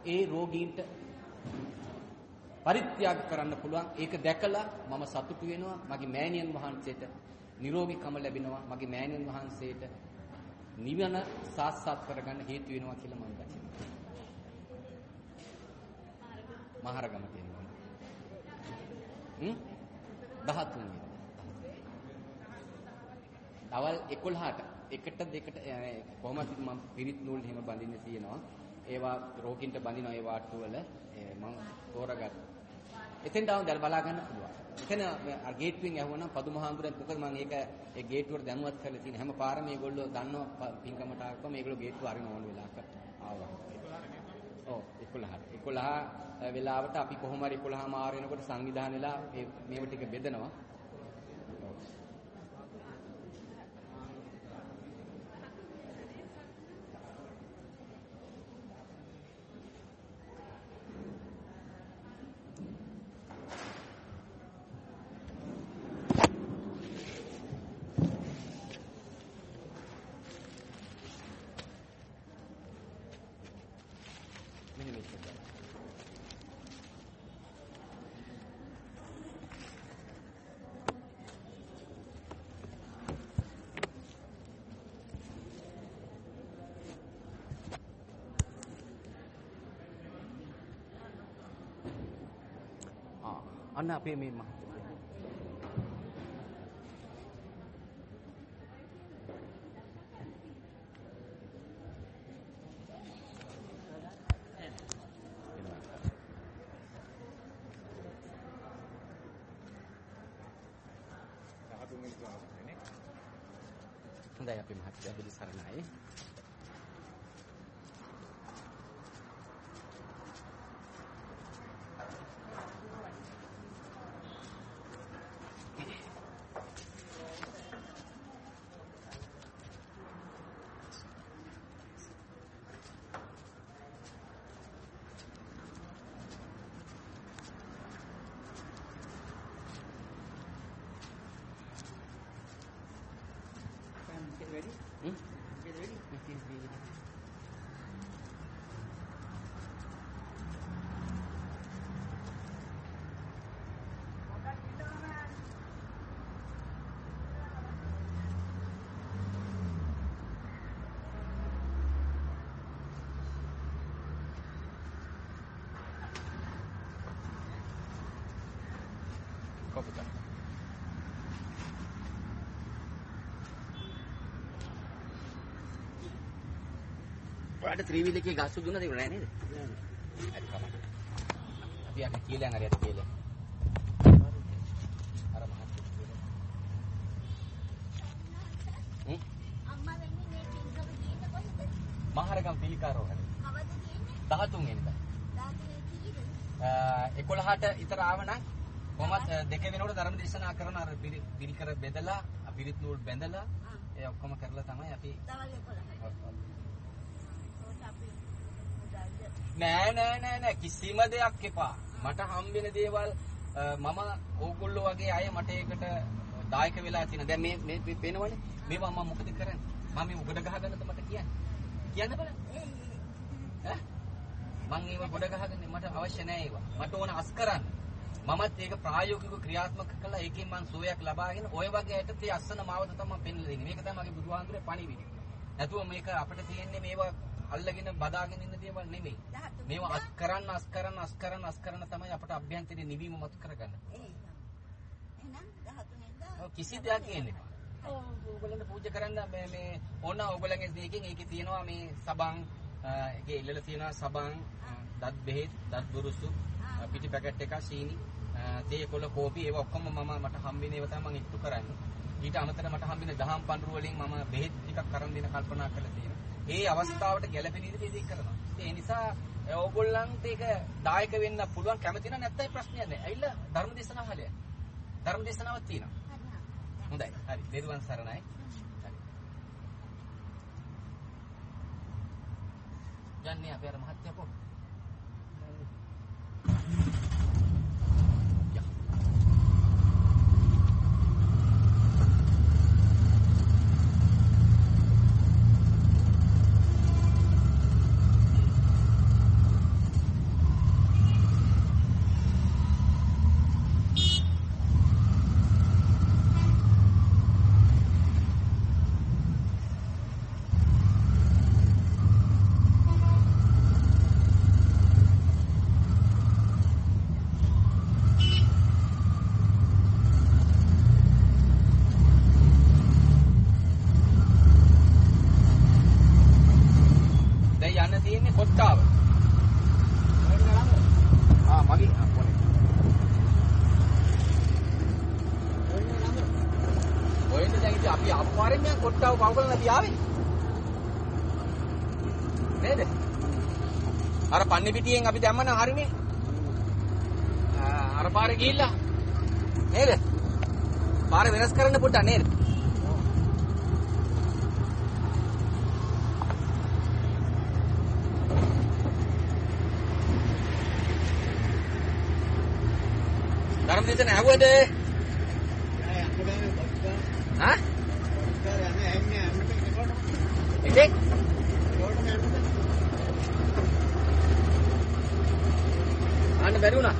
ඒ රෝගීන්ට පරිත්‍යාග කරන්න පුළුවන්. ඒක දැකලා මම සතුටු වෙනවා. මගේ මෑණියන් වහන්සේට නිරෝගීකම ලැබෙනවා. මගේ මෑණියන් වහන්සේට නිවන සාක්ෂාත් කරගන්න හේතු වෙනවා කියලා මම දකිනවා. මහරගම තියෙනවා. 13 වෙනිදා. දවල් 11ට එකට දෙකට කොහොමද මම පිරිත් නූල් එහෙම බඳින්න තියෙනවා. ඒවා රෝගීන්ට බඳිනවා ඒ වාට්ටු වල මම තෝරගත්තා. එතෙන් තාම දැල් බලා ගන්න පුළුවන්. එතන අර ගේට්ටුවෙන් ඇහුවනම් පදුමහාඳුරෙන් මොකද මම ඒක ඒ ගේට්ටුවට දැනුවත් කරලා තියෙන හැම පාරම මේගොල්ලෝ දන්නවා පින්කමට ආවම මේගොල්ලෝ ගේට්ටුව අරින ඕන වෙලාවකට ආවා. ඔව් 11 වෙලාවට අපි කොහොම හරි 11 මාර වෙනකොට සංවිධානය වෙලා මේව ටික බෙදනවා. අන්න අපේ මේ හොඳයි අපි මහත්තයා පිළිසරණයි. Ready? Get ready? Kopi tak? ada three wheel එකේ ගස්සු දුන්නද ඒක නෑ නේද? හරි කමක්. අපි අර කීලෙන් හරියට කීලෙන්. අර මහත් අම්මා වෙන්නේ මේ පින්කම තියෙන්නේ කොහෙද? මහරගම් පිළිකාරෝ හරි. කවද තියෙන්නේ? 13 වෙනිදා. 11ට විතර ආවනම් කොහොමත් දෙක වෙනකොට ධර්ම දේශනා කරන අර පිරිකර බෙදලා අපිරිත් නූල් බැඳලා ඒ ඔක්කොම කරලා තමයි අපි දවල් 11යි. නෑ කිසිම දෙයක් එපා. මට හම්බෙන දේවල් මම ඕගොල්ලෝ වගේ අය මට ඒකට දායක වෙලා තියෙනවා. දැන් මේ පේනවනේ. මේවා මම මොකද කරන්නේ? මම මේ උගඩ ගහගන්නද මට කියන්නේ? කියන්න බලන්න. ඈ? මම ඒව ගොඩ ගහගන්නේ මට අවශ්‍ය නෑ ඒවා. මට ඕන අස් කරන්න. මමත් ඒක ප්‍රායෝගිකව ක්‍රියාත්මක කළා. ඒකෙන් මම සෝයක් ලබාගෙන ඔය වගේ අයට තේ අස්සන මාවත තමයි පෙන්ලා දෙන්නේ. මේක තමයි මගේ බුදුහාමුදුරේ පණිවිඩය. නැතුව මේක අපිට තියෙන්නේ මේවා අල්ලගෙන බදාගෙන ඉන්න දේවල් නෙමෙයි. මේවා අස් කරන්න තමයි අපට අභ්‍යන්තරයේ නිවීම මතු කරගන්න. එහෙනම් 13 කිසි දෙයක් කියන්නේ නැහැ. ඕගොල්ලන්ට පූජා කරන්න මේ ඕන ඕගොල්ලන්ගේ දෙයකින් ඒකේ තියෙනවා මේ සබන් ඒකේ ඉල්ලලා තියෙනවා සබන් දත් බෙහෙත් දත් බුරුසු පිටි පැකට් එකක් සීනි තේ කොළ කෝපි ඒවා ඔක්කොම මට හම්බෙන ඒවා තමයි මම ඉක්තු කරන්නේ. ඊට අමතරව මට හම්බෙන දහම් පඳුරු වලින් මම බෙහෙත් ටිකක් අරන් දෙන කල්පනා කරලා තියෙනවා. ඒ අවස්ථාවට ගැළපෙන විදිහට ඒක කරනවා. ඒ නිසා ඕගොල්ලන්ට ඒක දායක වෙන්න පුළුවන් කැමති නැත්නම් ප්‍රශ්නයක් නැහැ. ඇවිල්ලා ධර්ම දේශනාව හලයක්. ධර්ම දේශනාවක් තියෙනවා. හොඳයි. හරි. දේරුවන් සරණයි. හරි. යන්නේ අපි අර මහත්ය කො. කොට්ටාව. මගේ පොනේ. ඔයෙන්ද දැන් ඉතින් අපි ආපුවාරෙන් මම කොට්ටාව පවකල නැති ආවේ. නේද? අර පන්නේ පිටියෙන් අපි දැම්මම හරිනේ. අර පාරේ ගිහිල්ලා. නේද? පාර වෙනස් කරන්න පොඩ්ඩක් නේද? ධර්ම දේශන ඇහුවද? හා? ඉතින් අන්න බැරි වුණා.